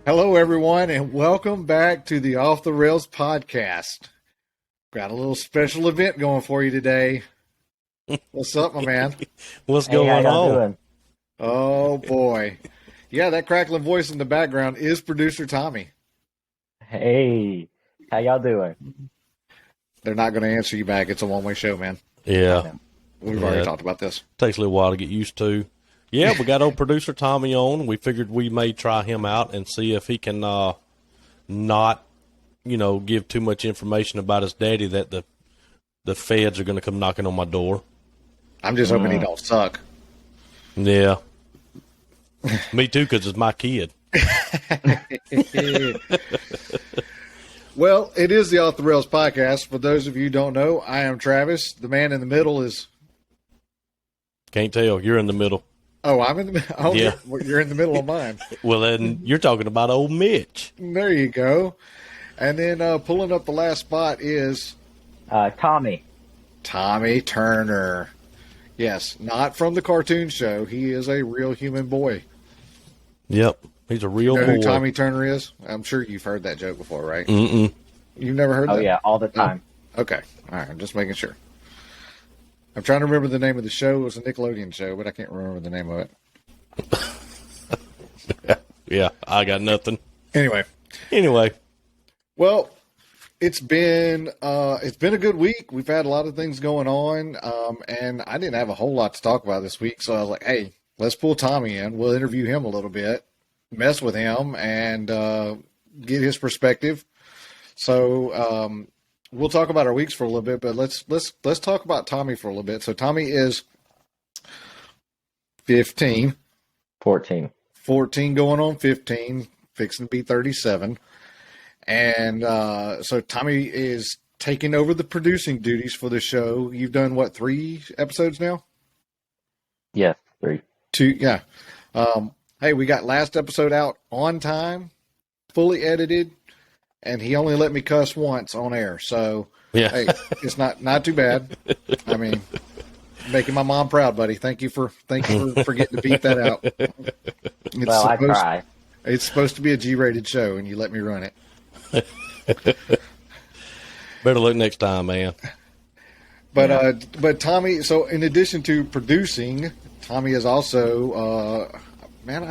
Hello, everyone, and welcome back to the Off the Rails podcast. Got a little special event going for you today. What's up, my man? What's Hey, going how y'all on? doing? Oh, boy. Yeah, that crackling voice in the background is producer Tommy. Hey, how y'all doing? They're not going to answer you back. It's a one-way show, man. Yeah, We've Yeah. already talked about this. takes a little while to get used to. Yeah, we got old producer Tommy on. We figured we may try him out and see if he can not, give too much information about his daddy that the feds are going to come knocking on my door. I'm just hoping he don't suck. Yeah. Me too, because it's my kid. Well, it is the Off the Rails podcast. For those of you who don't know, I am Travis. The man in the middle is... Can't tell. You're in the middle. Oh, I'm in the middle. Oh, Yeah. you're in the middle of mine. Well, then you're talking about old Mitch. There you go. And then pulling up the last spot is Tommy. Tommy Turner. Yes, not from the cartoon show. He is a real human boy. Yep. He's a real You know boy. who Tommy Turner is? I'm sure you've heard that joke before, right? Mm-mm. You've never heard Oh that? yeah, all the time. Okay. All right. I'm just making sure. I'm trying to remember the name of the show. It was a Nickelodeon show, but I can't remember the name of it. Yeah, I got nothing. Anyway. Well, it's been a good week. We've had a lot of things going on, and I didn't have a whole lot to talk about this week. So I was like, "Hey, let's pull Tommy in. We'll interview him a little bit, mess with him, and get his perspective." So we'll talk about our weeks for a little bit, but let's talk about Tommy for a little bit. So Tommy is 15, 14. 14 going on 15, fixing to be 37. And so Tommy is taking over the producing duties for the show. You've done, what, 3 episodes now? Yes, 3. 2, yeah. Hey, we got last episode out on time, fully edited, and he only let me cuss once on air. So, Yeah. hey, it's not too bad. I mean, making my mom proud, buddy. Thank you for getting to beat that out. Well, I try. It's supposed to be a G-rated show, and you let me run it. Better look next time, man. But Tommy, so in addition to producing, Tommy is also man,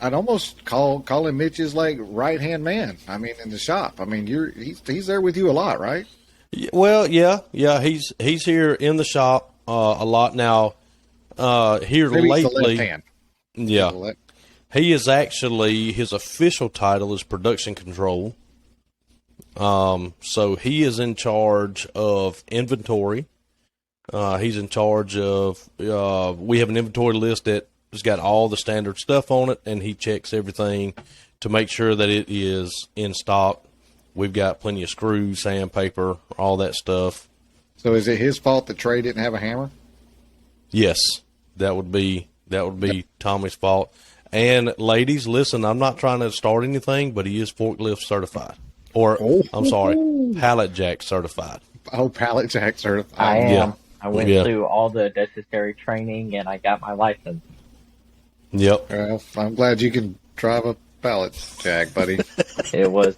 I'd almost call him Mitch's like right hand man. I mean, in the shop. I mean, he's there with you a lot, right? Well, yeah. He's here in the shop a lot now. Here Maybe he's the lately, left hand. yeah, he is actually, his official title is production control. So he is in charge of inventory. He's in charge of, we have an inventory list that has got all the standard stuff on it, and he checks everything to make sure that it is in stock. We've got plenty of screws, sandpaper, all that stuff. So is it his fault that Trey didn't have a hammer? Yes, that would be Tommy's fault. And ladies, listen, I'm not trying to start anything, but he is forklift certified. Or, I'm sorry, pallet jack certified. Oh, pallet jack certified. I am. Yeah. I went Yeah. through all the necessary training and I got my license. Yep. Well, I'm glad you can drive a pallet jack, buddy. It was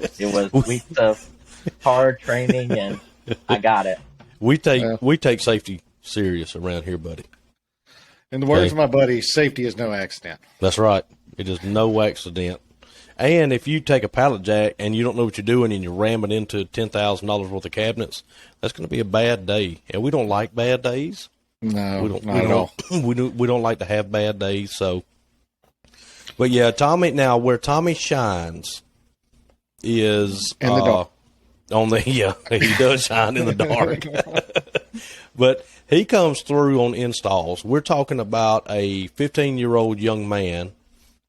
weeks of hard training and I got it. We take safety serious around here, buddy. In the words Okay. of my buddy, safety is no accident. That's right. It is no accident. And if you take a pallet jack and you don't know what you're doing and you're ramming into $10,000 worth of cabinets, that's going to be a bad day. And we don't like bad days. No, We don't. not at all. We don't like to have bad days. So, but yeah, Tommy. Now, where Tommy shines is In the dark. On the he does shine in the dark. But he comes through on installs. We're talking about a 15-year-old young man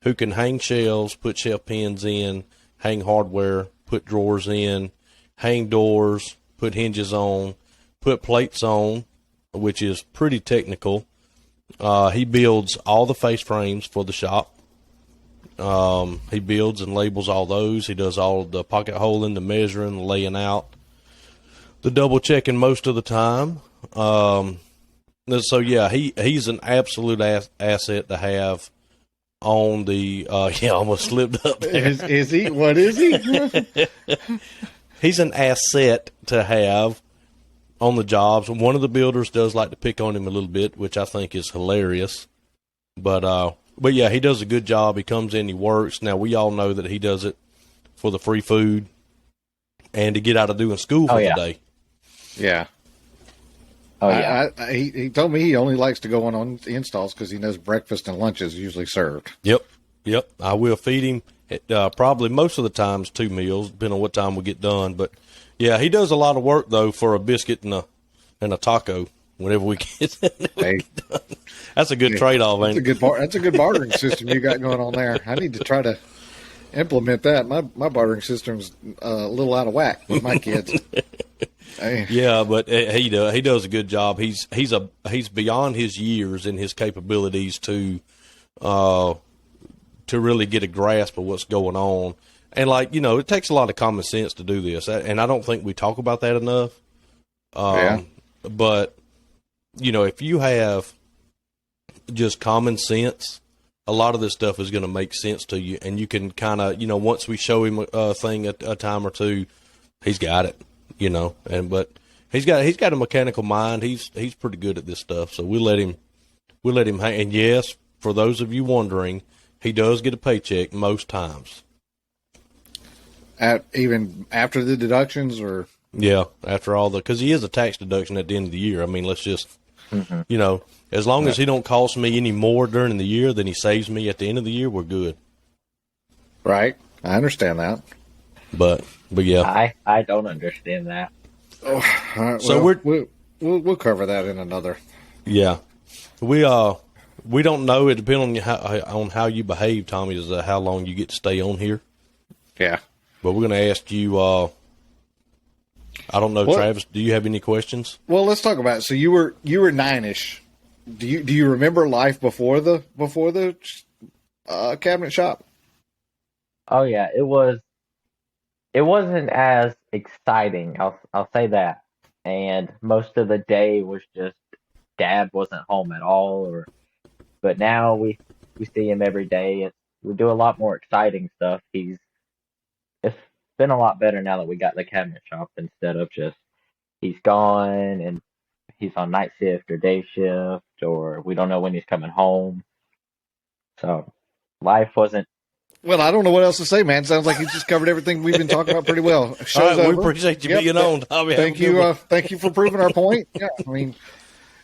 who can hang shelves, put shelf pins in, hang hardware, put drawers in, hang doors, put hinges on, put plates on, which is pretty technical. He builds all the face frames for the shop. He builds and labels all those. He does all the pocket holing, the measuring, the laying out, the double checking most of the time. So yeah, he's an absolute asset to have on the, yeah, I almost slipped up there. Is he? What is he? He's an asset to have on the jobs. One of the builders does like to pick on him a little bit, which I think is hilarious. But yeah, he does a good job. He comes in, he works. Now, we all know that he does it for the free food and to get out of doing school for the day. Yeah. Oh yeah. He told me he only likes to go on installs because he knows breakfast and lunch is usually served. Yep. I will feed him probably most of the times 2 meals, depending on what time we get done. But yeah, he does a lot of work though for a biscuit and a taco whenever we get done. That's a good trade-off, ain't it? That's a good bartering system you got going on there. I need to try to implement that. My bartering system's a little out of whack with my kids. Yeah, but he does a good job. He's beyond his years and his capabilities to really get a grasp of what's going on. And it takes a lot of common sense to do this. And I don't think we talk about that enough. But if you have just common sense, a lot of this stuff is going to make sense to you, and you can kind of, once we show him a thing a time or two, he's got it. But he's got a mechanical mind. He's pretty good at this stuff. So we'll let him hang. And yes, for those of you wondering, he does get a paycheck most times. Even after the deductions, or yeah, after all because he is a tax deduction at the end of the year. I mean, let's just, as long as he don't cost me any more during the year than he saves me at the end of the year, we're good. Right. I understand that. But yeah, I don't understand that. Oh, all right, so we'll cover that in another. Yeah, we don't know. It depends on how you behave, Tommy, is how long you get to stay on here. Yeah, but we're going to ask you. I don't know, Travis. Do you have any questions? Well, let's talk about it. So you were 9-ish. Do you remember life before the cabinet shop? Oh yeah, it was. It wasn't as exciting. I'll say that. And most of the day was just Dad wasn't home at all. But now we see him every day. We do a lot more exciting stuff. It's been a lot better now that we got the cabinet shop instead of just he's gone and he's on night shift or day shift or we don't know when he's coming home. So life wasn't. Well, I don't know what else to say, man. Sounds like you just covered everything we've been talking about pretty well. All right, we appreciate you being on, Tommy. Thank you. Thank you for proving our point. Yeah, I mean,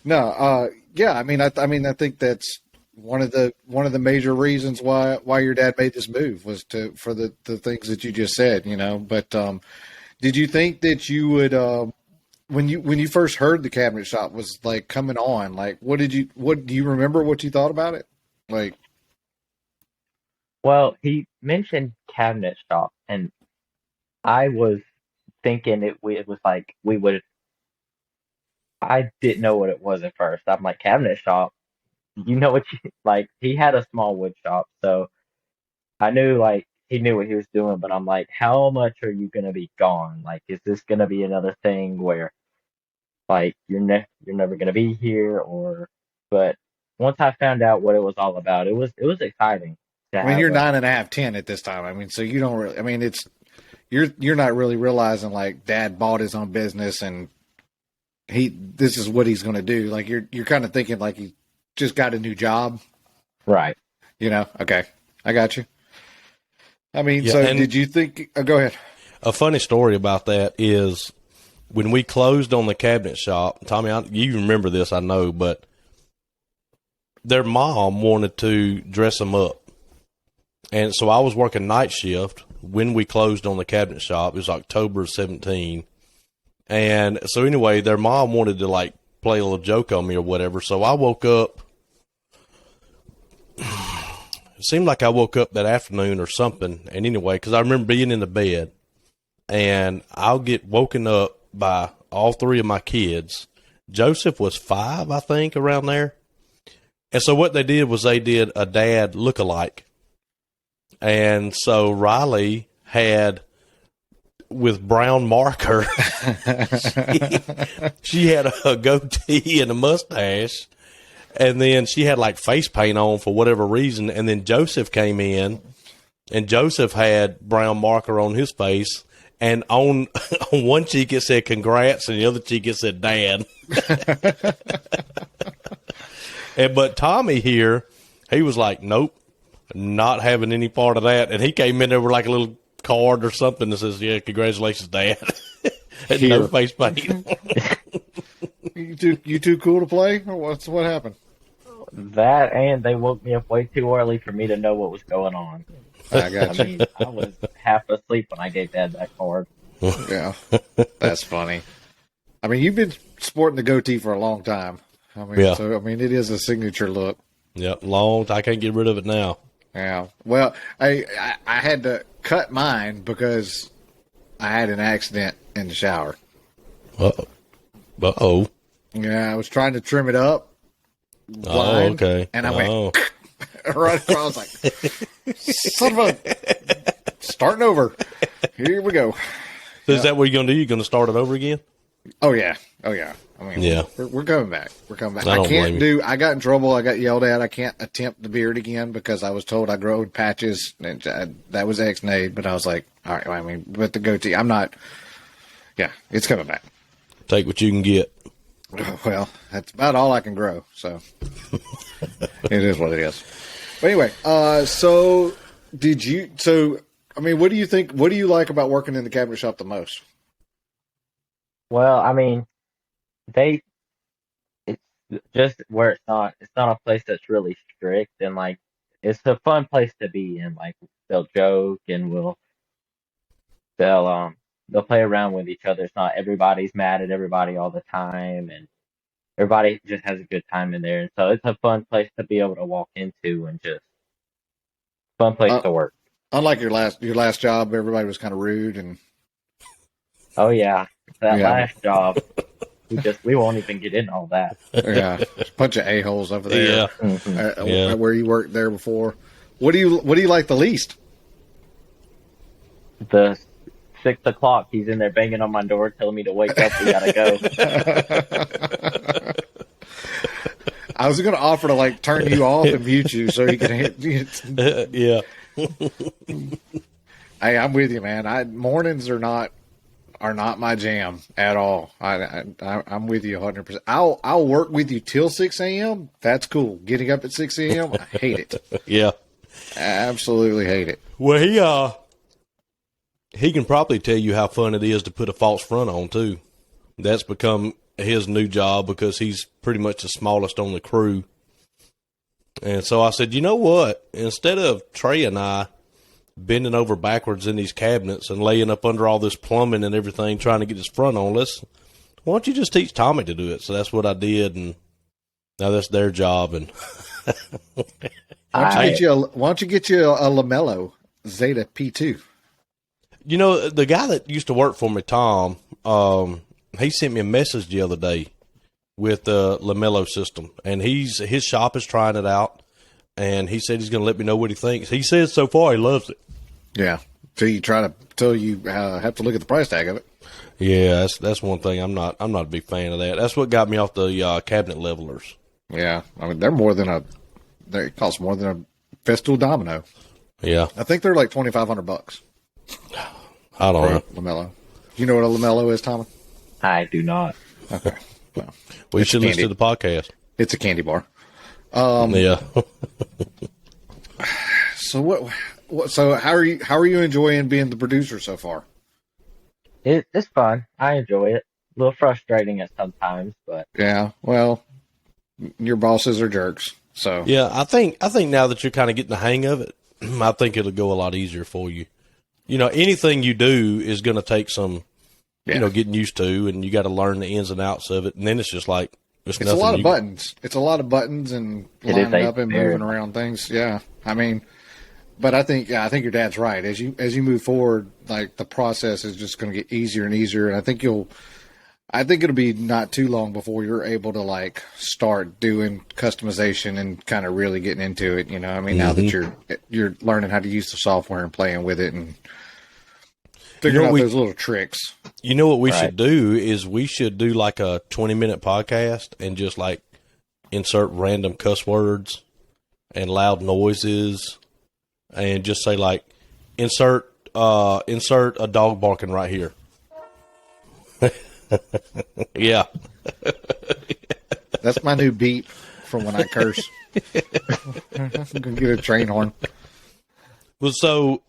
no, yeah, I mean, I think that's one of the major reasons why your dad made this move was for the things that you just said, But did you think that you would when you first heard the cabinet shop was like coming on? Like, what do you remember what you thought about it? Like. Well, he mentioned cabinet shop, and I was thinking it was like we would. I didn't know what it was at first. I'm like, cabinet shop, what like? He had a small wood shop, so I knew like he knew what he was doing. But I'm like, how much are you gonna be gone? Like, is this gonna be another thing where, like, you're never gonna be here? But once I found out what it was all about, it was exciting. I mean, you're 9.5, 10 at this time. I mean, so you don't really. I mean, you're not really realizing like Dad bought his own business and this is what he's going to do. Like you're kind of thinking like he just got a new job, right? Okay, I got you. I mean, so did you think? Go ahead. A funny story about that is when we closed on the cabinet shop, Tommy. You remember this, I know, but their mom wanted to dress them up. And so I was working night shift when we closed on the cabinet shop. It was October of 17. And so anyway, their mom wanted to like play a little joke on me or whatever. So I woke up. It seemed like I woke up that afternoon or something. And anyway, because I remember being in the bed and I'll get woken up by all three of my kids. Joseph was 5, I think, around there. And so what they did was they did a dad look-alike. And so Riley had, with brown marker, she had a goatee and a mustache. And then she had like face paint on for whatever reason. And then Joseph came in, and Joseph had brown marker on his face. And on one cheek it said congrats, and the other cheek it said dad. But Tommy here, he was like, nope, not having any part of that. And he came in there with like a little card or something that says, yeah, congratulations, dad. And no face paint. You too cool to play? Or what happened? That, and they woke me up way too early for me to know what was going on. I got you. I mean, I was half asleep when I gave Dad that card. Yeah, that's funny. I mean, you've been sporting the goatee for a long time. I mean, Yeah. So I mean, it is a signature look. Yep, long. I can't get rid of it now. Yeah. Well, I had to cut mine because I had an accident in the shower. Uh-oh. Yeah, I was trying to trim it up. Oh, blind, okay. And I went right across, like, son of a, starting over. Here we go. So is that what you're going to do? You're going to start it over again? Oh yeah. I mean, Yeah. we're coming back. We're coming back. I don't blame you. I got in trouble. I got yelled at. I can't attempt the beard again because I was told I grow patches. And that was ex-nade, but I was like, all right. I mean, with the goatee, I'm not. Yeah, it's coming back. Take what you can get. Well, that's about all I can grow. So it is what it is. But anyway, so did you? So I mean, what do you think? What do you like about working in the cabinet shop the most? Well, I mean, it's just where it's not a place that's really strict, and like it's a fun place to be in. Like they'll joke and they'll play around with each other. It's not everybody's mad at everybody all the time, and everybody just has a good time in there. And so it's a fun place to be able to walk into, and just fun place to work. Unlike your last job, everybody was kind of rude and. Oh yeah, that last job. We won't even get in all that. Yeah, a bunch of a-holes over there. Yeah. Mm-hmm. Where you worked there before. What do you like the least? The 6 o'clock, he's in there banging on my door, telling me to wake up. We gotta go. I was going to offer to like turn you off and mute you so he could hit. Yeah. Hey, I'm with you, man. Mornings are not my jam at all. I'm with you 100%. I'll work with you till 6 a.m. That's cool. Getting up at 6 a.m. I hate it. Yeah. I absolutely hate it. Well, he can probably tell you how fun it is to put a false front on too. That's become his new job because he's pretty much the smallest on the crew. And so I said, you know what? Instead of Trey and I bending over backwards in these cabinets and laying up under all this plumbing and everything, trying to get his front on, why don't you just teach Tommy to do it? So that's what I did, and now that's their job. And why don't you get you a LaMelo Zeta P2? You know, the guy that used to work for me, Tom, he sent me a message the other day with the LaMelo system, and his shop is trying it out. And he said he's going to let me know what he thinks. He says so far he loves it. Yeah. Till you have to look at the price tag of it. Yeah, that's one thing. I'm not a big fan of that. That's what got me off the cabinet levelers. Yeah, I mean they cost more than a Festool Domino. Yeah, I think they're like $2,500. I don't know. LaMelo. You know what a LaMelo is, Tommy? I do not. Okay. Well, we should listen to the podcast. It's a candy bar. Yeah. So what? So how are you enjoying being the producer so far? It's fun. I enjoy it. A little frustrating at sometimes, but Yeah. Well, your bosses are jerks. So Yeah, I think now that you're kind of getting the hang of it, I think it'll go a lot easier for you. You know, anything you do is going to take some, getting used to, and you got to learn the ins and outs of it. And then it's just like it's a lot of buttons. It's a lot of buttons and lining up and moving around things. Yeah, I mean, but I think your dad's right. As you move forward, like the process is just going to get easier and easier, and I think it'll be not too long before you're able to like start doing customization and kind of really getting into it. You know, I mean, now that you're learning how to use the software and playing with it and figuring out those little tricks. You know what we should do is we should do like a 20-minute podcast and just like insert random cuss words and loud noises, and just say like, insert a dog barking right here. Yeah. That's my new beep from when I curse. I'm gonna get a train horn. Well, so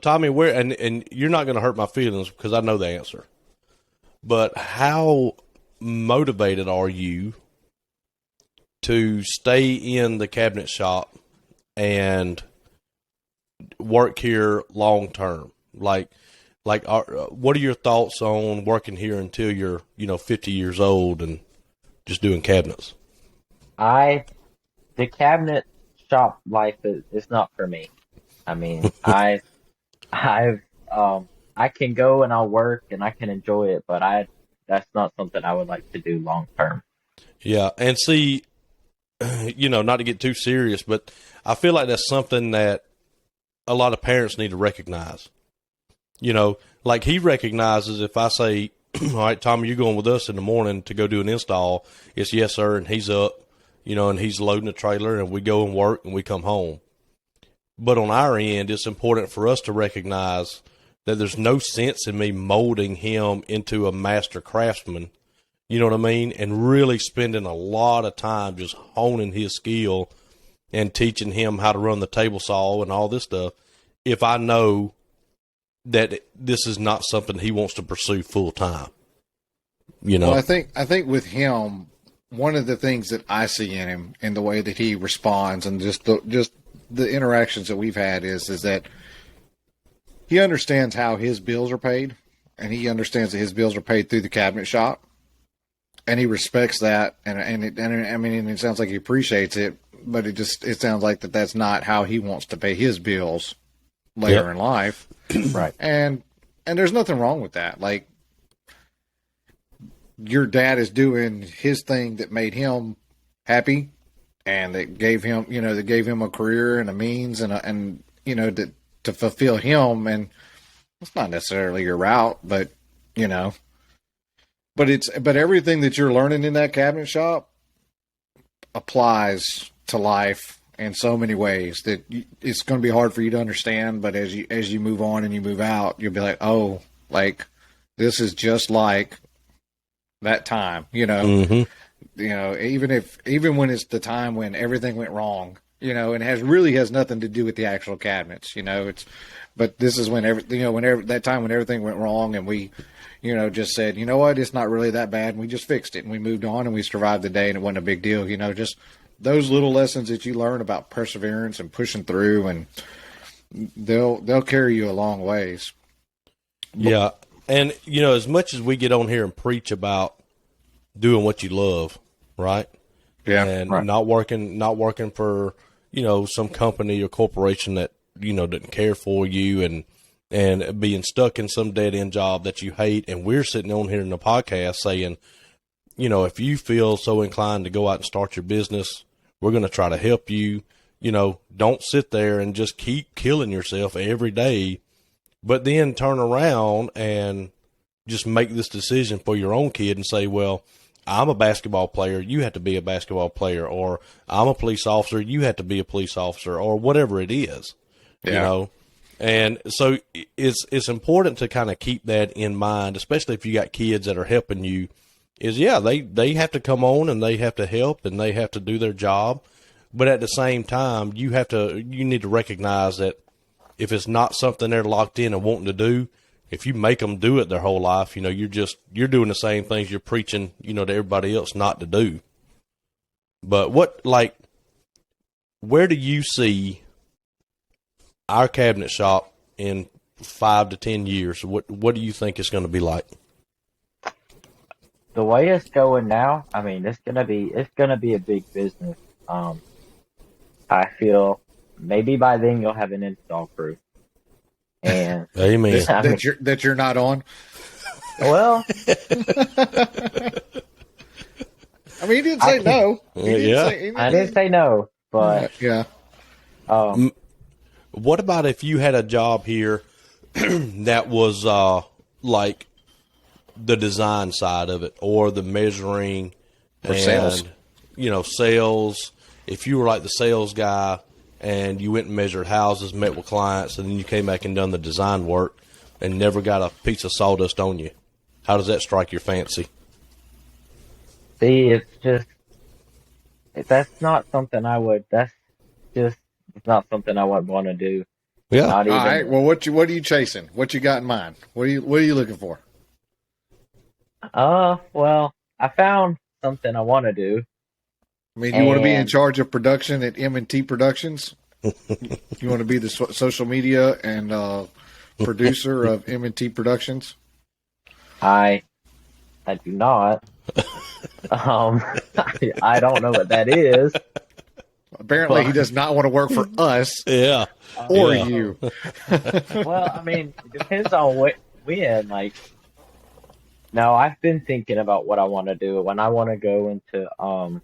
Tommy, where and you're not going to hurt my feelings because I know the answer. But how motivated are you to stay in the cabinet shop and work here long term? Like, what are your thoughts on working here until you're 50 years old and just doing cabinets? The cabinet shop life is not for me. I mean, I can go and I'll work and I can enjoy it, but that's not something I would like to do long term. Yeah, and see, not to get too serious, but I feel like that's something that a lot of parents need to recognize. Like he recognizes if I say, all right, Tommy, you're going with us in the morning to go do an install. It's yes, sir. And he's up, and he's loading the trailer and we go and work and we come home. But on our end, it's important for us to recognize that there's no sense in me molding him into a master craftsman. You know what I mean? And really spending a lot of time just honing his skill and teaching him how to run the table saw and all this stuff. If I know that this is not something he wants to pursue full time, Well, I think with him, one of the things that I see in him and the way that he responds and just the interactions that we've had is that he understands how his bills are paid, and he understands that his bills are paid through the cabinet shop, and he respects that. And it sounds like he appreciates it, but it sounds like that's not how he wants to pay his bills later in life. Right. And there's nothing wrong with that. Like, your dad is doing his thing that made him happy, and that gave him a career and a means to fulfill him. And it's not necessarily your route, but everything that you're learning in that cabinet shop applies to life in so many ways that it's going to be hard for you to understand. But as you move on and you move out, you'll be like, oh, like this is just like that time, Mm-hmm. Even when it's the time when everything went wrong, and really has nothing to do with the actual cabinets, but this is when that time when everything went wrong and we, just said, you know what, it's not really that bad. And we just fixed it and we moved on and we survived the day and it wasn't a big deal. Just those little lessons that you learn about perseverance and pushing through, and they'll carry you a long ways. Yeah. And, as much as we get on here and preach about doing what you love, right? Yeah. And right. not working for, some company or corporation that, doesn't care for you, and being stuck in some dead end job that you hate. And we're sitting on here in the podcast saying, if you feel so inclined to go out and start your business, we're going to try to help you. Don't sit there and just keep killing yourself every day, but then turn around and just make this decision for your own kid and say, well, I'm a basketball player, you have to be a basketball player, or I'm a police officer, you have to be a police officer, or whatever it is, And so it's important to kind of keep that in mind, especially if you got kids that are helping you, they have to come on and they have to help and they have to do their job. But at the same time, you need to recognize that if it's not something they're locked in and wanting to do, if you make them do it their whole life, you're doing the same things you're preaching, to everybody else not to do. But where do you see our cabinet shop in 5 to 10 years? What do you think it's going to be like? The way it's going now, I mean, it's gonna be a big business. I feel maybe by then you'll have an install crew. And Amen. That you're not on. Well, I mean, he didn't say no. I didn't say no, but yeah. What about if you had a job here that was like the design side of it, or the measuring or sales? sales, if you were like the sales guy and you went and measured houses, met with clients, and then you came back and done the design work and never got a piece of sawdust on you, how does that strike your fancy? See, that's not something just, it's not something I would want to do. Yeah. Not All even, right. Well, what are you chasing? What you got in mind? What are you looking for? well, I found something I want to do, I mean, you want to be in and charge of production at M&T Productions? You want to be the social media and producer of M&T Productions? I do not. I don't know what that is, Apparently, he but, does not want to work for us Yeah. or Yeah. you. well, I mean, it depends on when, like, no, I've been thinking about what I want to do when I want to go into,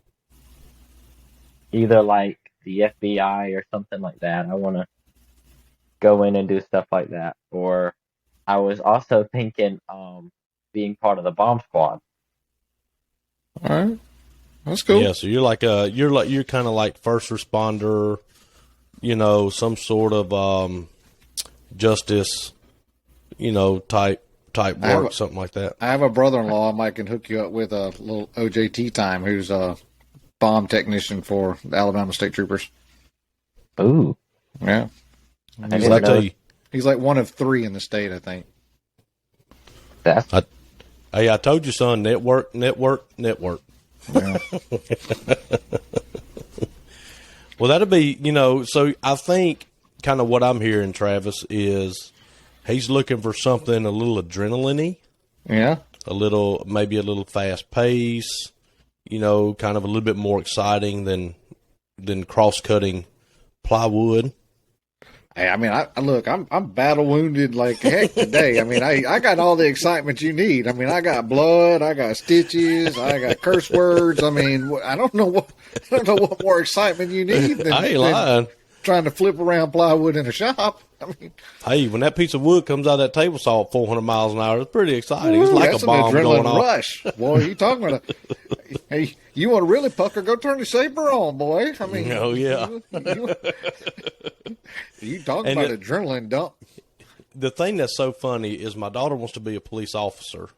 either like the FBI or something like that. I want to go in and do stuff like that. Or I was also thinking, being part of the bomb squad. All right, that's cool. Yeah, so you're kind of like first responder, some sort of justice, type work, something like that. I have a brother-in-law. I might can hook you up with a little OJT time, who's a bomb technician for the Alabama State Troopers. Ooh, Yeah, I he's didn't like know he's like one of 3 in the state, I think. that. Hey, I told you, son. Network. Yeah. Well, that'll be, so I think kind of what I'm hearing, Travis, is he's looking for something a little adrenaline-y, Yeah. maybe a little fast pace, kind of a little bit more exciting than cross-cutting plywood. Hey, I mean, I'm battle wounded like heck today. I mean, I got all the excitement you need. I mean, I got blood, I got stitches, I got curse words. I mean, I don't know what more excitement you need than, I ain't lying. trying to flip around plywood in a shop. I mean, Hey, when that piece of wood comes out of that table saw at 400 miles an hour, it's pretty exciting. It's like that's a bomb an adrenaline going off. rush. Boy, you talking about hey, you want to really pucker? Go turn the saber on, boy. I mean, Oh, yeah. You talking And about adrenaline dump? The thing that's so funny is my daughter wants to be a police officer.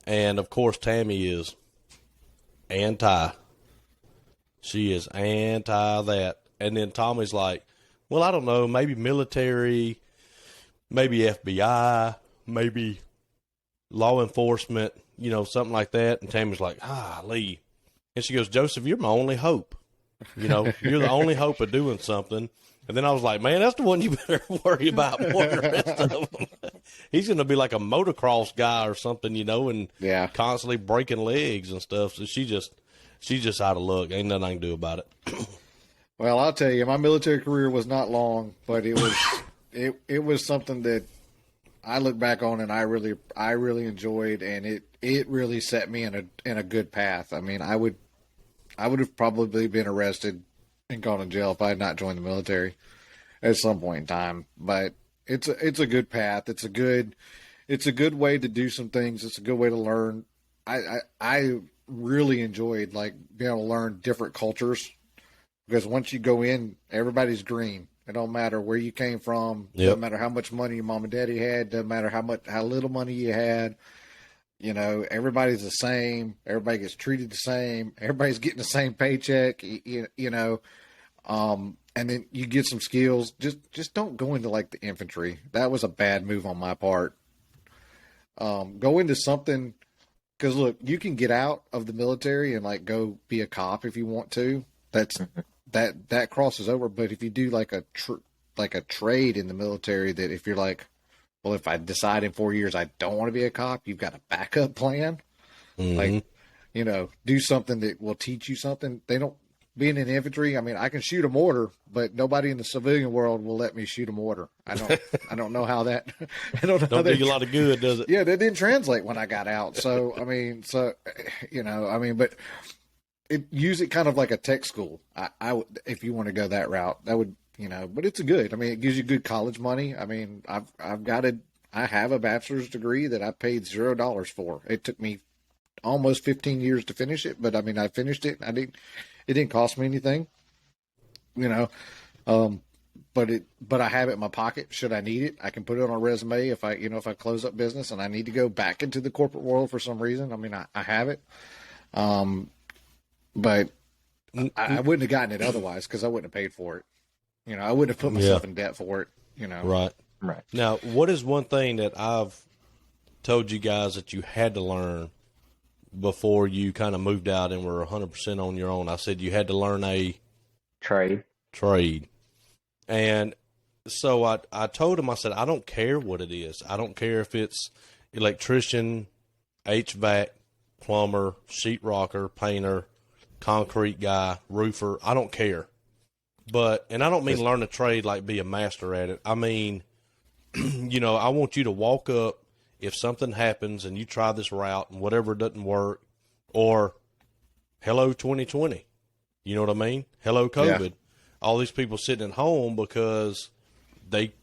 And, of course, Tammy is anti. She is anti that. And then Tommy's like, well, I don't know, maybe military, maybe FBI, maybe law enforcement, something like that. And Tammy's like, Lee. And she goes, Joseph, you're my only hope. You're the only hope of doing something. And then I was like, man, that's the one you better worry about more than the rest of them. He's going to be like a motocross guy or something, and constantly breaking legs and stuff. So she's just out of luck. Ain't nothing I can do about it. Well, I'll tell you, my military career was not long, but it was it was something that I look back on and I really enjoyed, and it really set me in a good path. I mean, I would have probably been arrested and gone to jail if I had not joined the military at some point in time. But it's a good path. It's a good way to do some things. It's a good way to learn. I really enjoyed like being able to learn different cultures, because once you go in, everybody's green. It don't matter where you came from. Yep. Doesn't matter how much money your mom and daddy had. Doesn't matter how little money you had. Everybody's the same. Everybody gets treated the same. Everybody's getting the same paycheck. And then you get some skills. Just don't go into like the infantry. That was a bad move on my part. Go into something, because look, you can get out of the military and like go be a cop if you want to. That crosses over. But if you do like a trade in the military, that if you're like, well, if I decide in 4 years I don't want to be a cop, you've got a backup plan. Mm-hmm. Like, do something that will teach you something. They don't, being in infantry, I mean, I can shoot a mortar, but nobody in the civilian world will let me shoot a mortar. I don't know how that, I don't know how Don't do that, you a lot of good, does it? yeah, that didn't translate when I got out. So, but use it kind of like a tech school. I if you want to go that route, that would, but it's good. I mean, it gives you good college money. I mean, I have a bachelor's degree that I paid $0 for. It took me almost 15 years to finish it, but I mean, I finished it. It didn't cost me anything, you know. Um, but I have it in my pocket. Should I need it, I can put it on a resume. If I close up business and I need to go back into the corporate world for some reason, I mean, I have it. But I wouldn't have gotten it otherwise because I wouldn't have paid for it. I wouldn't have put myself in debt for it. Right. Right. Now, what is one thing that I've told you guys that you had to learn before you kind of moved out and were 100% on your own? I said you had to learn a trade. And so I told him, I said, I don't care what it is. I don't care if it's electrician, HVAC, plumber, sheetrocker, painter, concrete guy, roofer. I don't care. And I don't mean learn a trade like be a master at it. I mean, I want you to walk up if something happens and you try this route and whatever doesn't work, or hello 2020. You know what I mean? Hello COVID. Yeah. All these people sitting at home because they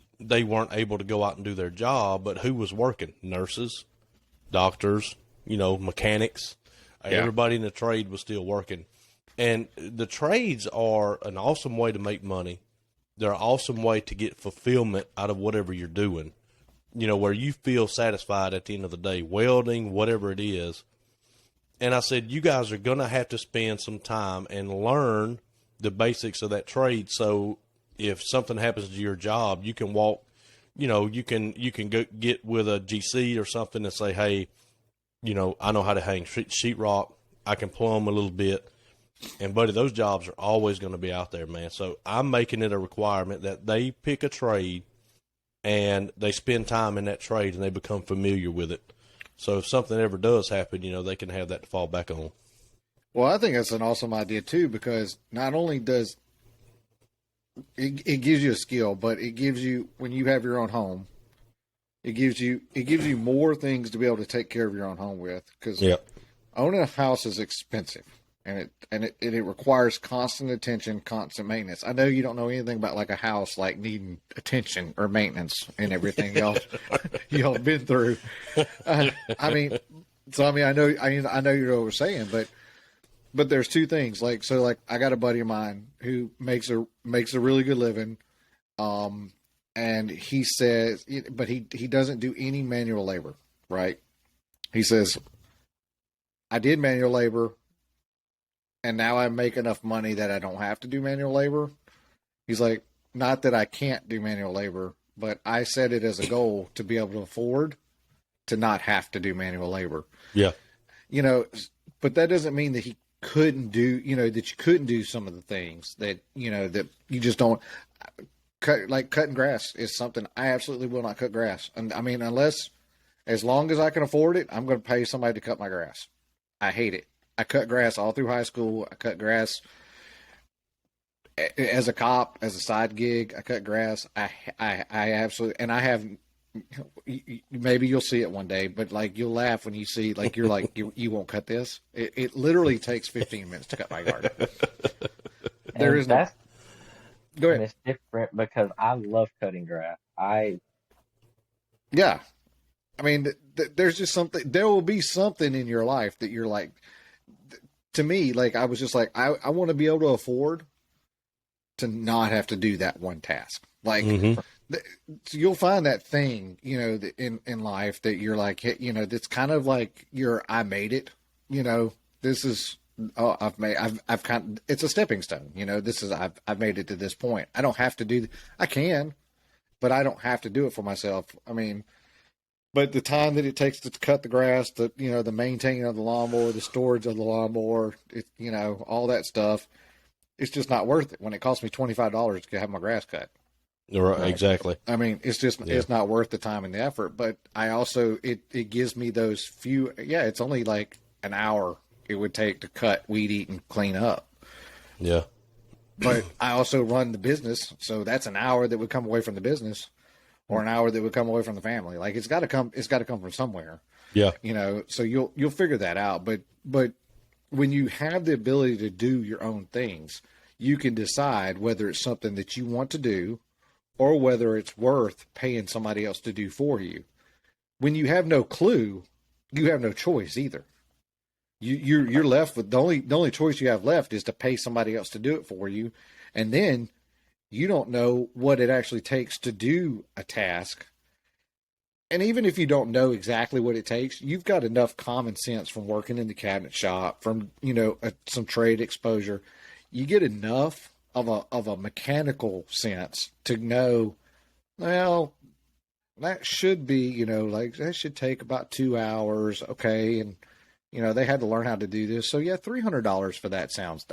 weren't able to go out and do their job, but who was working? Nurses, doctors, mechanics. Yeah. Everybody in the trade was still working. And the trades are an awesome way to make money. They're an awesome way to get fulfillment out of whatever you're doing, where you feel satisfied at the end of the day, welding, whatever it is. And I said, you guys are going to have to spend some time and learn the basics of that trade. So if something happens to your job, you can walk, you can go get with a GC or something and say, hey, I know how to hang sheetrock. I can plumb a little bit. And, buddy, those jobs are always going to be out there, man. So I'm making it a requirement that they pick a trade and they spend time in that trade and they become familiar with it. So if something ever does happen, they can have that to fall back on. Well, I think that's an awesome idea, too, because not only does it gives you a skill, but it gives you, when you have your own home, it gives you more things to be able to take care of your own home with. Because owning a house is expensive. And it requires constant attention, constant maintenance. I know you don't know anything about like a house like needing attention or maintenance and everything y'all been through. I know you know what we're saying, but there's two things. Like I got a buddy of mine who makes a really good living, and he says, but he doesn't do any manual labor, right? He says, I did manual labor. And now I make enough money that I don't have to do manual labor. He's like, not that I can't do manual labor, but I set it as a goal to be able to afford to not have to do manual labor. Yeah. But that doesn't mean that he couldn't do, that you couldn't do some of the things that, that you just don't like. Cutting grass is something I absolutely will not cut grass. And I mean, as long as I can afford it, I'm going to pay somebody to cut my grass. I hate it. I cut grass all through high school. I cut grass as a cop, as a side gig. I cut grass. I absolutely, and I have, maybe you'll see it one day, but like you'll laugh when you see, like you're like, you won't cut this. It literally takes 15 minutes to cut my yard. Go ahead. It's different because I love cutting grass. Yeah. I mean, there's just something, there will be something in your life that you're like, to me, like I was just like, I want to be able to afford to not have to do that one task. Like you'll find that thing, in life that you're like, that's kind of like I made it, this is, I've kind of, it's a stepping stone, this is, I've made it to this point. I don't have to do, I can, but I don't have to do it for myself. I mean, but the time that it takes to cut the grass, the maintaining of the lawnmower, the storage of the lawnmower, all that stuff, it's just not worth it when it costs me $25 to have my grass cut. Right, exactly. I mean, it's just it's not worth the time and the effort. But I also it gives me those few. Yeah, it's only like an hour it would take to cut, weed eat, and clean up. Yeah. But I also run the business, so that's an hour that would come away from the business. Or an hour that would come away from the family. Like it's got to come from somewhere. Yeah. So you'll figure that out. But when you have the ability to do your own things, you can decide whether it's something that you want to do or whether it's worth paying somebody else to do for you. When you have no clue, you have no choice either. You're left with the only choice you have left is to pay somebody else to do it for you, and then you don't know what it actually takes to do a task. And even if you don't know exactly what it takes, you've got enough common sense from working in the cabinet shop, from some trade exposure. You get enough of a mechanical sense to know, well, that should be, like that should take about 2 hours, okay, and they had to learn how to do this. So yeah, $300 for that sounds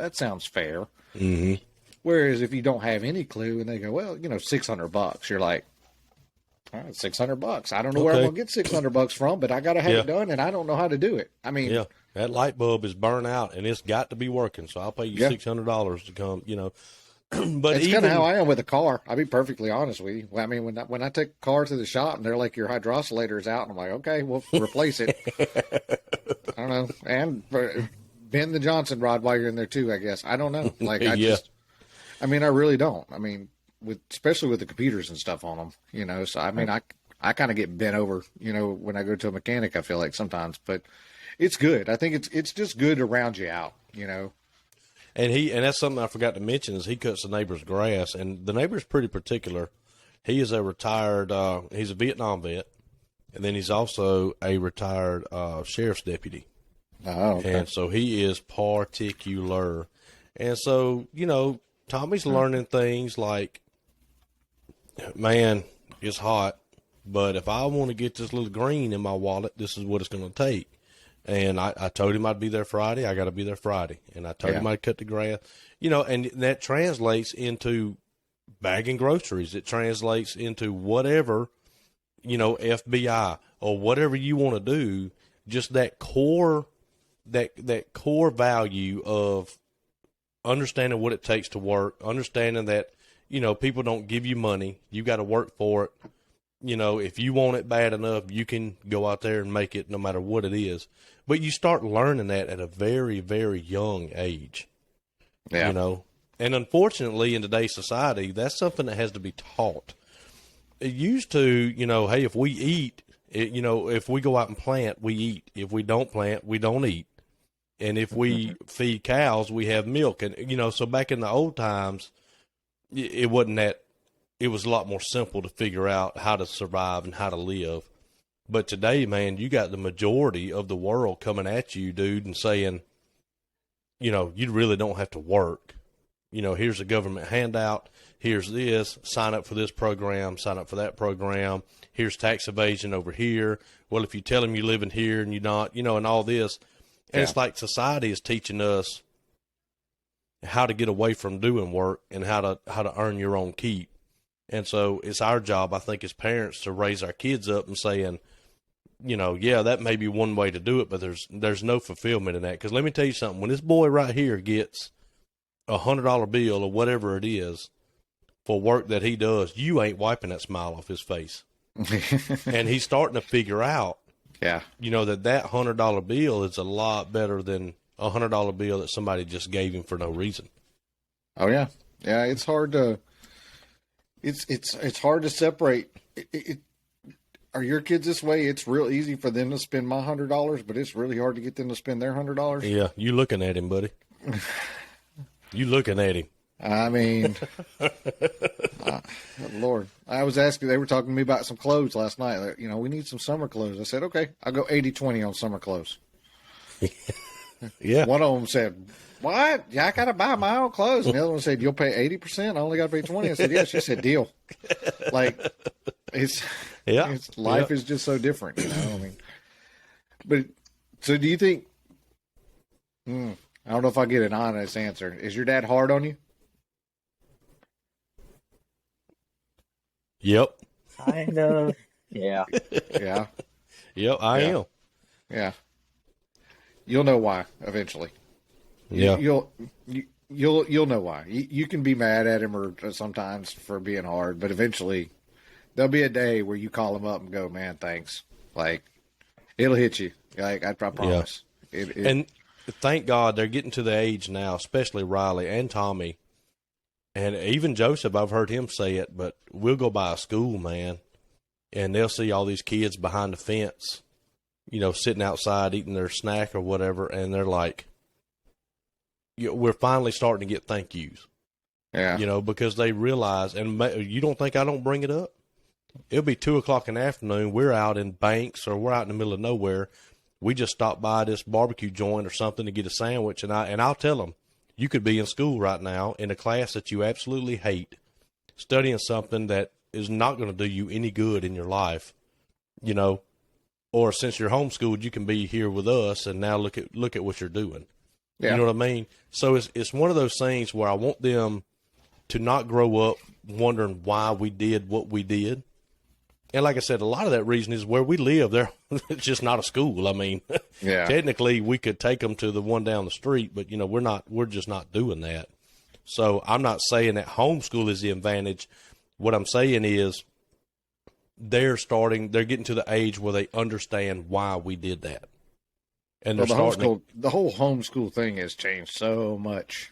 fair. Mm-hmm. Whereas if you don't have any clue and they go, well, $600, you're like, all right, $600. I don't know where I'm gonna get $600 from, but I gotta have it done, and I don't know how to do it. I mean, yeah, that light bulb is burnt out, and it's got to be working. So I'll pay you $600 to come. But it's kind of how I am with a car. I'll be perfectly honest with you. I mean, when I take a car to the shop and they're like, your hydrosolator is out, and I'm like, okay, we'll replace it. I don't know, and bend the Johnson rod while you're in there too. I guess I don't know. Like I really don't. I mean, especially with the computers and stuff on them, So I mean, I kind of get bent over, when I go to a mechanic. I feel like sometimes, but it's good. I think it's just good to round you out, And that's something I forgot to mention is he cuts the neighbor's grass, and the neighbor's pretty particular. He is a retired, he's a Vietnam vet, and then he's also a retired sheriff's deputy. Oh, okay. And so he is particular. And so, Tommy's learning things like, man, it's hot, but if I want to get this little green in my wallet, this is what it's going to take. And I told him I'd be there Friday. I got to be there Friday. And I told him I'd cut the grass. And that translates into bagging groceries. It translates into whatever, FBI or whatever you want to do. Just that core value of understanding what it takes to work, understanding that, people don't give you money. You got to work for it. If you want it bad enough, you can go out there and make it no matter what it is. But you start learning that at a very, very young age. Yeah. And unfortunately in today's society, that's something that has to be taught. It used to, hey, if we eat, if we go out and plant, we eat. If we don't plant, we don't eat. And if we feed cows, we have milk. And, so back in the old times, it wasn't that. It was a lot more simple to figure out how to survive and how to live. But today, man, you got the majority of the world coming at you, dude, and saying, you really don't have to work. Here's a government handout. Here's this. Sign up for this program. Sign up for that program. Here's tax evasion over here. Well, if you tell them you live in here and you're not, and all this. And it's like society is teaching us how to get away from doing work and how to earn your own keep. And so it's our job, I think, as parents to raise our kids up and saying, that may be one way to do it, but there's no fulfillment in that. Because let me tell you something, when this boy right here gets $100 bill or whatever it is for work that he does, you ain't wiping that smile off his face. And he's starting to figure out, that $100 bill is a lot better than a $100 bill that somebody just gave him for no reason. Oh yeah. Yeah. It's hard to, it's hard to separate. Are your kids this way? It's real easy for them to spend my $100, but it's really hard to get them to spend their $100. Yeah, you looking at him, buddy. You looking at him. I mean, Lord, I was asking. They were talking to me about some clothes last night. Like, we need some summer clothes. I said, okay, I'll go 80-20 on summer clothes. Yeah. One of them said, what? Yeah, I got to buy my own clothes. And the other one said, you'll pay 80%? I only got to pay 20. I said, yeah. She said, deal. Like, life is just so different, I mean, but so do you think, I don't know if I get an honest answer. Is your dad hard on you? Yep. Kind of. Yeah. Yeah. Yep, I am. Yeah. You'll know why eventually. Yeah. You'll know why. You can be mad at him or sometimes for being hard, but eventually there'll be a day where you call him up and go, man, thanks. Like, it'll hit you. Like, I promise. Yeah. And thank God they're getting to the age now, especially Riley and Tommy, and even Joseph. I've heard him say it, but we'll go by a school, man, and they'll see all these kids behind the fence, sitting outside eating their snack or whatever, and they're like, we're finally starting to get thank yous. Yeah. Because they realize, and you don't think I don't bring it up? It'll be 2:00 in the afternoon. We're out in Banks or we're out in the middle of nowhere. We just stopped by this barbecue joint or something to get a sandwich, and I'll tell them, you could be in school right now in a class that you absolutely hate, studying something that is not going to do you any good in your life, or since you're homeschooled, you can be here with us, and now look at what you're doing. Yeah. You know what I mean? So it's one of those things where I want them to not grow up wondering why we did what we did. And like I said, a lot of that reason is where we live. There, it's just not a school. I mean, Yeah. technically we could take them to the one down the street, but we're just not doing that. So I'm not saying that homeschool is the advantage. What I'm saying is they're getting to the age where they understand why we did that. And Well, the whole homeschool thing has changed so much.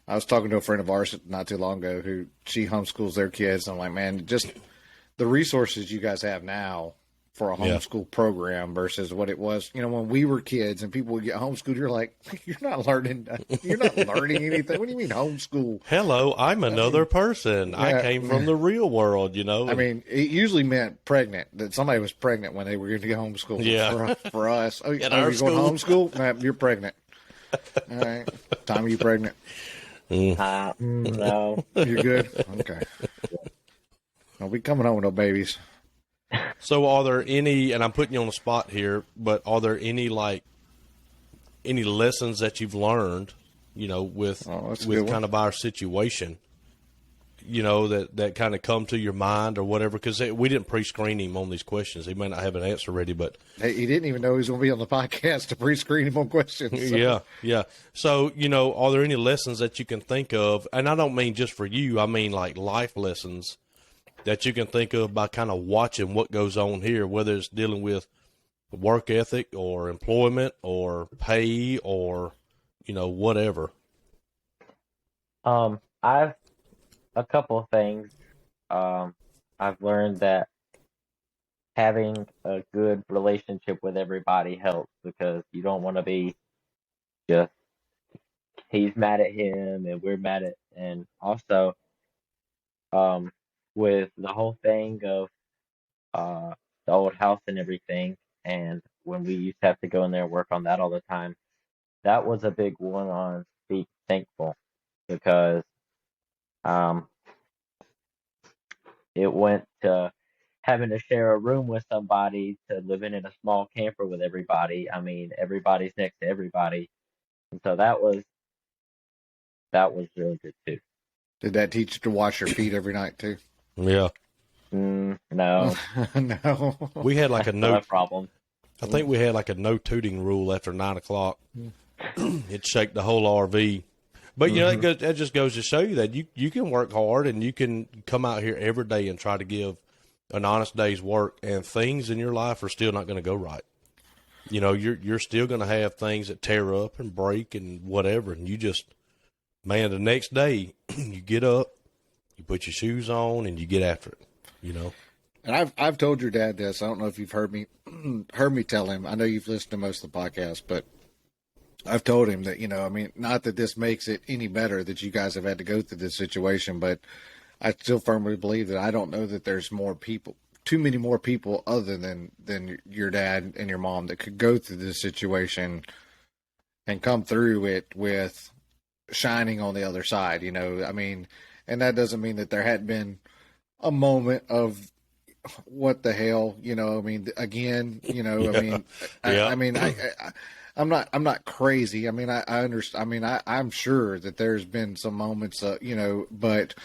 I was talking to a friend of ours not too long ago who she homeschools their kids. And I'm like, man, just the resources you guys have now for a homeschool program versus what it was, when we were kids and people would get homeschooled, you're like, you're not learning anything. What do you mean homeschool? Hello, I'm another person. Yeah. I came from the real world, I mean, it usually meant pregnant, that somebody was pregnant when they were going to get homeschooled. Yeah. For us. Oh, At you're our going to homeschool? Nah, you're pregnant. All right. Tom, are you pregnant? No. You're good? Okay. I'll be coming home with no babies. So are there any, and I'm putting you on the spot here, but are there any lessons that you've learned, with kind of our situation, that kind of come to your mind or whatever? Because we didn't pre-screen him on these questions. He may not have an answer ready, but Hey, he didn't even know he was going to be on the podcast to pre-screen him on questions. So. Yeah. So, are there any lessons that you can think of? And I don't mean just for you. I mean like life lessons that you can think of by kind of watching what goes on here, whether it's dealing with work ethic or employment or pay or, whatever. I've a couple of things. I've learned that having a good relationship with everybody helps because you don't want to be just he's mad at him and we're mad at, and also with the whole thing of the old house and everything, and when we used to have to go in there and work on that all the time, that was a big one on being thankful because it went to having to share a room with somebody to living in a small camper with everybody. I mean, everybody's next to everybody, and so that was really good too. Did that teach you to wash your feet every night too? Yeah. No, No. We had like a no problem. I think we had like a no tooting rule after 9:00. It'd shake the whole RV. But that just goes to show you that you can work hard and you can come out here every day and try to give an honest day's work, and things in your life are still not going to go right. You're still going to have things that tear up and break and whatever, and you just, man, the next day you get up, you put your shoes on, and you get after it. And I've told your dad this. I don't know if you've heard me tell him. I know you've listened to most of the podcast, but I've told him that, not that this makes it any better that you guys have had to go through this situation, but I still firmly believe that I don't know that there's too many more people other than your dad and your mom that could go through this situation and come through it with shining on the other side, and that doesn't mean that there hadn't been a moment of what the hell, again, I'm not crazy. I mean, I understand. I mean, I'm sure that there's been some moments, but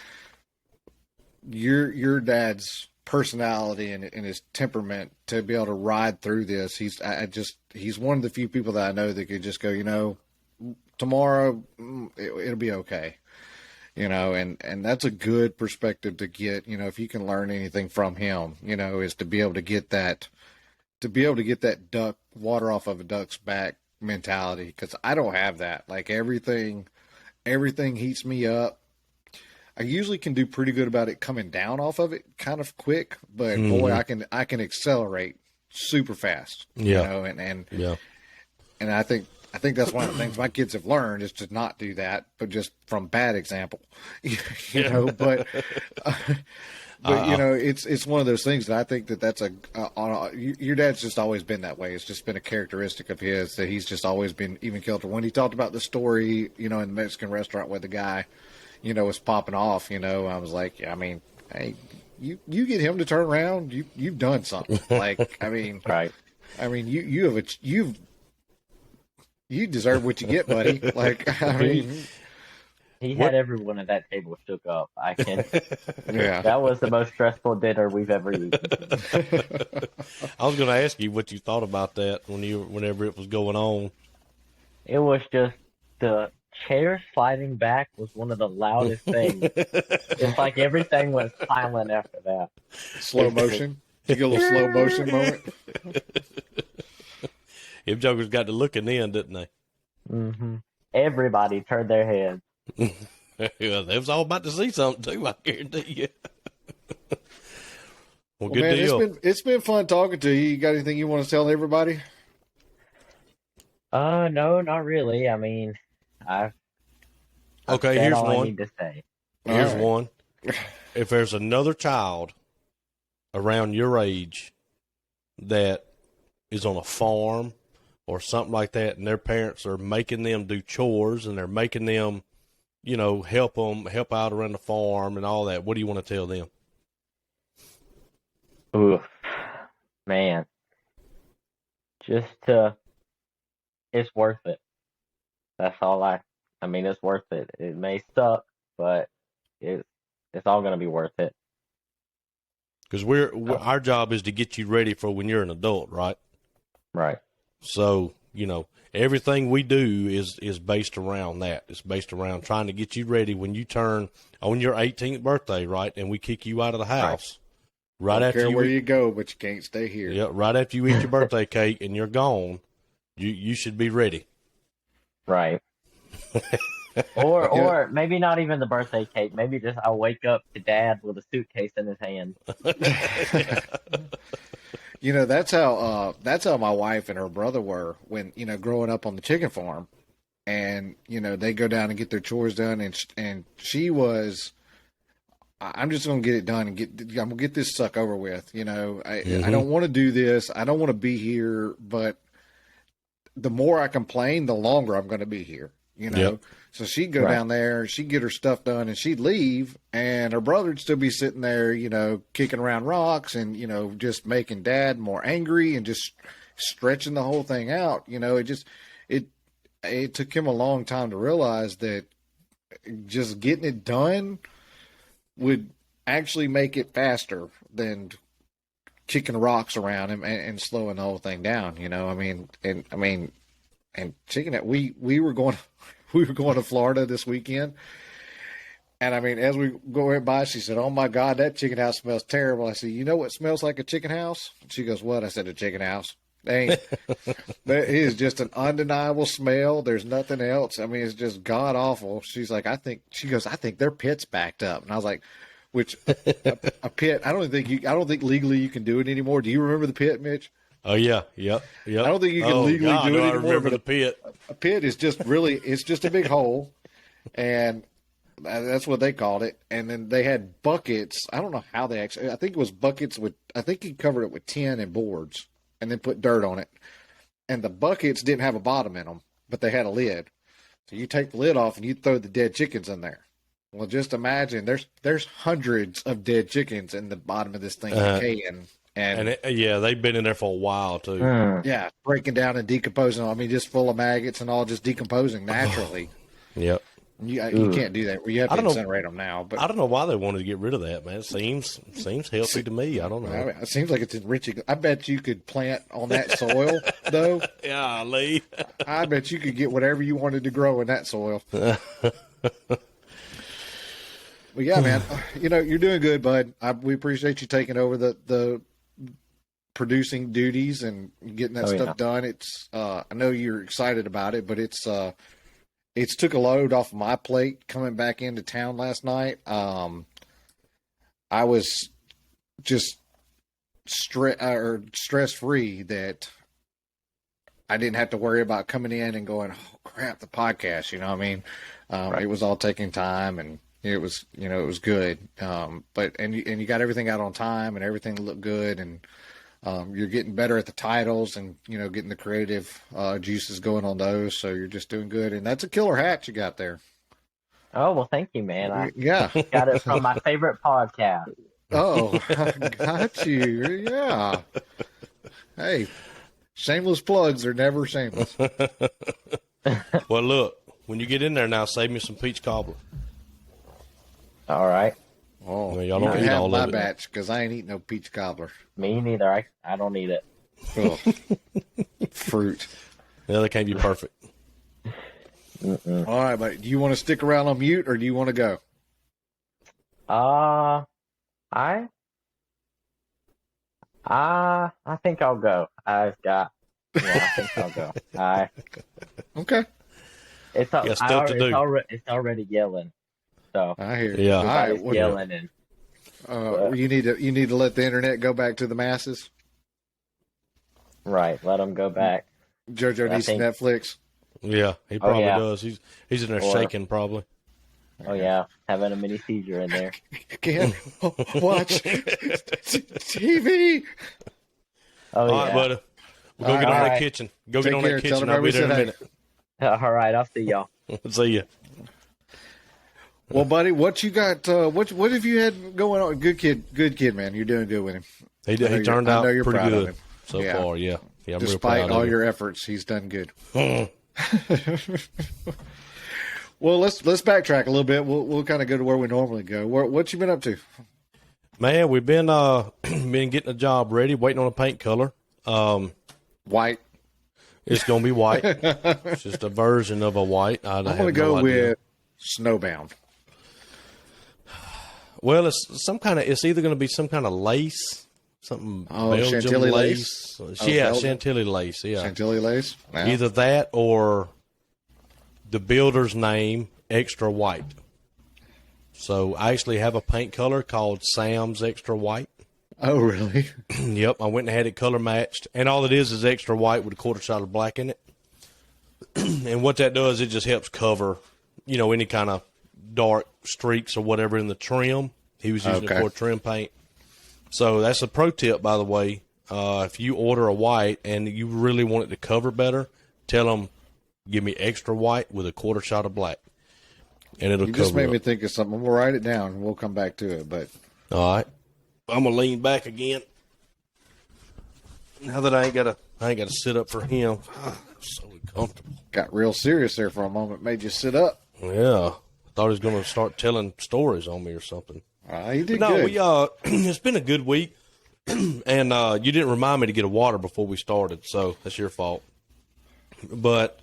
your dad's personality and his temperament to be able to ride through this, he's one of the few people that I know that could just go, tomorrow it'll be okay. And that's a good perspective to get, if you can learn anything from him, is to be able to get that duck water off of a duck's back mentality. Cause I don't have that. Like everything heats me up. I usually can do pretty good about it coming down off of it kind of quick, but boy, I can accelerate super fast. Yeah. You know, and Yeah. and I think that's one of the things my kids have learned is to not do that, but just from bad example, you know. But but you know, it's one of those things that I think that's your dad's just always been that way. It's just been a characteristic of his that he's just always been even killed. When he talked about the story, you know, in the Mexican restaurant where the guy, you know, was popping off, you know, I was like, yeah, I mean, hey, you get him to turn around, you've done something. Like, I mean, Right. I mean, you deserve what you get, buddy. Like, I He mean, he What? had everyone at that table shook up. I can. yeah. That was the most stressful dinner we've ever eaten. I was going to ask you what you thought about that whenever it was going on. It was just the chair sliding back was one of the loudest things. It's like everything went silent after that. Slow motion. You get a little slow motion moment. Them jokers got to looking in, didn't they? Hmm. Everybody turned their heads. Yeah, they was all about to see something too. I guarantee you. Well, good Man, deal. it's been fun talking to you. You got anything you want to tell everybody? No, not really. I mean, I've Okay, said here's all I one. need to say. Here's All right. one. If there's another child around your age that is on a farm or something like that, and their parents are making them do chores and they're making them, you know, help out around the farm and all that, what do you want to tell them? Oof, man, it's worth it. That's all I mean, it's worth it. It may suck, but it's it's all gonna be worth it. Because Oh, our job is to get you ready for when you're an adult, right? right, So, you know, everything we do is based around that. It's based around trying to get you ready when you turn on your 18th birthday, right? And we kick you out of the house right Don't after care you where eat, you go, but you can't stay here. yeah, right after you eat your birthday cake and you're gone. You should be ready. right. Yeah, Or maybe not even the birthday cake. Maybe just I'll wake up to dad with a suitcase in his hand. you know that's how my wife and her brother were when you know growing up on the chicken farm, and you know they go down and get their chores done, and she was. I'm just gonna get it done and I'm gonna get this suck over with. You know, I Mm-hmm. don't want to do this. I don't want to be here, but the more I complain, the longer I'm going to be here, you Yep. know? So she'd go Right. down there, she'd get her stuff done, and she'd leave, and her brother'd still be sitting there, you know, kicking around rocks and, you know, just making dad more angry and just stretching the whole thing out. You know, it, it took him a long time to realize that just getting it done would actually make it faster than kicking rocks around him and slowing the whole thing down. You know, and chicken that we were going we were going to Florida this weekend, and I mean as we go right by, she said, "Oh my God, that chicken house smells terrible." I said, "You know what smells like a chicken house?" She goes, "What?" I said, "A chicken house." They ain't. It is just an undeniable smell. There's nothing else. I mean, it's just god awful. She's like, She goes, "I think their pit's backed up," and I was like, "Which a pit? I don't think legally you can do it anymore." Do you remember the pit, Mitch? Oh, yeah. Yep. I Yep. don't think you can Oh, legally God, do do it I anymore, remember but the pit. a pit is just really, it's just a big hole, and that's what they called it. And then they had buckets. I don't know how they actually, I think it was buckets with, I think he covered it with tin and boards and then put dirt on it. And the buckets didn't have a bottom in them, but they had a lid. So you take the lid off and you throw the dead chickens in there. Well, just imagine there's hundreds of dead chickens in the bottom of this thing decaying. And And yeah, they've been in there for a while, too. Mm. yeah, breaking down and decomposing. I mean, just full of maggots and all just decomposing naturally. Yep. You can't do that. You have I to don't know. incinerate them now. But I don't know why they wanted to get rid of that, man. It seems healthy to me. I don't I know. mean, it seems like it's enriching. I bet you could plant on that soil, though. Yeah, Lee. I bet you could get whatever you wanted to grow in that soil. But yeah, man, you know you're doing good, bud. We appreciate you taking over the producing duties and getting that Oh stuff yeah. done. It's I know you're excited about it, but it's took a load off my plate coming back into town last night. I was just stress free that I didn't have to worry about coming in and going, oh crap, the podcast. You know what I mean? Right. It was all taking time, and it was good. But you got everything out on time, and everything looked good, and you're getting better at the titles, and getting the creative juices going on those. So you're just doing good, and that's a killer hat you got there. Oh, well, thank you, man. I Yeah. got it from my favorite podcast. Oh, got you. Yeah. Hey, shameless plugs are never shameless. Well, look, when you get in there now, save me some peach cobbler. All right. Oh, Well, y'all you don't can eat have all my of it. batch because I ain't eating no peach cobbler. Me neither. I don't need it. Ugh. Fruit. Yeah, that can't be perfect. All right, but do you want to stick around on mute or do you want to go? I think I'll go. I think I'll go. Okay. Got stuff to do. It's already yelling. So I hear. Yeah. All right. everybody's yelling and You need to let the internet go back to the masses. right. Let them go back. JoJo I needs some think- Netflix. Yeah, he probably yeah. does. He's in there Or- shaking probably. Oh yeah, having a mini seizure in there. Can't watch TV. Oh All right, yeah. buddy. We'll go get on All that right. kitchen. Go Take get on care. that Tell kitchen. them I'll be there in a everybody minute. All right. I'll see y'all. See ya. Well, buddy, what you got? What have you had going on? Good kid, man. You're doing good with him. He I know turned I out know you're pretty proud of good him. so Yeah. far. Yeah, I'm real Despite proud all of him. your efforts, he's done good. Well, let's backtrack a little bit. We'll kind of go to where we normally go. What you been up to? Man, we've been been getting a job ready, waiting on a paint color. White. It's gonna be white. It's just a version of a white. I'm going to go with Snowbound. Well, it's some kind of. It's either going to be some kind of lace, something Belgium Chantilly lace. lace? Yeah, Belgium? Chantilly lace. Yeah, Chantilly lace. Yeah. either that or the builder's name, extra white. So I actually have a paint color called Sam's Extra White. Oh, really? Yep, I went and had it color matched, and all it is extra white with a quarter shot of black in it. And what that does, it just helps cover, any kind of dark streaks or whatever in the trim. He was using it for trim paint. So that's a pro tip, by the way. If you order a white and you really want it to cover better, tell them, give me extra white with a quarter shot of black, and it'll You cover just made up. me think of something. I'm going to write it down, and we'll come back to it. But All right, I'm gonna lean back again. Now that I ain't gotta sit up for him. So uncomfortable. got real serious there for a moment. Made you sit up. Yeah, thought he was gonna start telling stories on me or something. You did No, good. we it's been a good week, and you didn't remind me to get a water before we started, so that's your fault. But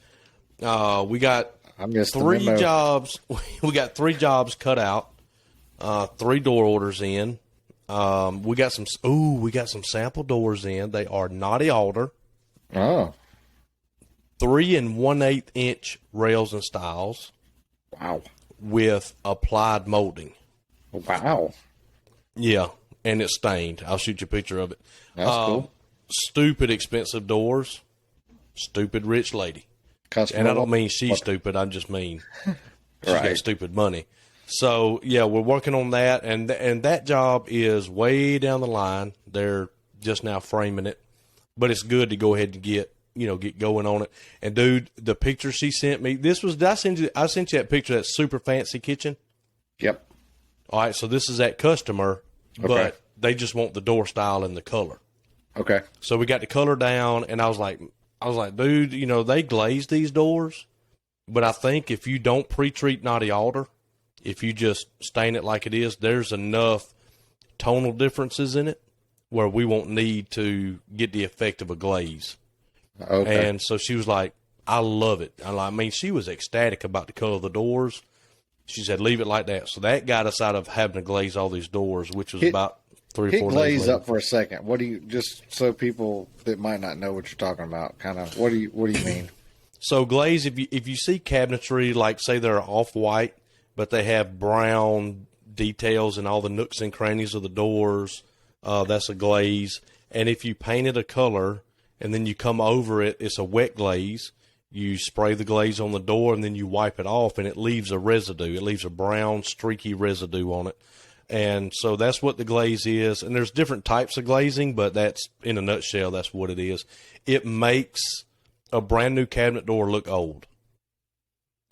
we got I missed the three memo. jobs. We got 3 jobs cut out. 3 door orders in. We got some sample doors in. They are knotty alder, Oh, 3 1/8 inch rails and stiles wow. with applied molding. Wow. Yeah, and it's stained. I'll shoot you a picture of it. That's cool. Stupid expensive doors. Stupid rich lady. Customer And I don't mean she's stupid. I just mean she's got Right. stupid money. So, yeah, we're working on that. And that job is way down the line. They're just now framing it. But it's good to go ahead and get going on it. And, dude, the picture she sent me, I sent you that picture of that super fancy kitchen. Yep. All right, so this is that customer, but Okay. they just want the door style and the color. Okay. So we got the color down, and I was like, dude, they glaze these doors, but I think if you don't pre-treat knotty alder, if you just stain it like it is, there's enough tonal differences in it where we won't need to get the effect of a glaze. Okay. And so she was like, I love it. I mean, she was ecstatic about the color of the doors. She said, leave it like that. So that got us out of having to glaze all these doors, which was about 3 or 4 Hit days glaze later. up for a second. What do you, just so people that might not know what you're talking about, kind of, what do you mean? So glaze, if you see cabinetry, like say they're off-white, but they have brown details in all the nooks and crannies of the doors, That's a glaze. And if you paint it a color and then you come over it, it's a wet glaze. You spray the glaze on the door and then you wipe it off, and it leaves a residue. It leaves a brown, streaky residue on it. And so that's what the glaze is. And there's different types of glazing, but that's, in a nutshell, that's what it is. It makes a brand new cabinet door look old.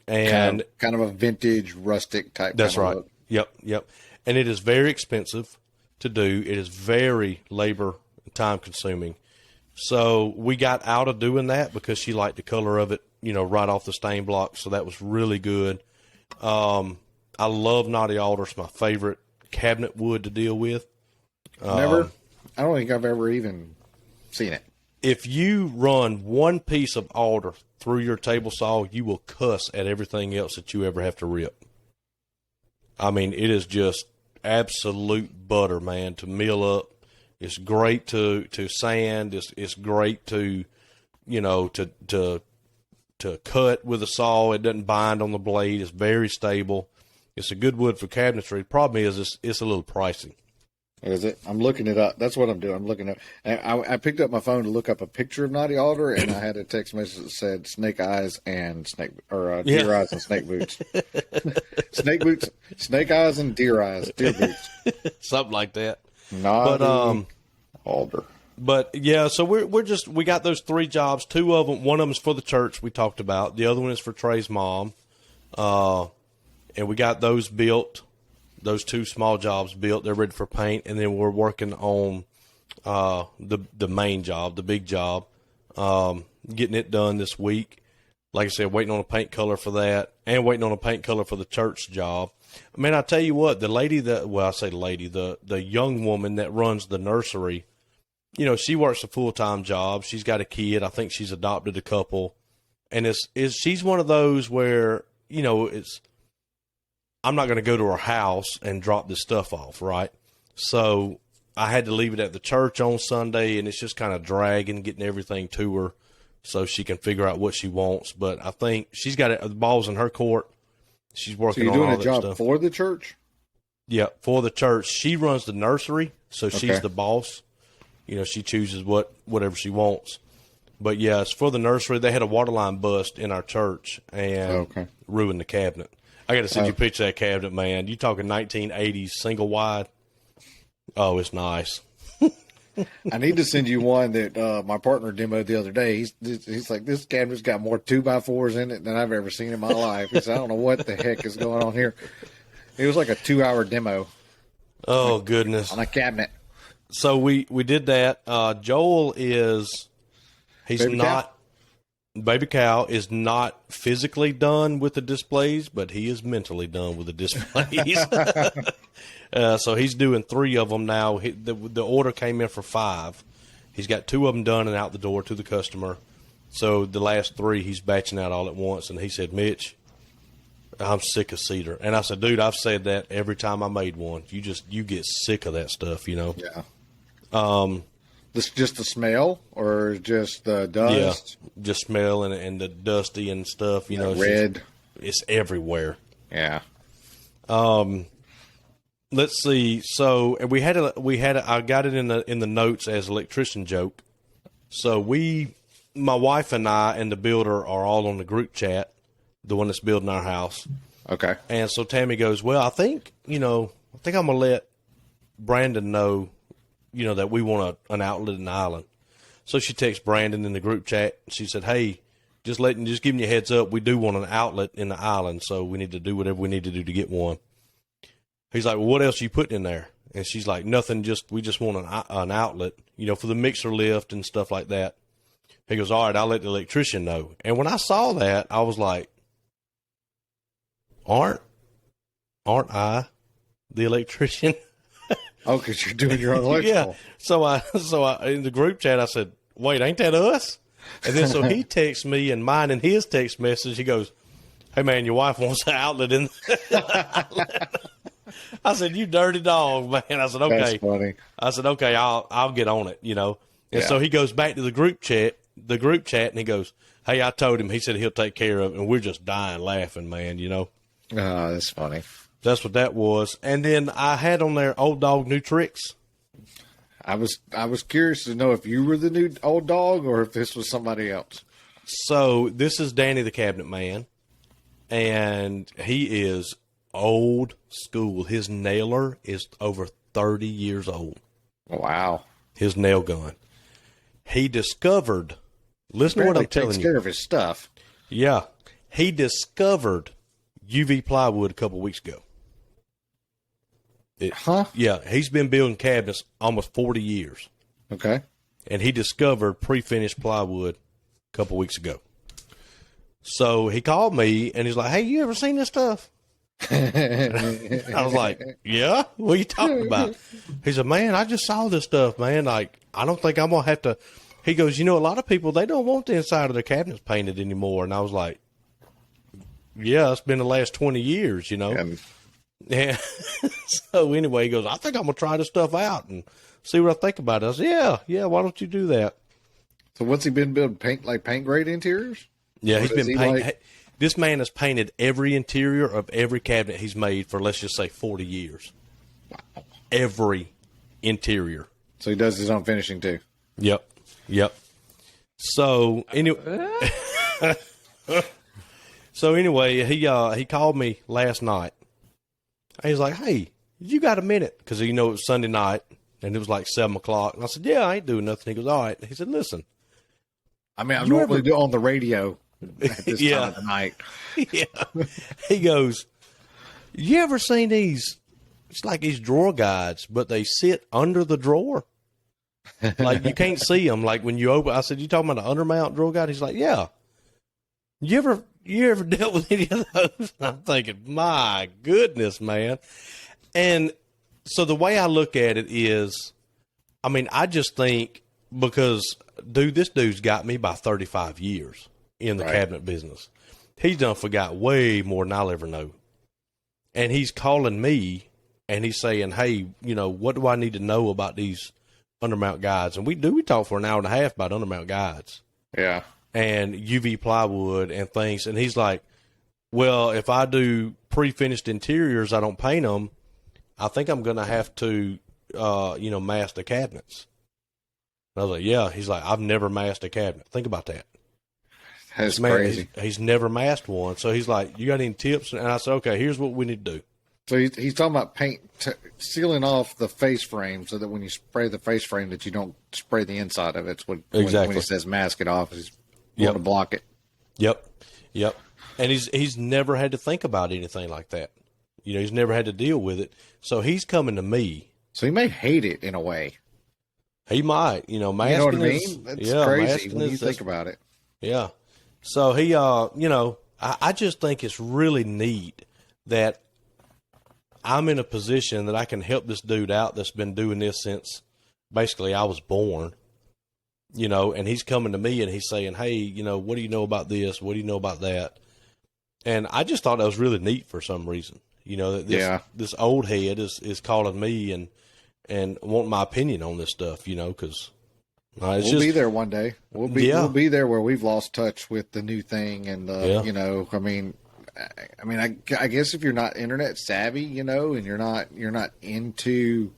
And kind of a vintage, rustic type. That's kind of right. look. Yep. And it is very expensive to do. It is very labor time consuming. So we got out of doing that because she liked the color of it, right off the stain block. So that was really good. I love knotty alder. It's my favorite cabinet wood to deal with. I don't think I've ever even seen it. If you run one piece of alder through your table saw, you will cuss at everything else that you ever have to rip. I mean, it is just absolute butter, man, to mill up. It's great to sand. It's great to, to cut with a saw. It doesn't bind on the blade. It's very stable. It's a good wood for cabinetry. The problem is it's a little pricey. Is it? I'm looking it up. That's what I'm doing. I'm looking up. I picked up my phone to look up a picture of knotty alder, and I had a text message that said snake eyes and deer eyes and snake boots. Snake eyes and deer boots. Something like that. Knotty alder. But yeah, so we got those 3 jobs. 2 of them, one of them is for the church we talked about. The other one is for Trey's mom. And we got those built. Those 2 small jobs built. They're ready for paint, and then we're working on the main job, the big job, getting it done this week. Like I said, waiting on a paint color for that, and waiting on a paint color for the church job. I mean, I tell you what, the young woman that runs the nursery, she works a full-time job. She's got a kid. I think she's adopted a couple, and she's one of those where I'm not going to go to her house and drop this stuff off, right? So I had to leave it at the church on Sunday, and it's just kind of dragging, getting everything to her so she can figure out what she wants. But I think she's got the ball's in her court. She's working on all that stuff. So you're doing a job for the church? Yeah, for the church. She runs the nursery, so she's the boss. She chooses whatever she wants. But, yeah, it's for the nursery. They had a water line bust in our church and ruined the cabinet. I got to send you a picture of that cabinet, man. You talking 1980s single wide? Oh, it's nice. I need to send you one that my partner demoed the other day. He's like, this cabinet's got more 2x4s in it than I've ever seen in my life. He said, I don't know what the heck is going on here. It was like a 2-hour demo. Oh, goodness. On a cabinet. So we did that. Joel he's not. Baby Cow is not physically done with the displays, but he is mentally done with the displays. So he's doing 3 of them now. The order came in for 5. He's got 2 of them done and out the door to the customer. So the last 3 he's batching out all at once. And he said, Mitch, I'm sick of cedar. And I said, dude, I've said that every time I made one. You get sick of that stuff, Yeah. This just the smell or just the dust? Yeah, just smell and the dusty and stuff. Red. It's everywhere. Yeah. Let's see. So I got it in the notes as electrician joke. So my wife and I and the builder are all on the group chat, the one that's building our house. Okay. And so Tammy goes, well, I think I'm gonna let Brandon know, that we want an outlet in the island. So she texts Brandon in the group chat. She said, hey, just giving you a heads up, we do want an outlet in the island, so we need to do whatever we need to do to get one. He's like, well, what else are you putting in there? And she's like, nothing, we just want an outlet, for the mixer lift and stuff like that. He goes, all right, I'll let the electrician know. And when I saw that, I was like, aren't I the electrician? Oh, because you're doing your own electrical. Yeah. So I in the group chat I said, wait, ain't that us? And then so he texts me and mine in his text message. He goes, hey man, your wife wants an outlet in the outlet. I said, you dirty dog, man. I said, okay. That's funny. I said, okay, I'll get on it, And so he goes back to the group chat, and he goes, hey, I told him. He said he'll take care of it, and we're just dying laughing, man. Oh, that's funny. That's what that was. And then I had on there Old Dog New Tricks. I was curious to know if you were the new old dog or if this was somebody else. So this is Danny the Cabinet Man, and he is old school. His nailer is over 30 years old. Wow. His nail gun. He discovered, listen to what I'm telling takes you. care of his stuff. Yeah. He discovered UV plywood a couple weeks ago. Yeah, he's been building cabinets almost 40 years. Okay. And he discovered pre-finished plywood a couple weeks ago. So he called me and he's like, "Hey, you ever seen this stuff?" I was like, "Yeah, what are you talking about?" He said, "Man, I just saw this stuff, man. Like, I don't think I'm going to have to." He goes, "You know, a lot of people, they don't want the inside of their cabinets painted anymore." And I was like, "Yeah, it's been the last 20 years, you know." Yeah. So anyway, he goes, "I think I'm going to try this stuff out and see what I think about it." I said, yeah, why don't you do that? So what's he been building? Paint grade interiors? Yeah, he's been painting. This man has painted every interior of every cabinet he's made for, let's just say, 40 years. Wow. Every interior. So he does his own finishing too. Yep. So anyway, he called me last night. He's like, "Hey, you got a minute?" Because it was Sunday night and it was like 7:00. And I said, "Yeah, I ain't doing nothing." He goes, "All right." He said, "Listen." I mean, I'm normally on the radio at this time of the night. Yeah. He goes, "You ever seen these? It's like these drawer guides, but they sit under the drawer. Like you can't see them. Like when you open." I said, "You talking about an undermount drawer guide?" He's like, "Yeah." You ever dealt with any of those? And I'm thinking, my goodness, man. And so the way I look at it is, I mean, I just think because, dude, this dude's got me by 35 years in the cabinet business. He's done forgot way more than I'll ever know. And he's calling me and he's saying, "Hey, what do I need to know about these undermount guides?" And we talk for an hour and a half about undermount guides. Yeah. And UV plywood and things. And he's like, "Well, if I do pre-finished interiors, I don't paint them. I think I'm going to have to, mask the cabinets." And I was like, "Yeah." He's like, "I've never masked a cabinet." Think about that. That's crazy. He's never masked one. So he's like, "You got any tips?" And I said, "Okay, here's what we need to do." So he's talking about sealing off the face frame so that when you spray the face frame that you don't spray the inside of it. When he says mask it off, he's going to block it. Yep. And he's never had to think about anything like that. He's never had to deal with it. So he's coming to me. So he may hate it in a way. He might, masking. You know what I mean? That's crazy when you think about it. Yeah. So he, I just think it's really neat that I'm in a position that I can help this dude out that's been doing this since basically I was born. And he's coming to me and he's saying, "Hey, what do you know about this? What do you know about that?" And I just thought that was really neat for some reason. That this old head is calling me and wanting my opinion on this stuff, because we'll be there one day. We'll be there where we've lost touch with the new thing. And, I guess if you're not internet savvy, and you're not into,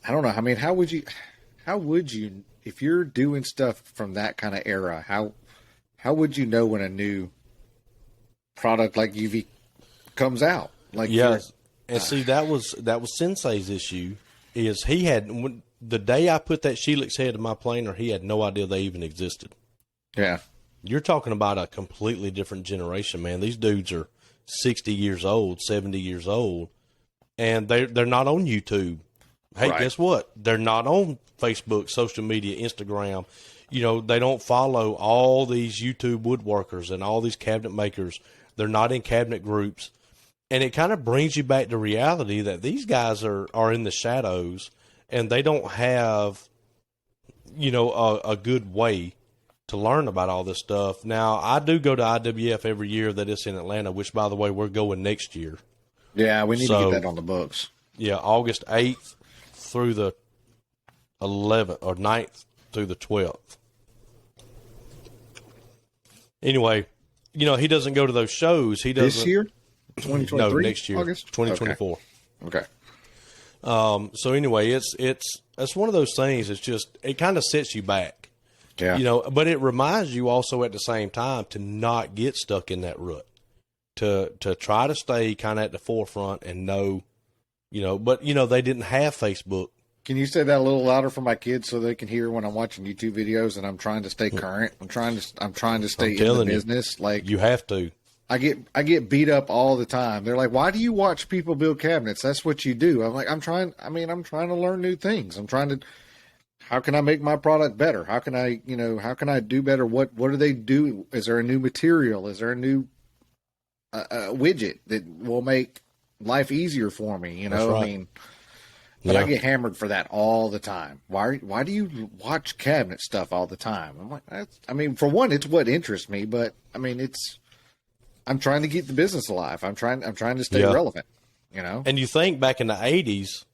I don't know. I mean, how would you, if you're doing stuff from that kind of era, how would you know when a new product like UV comes out? Like, yes. And see, that was Sensei's issue is he had, the day I put that Sheelix head in my planer, he had no idea they even existed. Yeah. You're talking about a completely different generation, man. These dudes are 60 years old, 70 years old, and they're not on YouTube. Hey, guess what? They're not on Facebook, social media, Instagram. They don't follow all these YouTube woodworkers and all these cabinet makers. They're not in cabinet groups. And it kind of brings you back to reality that these guys are in the shadows and they don't have, a good way to learn about all this stuff. Now, I do go to IWF every year that it's in Atlanta, which, by the way, we're going next year. Yeah, we need to get that on the books. Yeah, August 8th through the 11th or 9th through the 12th. Anyway, he doesn't go to those shows. He doesn't. This year? 2023? No, next year. August? 2024. Okay. So anyway, it's one of those things. It's just, it kind of sets you back, Yeah. but it reminds you also at the same time to not get stuck in that rut, to try to stay kind of at the forefront and know, but they didn't have Facebook. Can you say that a little louder for my kids so they can hear when I'm watching YouTube videos and I'm trying to stay current? I'm trying to stay in the business. Like, you have to. I get beat up all the time. They're like, "Why do you watch people build cabinets? That's what you do." I'm like, I'm trying to learn new things. How can I make my product better? How can I do better? What do they do? Is there a new material? Is there a new widget that will make life easier for me? That's right. I mean, but I get hammered for that all the time. Why do you watch cabinet stuff all the time? I'm like, for one, it's what interests me, but I'm trying to keep the business alive. I'm trying to stay relevant, And you think back in the 80s,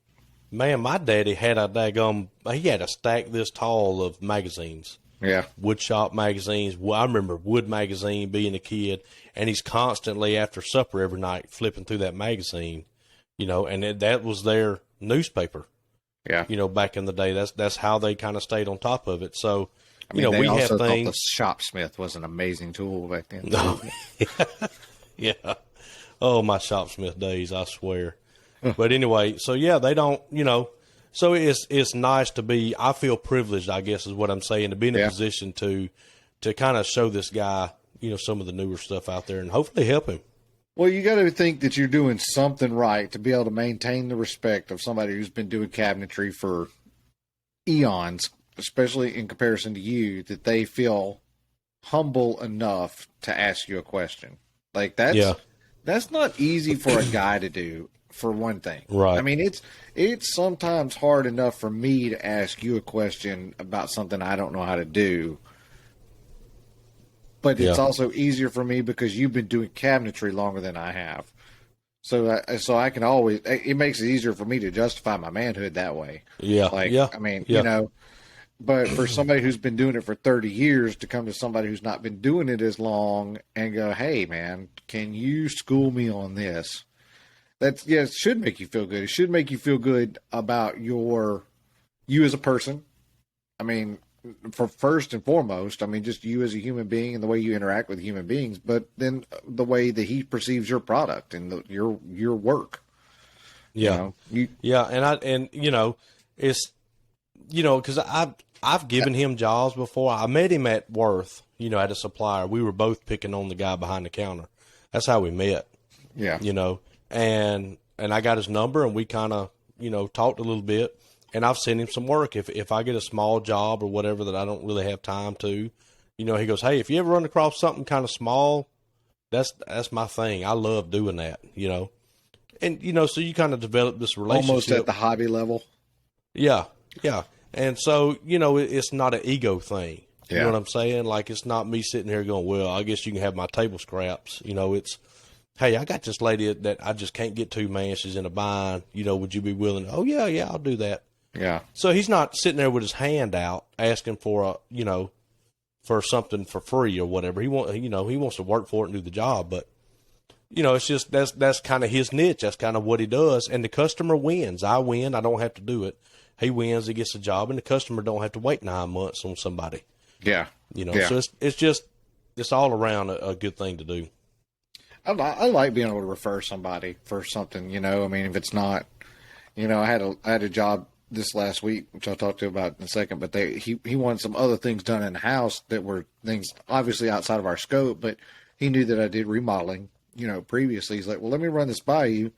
man, my daddy had he had a stack this tall of magazines. Yeah. Woodshop magazines. I remember Wood magazine being a kid, and he's constantly after supper every night flipping through that magazine, and that was their newspaper. Yeah. Back in the day, that's how they kind of stayed on top of it. So, they we also have things. Thought the Shopsmith was an amazing tool back then. Yeah. Oh, my Shopsmith days, I swear. But anyway, so yeah, they don't, so it's nice to be, I feel privileged, I guess is what I'm saying, to be in a position to kind of show this guy, some of the newer stuff out there and hopefully help him. Well, you got to think that you're doing something right to be able to maintain the respect of somebody who's been doing cabinetry for eons, especially in comparison to you, that they feel humble enough to ask you a question. Like that's not easy for a guy to do, for one thing. Right. I mean, it's sometimes hard enough for me to ask you a question about something I don't know how to do. But it's also easier for me because you've been doing cabinetry longer than I have. So I can always, it makes it easier for me to justify my manhood that way. Yeah. But for somebody who's been doing it for 30 years to come to somebody who's not been doing it as long and go, "Hey man, can you school me on this?" It should make you feel good. It should make you feel good about you as a person. I mean, for first and foremost, just you as a human being and the way you interact with human beings, but then the way that he perceives your product and your work. Yeah. It's, cause I've given him jobs before. I met him at Worth, at a supplier. We were both picking on the guy behind the counter. That's how we met. Yeah. And I got his number and we kind of, talked a little bit. And I've sent him some work. If I get a small job or whatever that I don't really have time to, he goes, "Hey, if you ever run across something kind of small, that's my thing. I love doing that, And, so you kind of develop this relationship. Almost at the hobby level. Yeah. Yeah. And so, it's not an ego thing. You know what I'm saying? Like, it's not me sitting here going, "Well, I guess you can have my table scraps." It's, "Hey, I got this lady that I just can't get to, man. She's in a bind. Would you be willing?" "Oh, yeah, I'll do that." Yeah. So he's not sitting there with his hand out asking for for something for free or whatever. He wants to work for it and do the job. But, it's just, that's kind of his niche. That's kind of what he does. And the customer wins. I win. I don't have to do it. He wins. He gets the job and the customer don't have to wait 9 months on somebody. Yeah. So it's all around a good thing to do. I like being able to refer somebody for something, if it's not, I had a job this last week, which I'll talk to you about in a second, but he wanted some other things done in the house that were things obviously outside of our scope, but he knew that I did remodeling, previously. He's like, "Well, let me run this by you.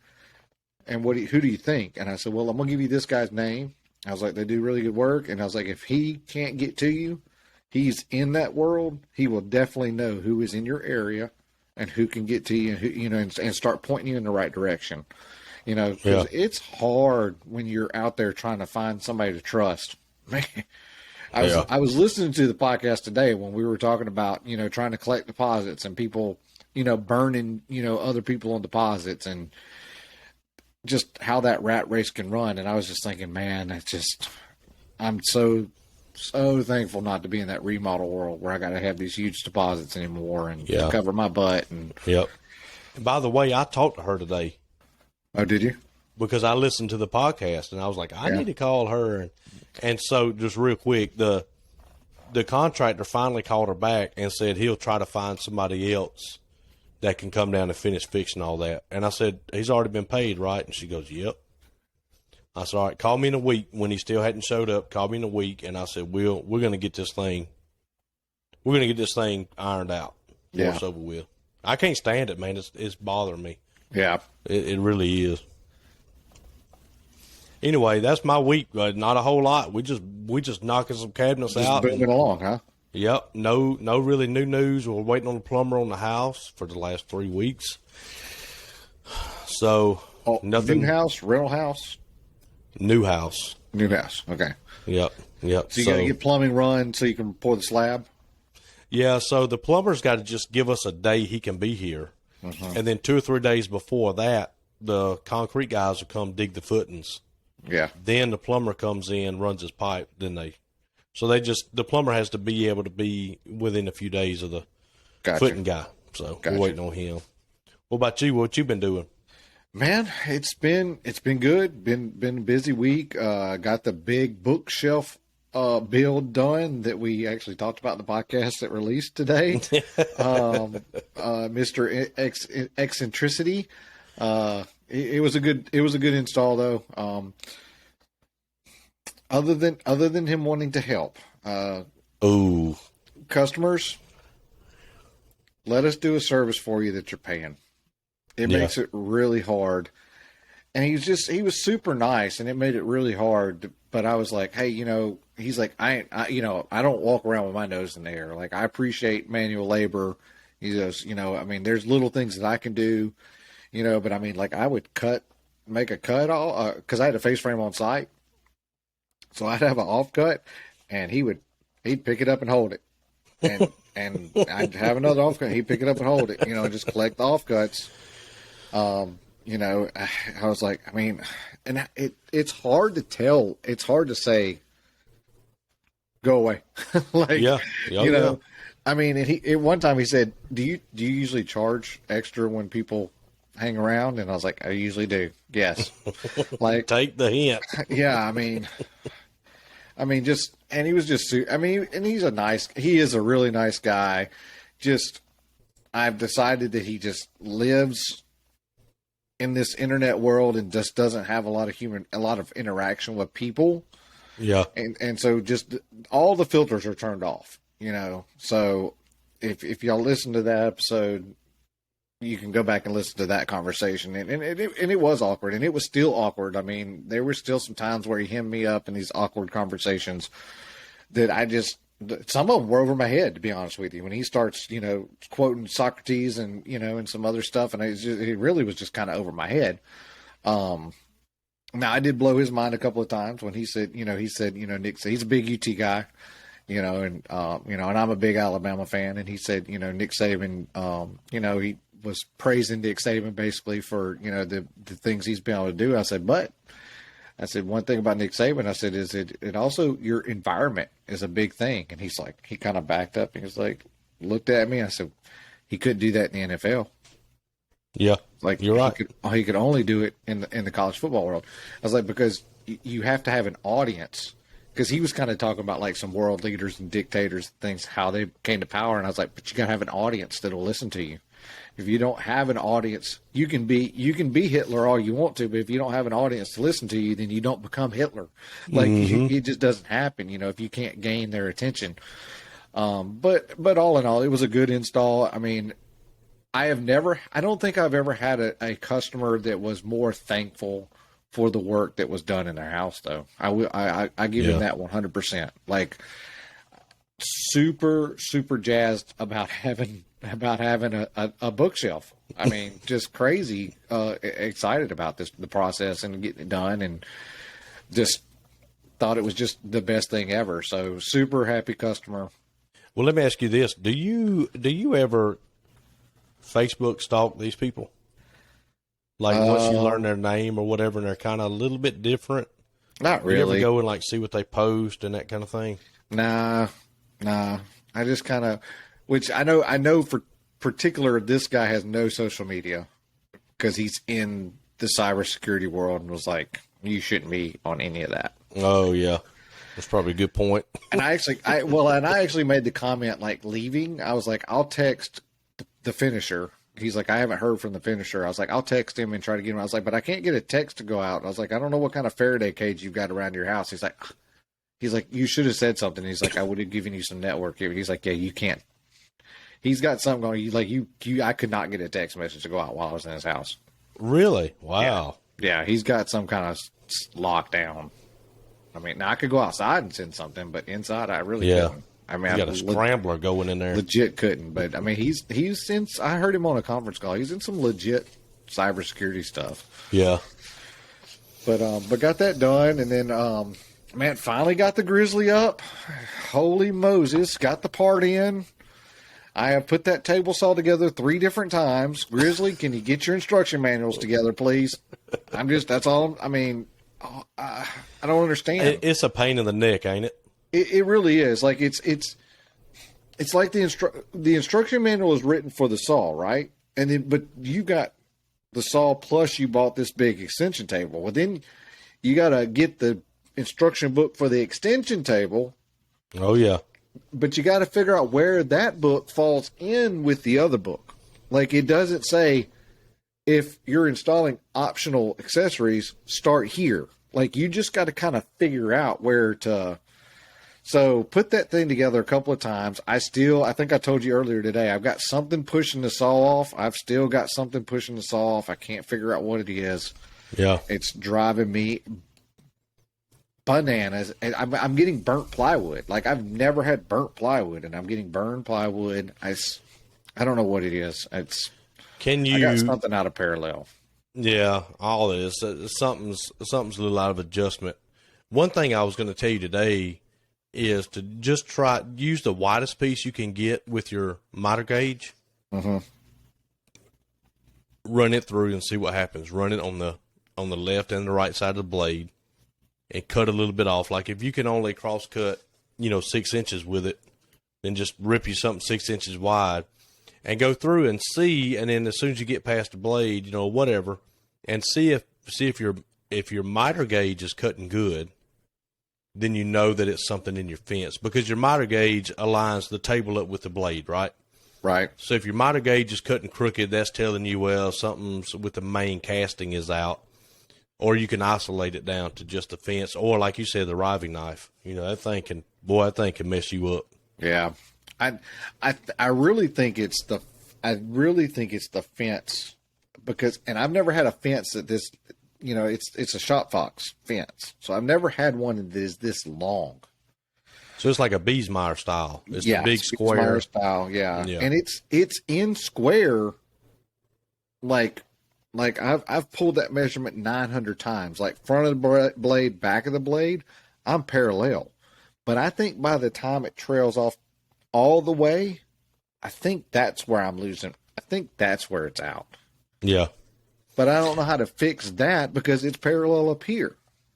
And who do you think?" And I said, "Well, I'm going to give you this guy's name." I was like, "They do really good work." And I was like, "If he can't get to you, he's in that world. He will definitely know who is in your area and who can get to you and who, and start pointing you in the right direction." Because it's hard when you're out there trying to find somebody to trust. Man, I was listening to the podcast today when we were talking about, trying to collect deposits and people, burning, other people on deposits and just how that rat race can run. And I was just thinking, man, I'm so thankful not to be in that remodel world where I got to have these huge deposits anymore and cover my butt. And And by the way, I talked to her today. Oh, did you? because I listened to the podcast and I was like, I Yeah. need to call her. And so just real quick, the contractor finally called her back and said he'll try to find somebody else that can come down and finish fixing all that. And I said, he's already been paid, right? And she goes, yep. I said, all right, call me in a week. When he still hadn't showed up, call me in a week. And I said, we're going to get this thing ironed out. Yeah. It's over with. I can't stand it, man. It's bothering me. Yeah. It really is. Anyway, that's my week. Not a whole lot. We just knocking some cabinets Just out. moving along, huh? Yep. No really new news. We're waiting on the plumber on the house for the last 3 weeks. So nothing. New house, rental house, New house. new house. Okay. Yep. So you got to get plumbing run so you can pour the slab. Yeah. So the plumber's got to just give us a day he can be here, and then 2 or 3 days before that, the concrete guys will come dig the footings. Yeah. Then the plumber comes in, runs his pipe. The plumber has to be able to be within a few days of the Gotcha. footing guy. So Gotcha. we're waiting on him. What about you? What you been doing? Man, it's been good. Been a busy week. Got the big bookshelf build done that we actually talked about in the podcast that released today. Mr. Eccentricity. It was a good install though. Other than him wanting to help, customers, let us do a service for you that you're paying. It makes it really hard. And he was super nice, and it made it really hard. But I was like, hey, he's like, I don't walk around with my nose in the air. Like, I appreciate manual labor. He goes, there's little things that I can do, but I mean, like, I would make a cut all, cause I had a face frame on site. So I'd have an offcut, and he'd pick it up and hold it. And I'd have another offcut. He'd pick it up and hold it, and just collect the offcuts. I was like, and it's hard to tell. It's hard to say, go away. Like, Yeah. And one time he said, do you usually charge extra when people hang around? And I was like, I usually do. Yes. Like, Take the hint. yeah, and he was just, and he is a really nice guy. Just, I've decided that he just lives in this internet world and just doesn't have a lot of interaction with people. Yeah. And so just all the filters are turned off, so if y'all listen to that episode, you can go back and listen to that conversation, and it was awkward, and it was still awkward. There were still some times where he hemmed me up in these awkward conversations that some of them were over my head, to be honest with you. When he starts, quoting Socrates and, and some other stuff, and it really was just kind of over my head. Now I did blow his mind a couple of times when he said, Nick said, he's a big UT guy, and I'm a big Alabama fan. And he said, Nick Saban, he was praising Nick Saban basically for, the things he's been able to do. I said, one thing about Nick Saban, I said, is it also, your environment is a big thing. And he's like, he kind of backed up and he's like, looked at me. I said, he couldn't do that in the NFL. Yeah. Like, you're right. He could only do it in the college football world. I was like, because you have to have an audience. Because he was kind of talking about like some world leaders and dictators and things, how they came to power. And I was like, but you got to have an audience that'll listen to you. If you don't have an audience, you can be Hitler all you want to, but if you don't have an audience to listen to you, then you don't become Hitler. Like, it just doesn't happen, if you can't gain their attention. But all in all, it was a good install. I don't think I've ever had a customer that was more thankful for the work that was done in their house, though. I give him that 100%. Like, super, super jazzed about having a bookshelf. Just crazy excited about the process and getting it done, and just thought it was just the best thing ever. So super happy customer. Well, let me ask you this: Do you ever Facebook stalk these people? Like, once you learn their name or whatever, and they're kind of a little bit different. Not You ever really. go and like see what they post and that kind of thing? Nah. I just kind of, which I know for particular, this guy has no social media because he's in the cybersecurity world and was like, you shouldn't be on any of that. Oh yeah, that's probably a good point. And I actually made the comment like leaving. I was like, I'll text the finisher. He's like, I haven't heard from the finisher. I was like, I'll text him and try to get him. I was like, but I can't get a text to go out. I was like, I don't know what kind of Faraday cage you've got around your house. He's like, you should have said something. He's like, I would have given you some network. He's like, yeah, you can't. He's got something going. Like I could not get a text message to go out while I was in his house. Really? Wow. Yeah, he's got some kind of lockdown. I mean, now I could go outside and send something, but inside I really couldn't. I mean, you got a scrambler going in there. Legit couldn't, but I mean, he's since I heard him on a conference call. He's in some legit cybersecurity stuff. Yeah. But got that done, and then man, finally got the Grizzly up. Holy Moses, got the part in. I have put that table saw together 3 different times. Grizzly, can you get your instruction manuals together, please? That's all. I mean, I don't understand. It's a pain in the neck, ain't it? It really is. Like it's like the instruction manual is written for the saw, right? And then, but you got the saw plus you bought this big extension table. Well, then you got to get the instruction book for the extension table. Oh yeah. But you got to figure out where that book falls in with the other book. Like it doesn't say if you're installing optional accessories, start here. Like you just got to kind of figure out where to. So put that thing together a couple of times. I think I told you earlier today, I've got something pushing the saw off. I've still got something pushing the saw off. I can't figure out what it is. Yeah. It's driving me bananas. And I'm getting burnt plywood. Like I've never had burnt plywood, and I'm getting burned plywood. I don't know what it is. I got something out of parallel. Yeah, all it is. Something's a little out of adjustment. One thing I was going to tell you today is to just use the widest piece you can get with your miter gauge. Mm-hmm. Run it through and see what happens. Run it on the left and the right side of the blade and cut a little bit off. Like if you can only cross cut, 6 inches with it, then just rip you something 6 inches wide and go through and see. And then as soon as you get past the blade, whatever, and see if your miter gauge is cutting good, then you know that it's something in your fence, because your miter gauge aligns the table up with the blade, right? Right. So if your miter gauge is cutting crooked, that's telling you, well, something's with the main casting is out. Or you can isolate it down to just the fence, or like you said, the riving knife. That thing can mess you up. Yeah. I really think it's the fence, because, and I've never had a fence that this, it's a shop fox fence. So I've never had one that is this long. So it's like a Beesmeyer style. It's the big square Beesmeyer style. Yeah. And it's in square. Like I've pulled that measurement 900 times, like front of the blade, back of the blade, I'm parallel. But I think by the time it trails off all the way, I think that's where I'm losing. I think that's where it's out. Yeah. But I don't know how to fix that because it's parallel up here.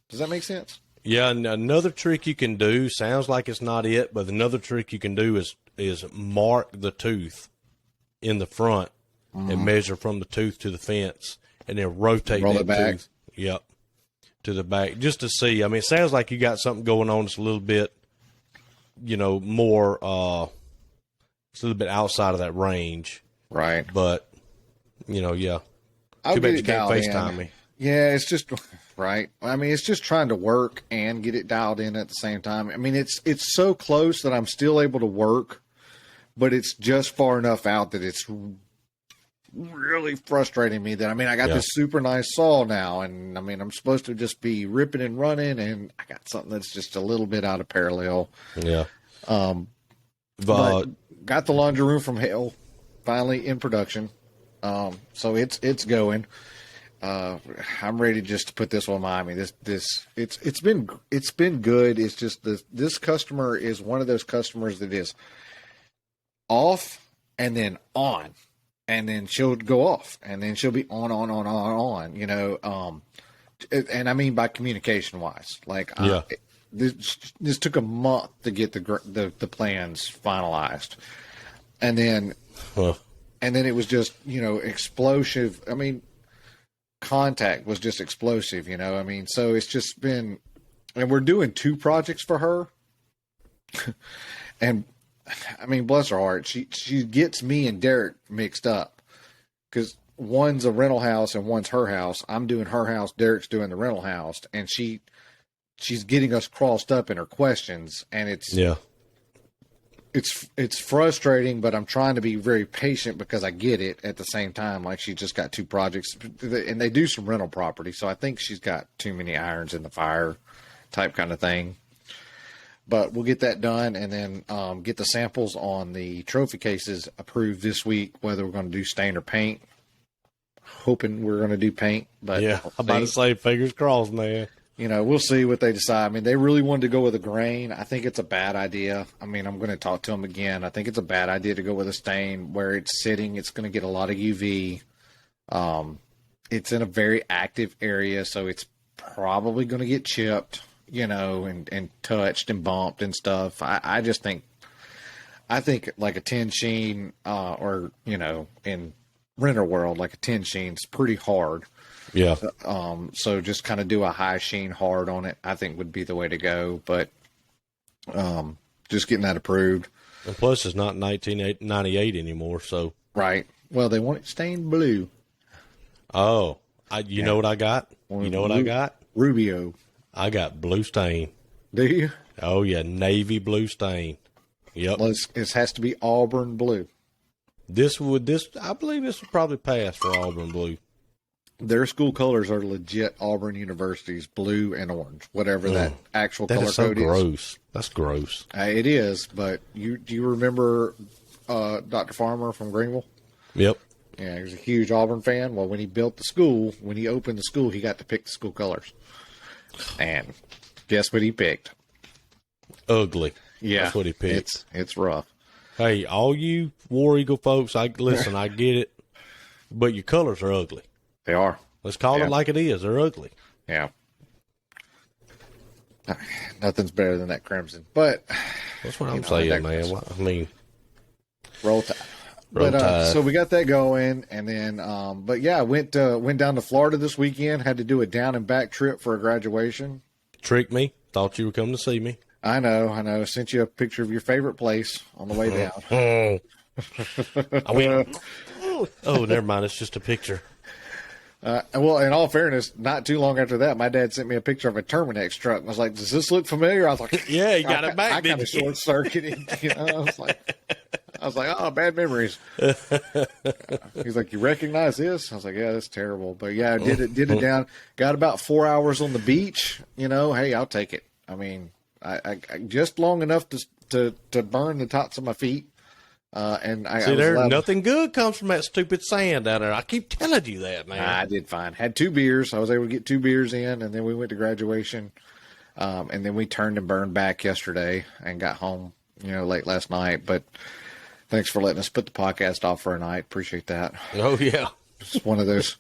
Does that make sense? Yeah, and another trick you can do, sounds like it's not it, but another trick you can do is mark the tooth in the front and measure from the tooth to the fence, and then rotate Roll that it back. tooth. Yep. To the back, just to see. I mean, it sounds like you got something going on that's a little bit, more, it's a little bit outside of that range. Right. But, yeah. I'll Too bad get you it can't dialed FaceTime in. me. Yeah, it's just right. I mean, it's just trying to work and get it dialed in at the same time. I mean, it's so close that I'm still able to work, but it's just far enough out that it's really frustrating me that, I got this super nice saw now, and I'm supposed to just be ripping and running, and I got something that's just a little bit out of parallel. Yeah. But got the laundry room from hell finally in production. So it's going. I'm ready just to put this on my. It's been good. It's just this customer is one of those customers that is off and then on, and then she'll go off, and then she'll be on, and I mean by communication wise, this took a month to get the plans finalized, and then it was just explosive. I mean, contact was just explosive, you know. I mean, so it's just been, and we're doing 2 projects for her. And I mean, bless her heart, she gets me and Derek mixed up because one's a rental house and one's her house. I'm doing her house, Derek's doing the rental house, and she's getting us crossed up in her questions, and it's frustrating, but I'm trying to be very patient because I get it at the same time. Like, she just got 2 projects, and they do some rental property, so I think she's got too many irons in the fire type kind of thing. But we'll get that done, and then get the samples on the trophy cases approved this week, whether we're going to do stain or paint. Hoping we're going to do paint, but yeah, I'm about to say, fingers crossed, man. You know, we'll see what they decide. I mean, they really wanted to go with a grain. I think it's a bad idea. I mean, I'm going to talk to them again. I think it's a bad idea to go with a stain where it's sitting. It's going to get a lot of UV. It's in a very active area, so it's probably going to get chipped, you know, and touched and bumped and stuff. I just think, like a 10 sheen, or, you know, in renter world, like a 10 sheen's pretty hard. Yeah. So just kind of do a high sheen hard on it, I think would be the way to go. But just getting that approved. And plus, it's not 1998 anymore, so. Right. Well, they want it stained blue. Oh, you know what I got? You know what I got? Rubio. I got blue stain. Do you? Oh, yeah, navy blue stain. Yep. Well, it has to be Auburn blue. I believe this would probably pass for Auburn blue. Their school colors are legit Auburn University's blue and orange, whatever that actual color code is. Gross. That's gross. It is, but do you remember Dr. Farmer from Greenville? Yep. Yeah, he was a huge Auburn fan. Well, when he built the school, when he opened the school, he got to pick the school colors. And guess what he picked? Ugly. Yeah. That's what he picked. It's rough. Hey, all you War Eagle folks, I get it, but your colors are ugly. They are. Let's call it like it is. They're ugly. Yeah. Nothing's better than that crimson. But that's what I'm saying, man. I mean, roll tide. So we got that going, and then, but yeah, went down to Florida this weekend. Had to do a down and back trip for a graduation. Tricked me. Thought you were coming to see me. I know. Sent you a picture of your favorite place on the way down. I went. Oh, never mind. It's just a picture. Well, in all fairness, not too long after that, my dad sent me a picture of a Terminex truck. I was like, "Does this look familiar?" I was like, "Yeah, you got it back." I kind of short circuited. You know, I was like, "Oh, bad memories." He's like, "You recognize this?" I was like, "Yeah, that's terrible." But yeah, I did it down. Got about 4 hours on the beach. You know, hey, I'll take it. I mean, I just long enough to burn the tops of my feet. And I nothing good comes from that stupid sand down there. I keep telling you that, man. I did fine. Had 2 beers. I was able to get 2 beers in, and then we went to graduation. And then we turned and burned back yesterday and got home, you know, late last night. But thanks for letting us put the podcast off for a night. Appreciate that. Oh yeah. Just one of those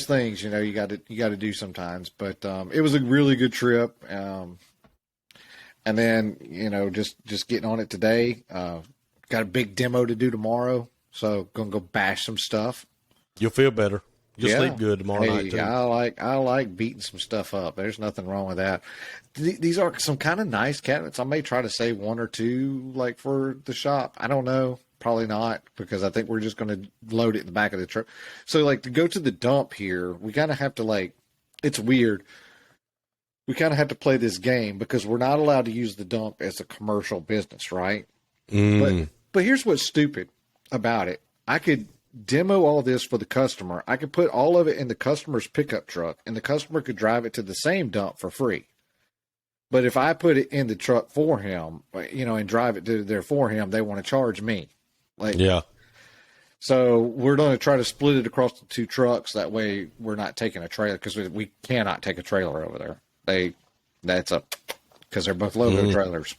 things, you know, you got to do sometimes. But it was a really good trip. And then, you know, just getting on it today. Got a big demo to do tomorrow, so gonna go bash some stuff. You'll feel better. You'll sleep good tomorrow night too. I like beating some stuff up. There's nothing wrong with that. These are some kind of nice cabinets. I may try to save 1 or 2 like for the shop. I don't know. Probably not, because I think we're just going to load it in the back of the truck. So like to go to the dump here, we kind of have to it's weird. We kind of have to play this game because we're not allowed to use the dump as a commercial business, right? But here's what's stupid about it. I could demo all this for the customer. I could put all of it in the customer's pickup truck, and the customer could drive it to the same dump for free. But if I put it in the truck for him, you know, and drive it to there for him, they want to charge me. Yeah. So we're going to try to split it across the 2 trucks. That way we're not taking a trailer, because we cannot take a trailer over there. Because they're both loaded trailers.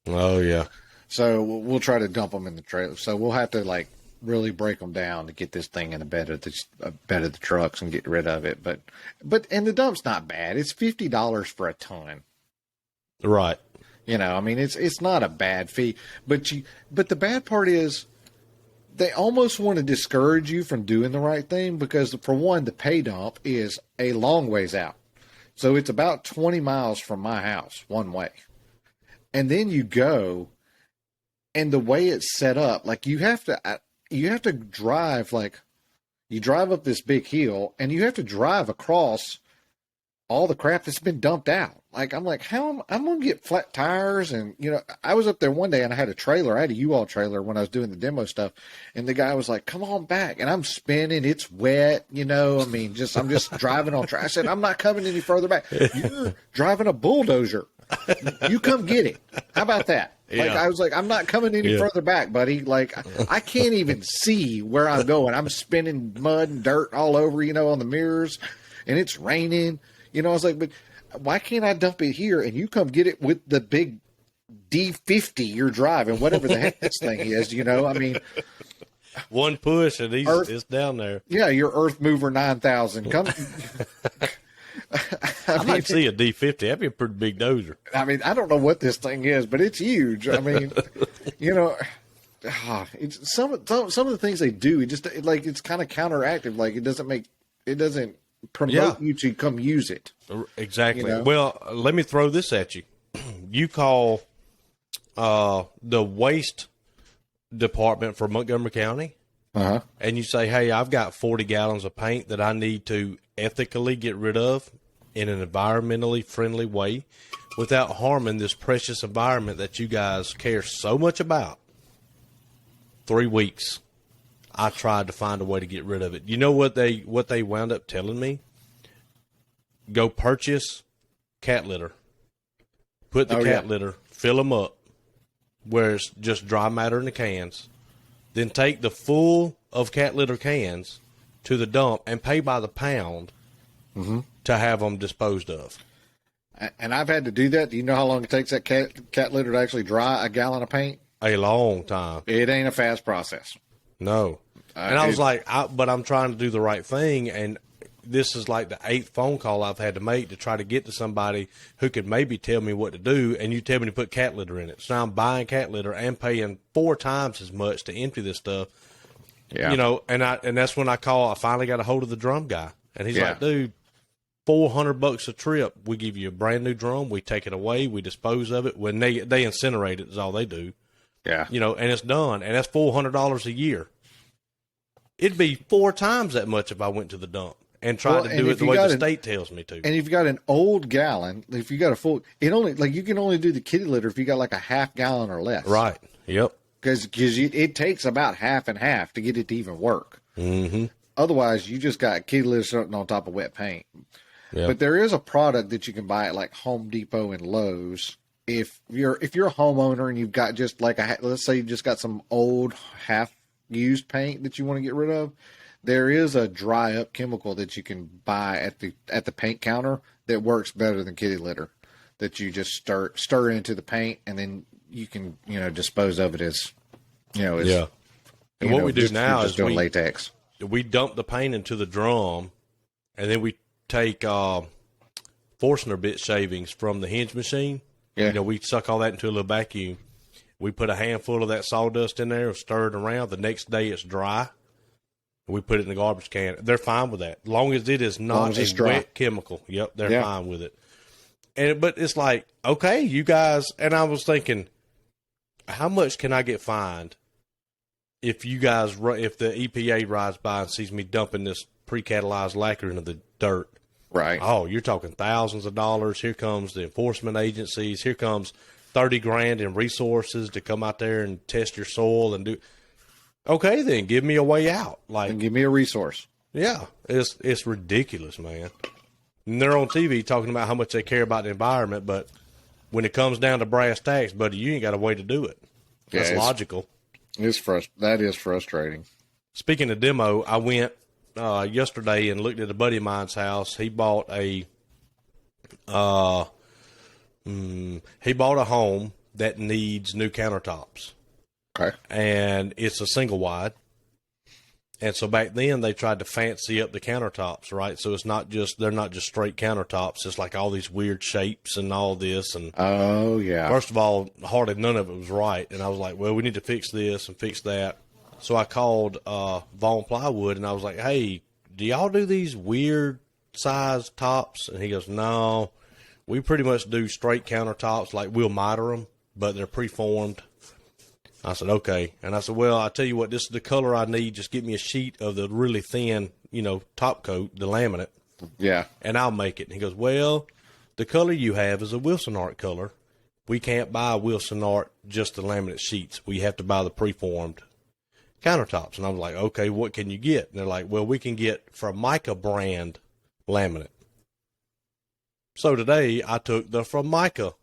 Oh, yeah. So we'll try to dump them in the trailer. So we'll have to really break them down to get this thing in the bed of the trucks and get rid of it. But and the dump's not bad. It's $50 for a ton. Right. You know, I mean, it's not a bad fee. But the bad part is they almost want to discourage you from doing the right thing because, for one, the pay dump is a long ways out. So it's about 20 miles from my house one way. And then you go, and the way it's set up, like you have to drive, like you drive up this big hill and you have to drive across all the crap that's been dumped out. Like, I'm like, I'm going to get flat tires. And, I was up there one day and I had a trailer. I had a U-Haul trailer when I was doing the demo stuff. And the guy was like, come on back. And I'm spinning. It's wet, I mean, I'm just driving on track. I said, I'm not coming any further back. You're driving a bulldozer. You come get it. How about that? Like, I was like, I'm not coming any further back, buddy. Like, I can't even see where I'm going. I'm spinning mud and dirt all over, on the mirrors, and it's raining. I was like, but why can't I dump it here and you come get it with the big D50 you're driving, whatever the heck this thing is, I mean. One push and it's down there. Yeah, your Earth Mover 9000. Come. I'd like to see a D50. That'd be a pretty big dozer. I mean, I don't know what this thing is, but it's huge. I mean, it's some of the things they do. It just it's kind of counteractive. Like it doesn't promote you to come use it. Exactly. Well, let me throw this at you. You call the waste department for Montgomery County, and you say, "Hey, I've got 40 gallons of paint that I need to ethically get rid of in an environmentally friendly way without harming this precious environment that you guys care so much about." 3 weeks. I tried to find a way to get rid of it. You know what they wound up telling me? Go purchase cat litter. Put the cat litter, fill them up where it's just dry matter in the cans. Then take the full of cat litter cans to the dump and pay by the pound to have them disposed of. And I've had to do that. Do you know how long it takes that cat litter to actually dry a gallon of paint? A long time. It ain't a fast process. No. And I was like, but I'm trying to do the right thing, and this is like the 8th phone call I've had to make to try to get to somebody who could maybe tell me what to do, and you tell me to put cat litter in it. So now I'm buying cat litter and paying 4 times as much to empty this stuff. Yeah. And that's when I finally got a hold of the drum guy, and he's like, dude, $400 a trip. We give you a brand new drum. We take it away. We dispose of it. When they incinerate it is all they do. Yeah. And it's done. And that's $400 a year. It'd be 4 times that much if I went to the dump and tried to do it the way the state tells me to. And if you got an old gallon, if you got a full, you can only do the kitty litter if you got like a half gallon or less. Right. Yep. Because it takes about half and half to get it to even work. Mm-hmm. Otherwise, you just got kitty litter sitting on top of wet paint. Yep. But there is a product that you can buy at like Home Depot and Lowe's. If you're a homeowner and you've got just like let's say you just got some old half used paint that you want to get rid of, there is a dry up chemical that you can buy at the paint counter that works better than kitty litter, that you just stir into the paint and then you can dispose of it as And what we do now is doing latex. We dump the paint into the drum, and then we take Forstner bit shavings from the hinge machine. Yeah. We suck all that into a little vacuum. We put a handful of that sawdust in there, stir it around. The next day it's dry. We put it in the garbage can. They're fine with that. As long as it is not a wet chemical. Yep, they're fine with it. But it's like, okay, you guys, and I was thinking, how much can I get fined if the EPA rides by and sees me dumping this pre-catalyzed lacquer into the dirt? Right. Oh, you're talking thousands of dollars. Here comes the enforcement agencies. Here comes $30,000 in resources to come out there and test your soil and do. Okay, then give me a way out. And give me a resource. Yeah, it's ridiculous, man. And they're on TV talking about how much they care about the environment, but when it comes down to brass tacks, buddy, you ain't got a way to do it. That's logical. That is frustrating. Speaking of demo, I went yesterday and looked at a buddy of mine's house. He bought a home that needs new countertops. Okay. And it's a single wide. And so back then they tried to fancy up the countertops, right? So they're not just straight countertops. It's like all these weird shapes and all this. And oh yeah. First of all, hardly none of it was right. And I was like, well, we need to fix this and fix that. So I called Vaughn Plywood, and I was like, hey, do y'all do these weird size tops? And he goes, no, we pretty much do straight countertops, like we'll miter them, but they're preformed. I said, okay. And I said, well, I tell you what, this is the color I need. Just get me a sheet of the really thin, top coat, the laminate. Yeah. And I'll make it. And he goes, well, the color you have is a Wilson Art color. We can't buy Wilson Art, just the laminate sheets. We have to buy the preformed countertops. And I was like, okay, what can you get? And they're like, well, we can get Formica brand laminate. So today I took the Formica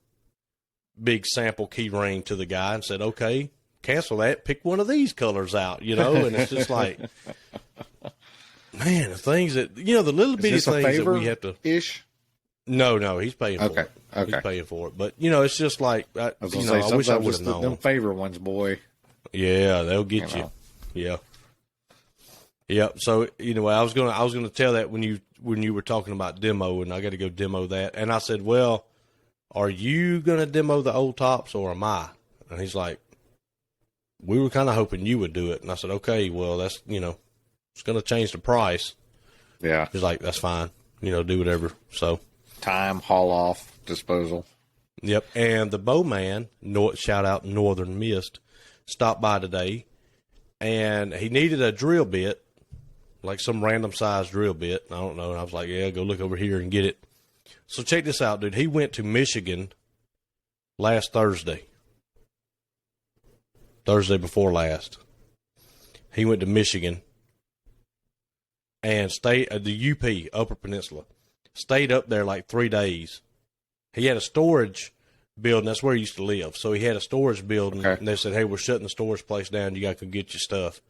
big sample key ring to the guy and said, okay, cancel that, pick one of these colors out, and it's just like, man, the things that, the little bitty things that we have to. Ish? No, he's paying for Okay. it. Okay. He's paying for it. But, it's just like, I wish I would have known. Them favor ones, boy. Yeah, they'll get you. Yeah. Yeah. So, anyway, I was gonna tell that when you were talking about demo, and I got to go demo that. And I said, well, are you going to demo the old tops or am I? And he's like, we were kind of hoping you would do it. And I said, okay, well, that's, it's going to change the price. Yeah. He's like, that's fine. Do whatever. So. Time, haul off, disposal. Yep. And the Bowman, shout out Northern Mist, stopped by today. And he needed a drill bit, like some random size drill bit. I don't know. And I was like, yeah, go look over here and get it. So check this out, dude. He went to Michigan last Thursday. Thursday before last. He went to Michigan and stayed at the UP, Upper Peninsula. Stayed up there like 3 days. He had a storage building. That's where he used to live. So he had a storage building, okay. And they said, hey, we're shutting the storage place down. You got to go get your stuff.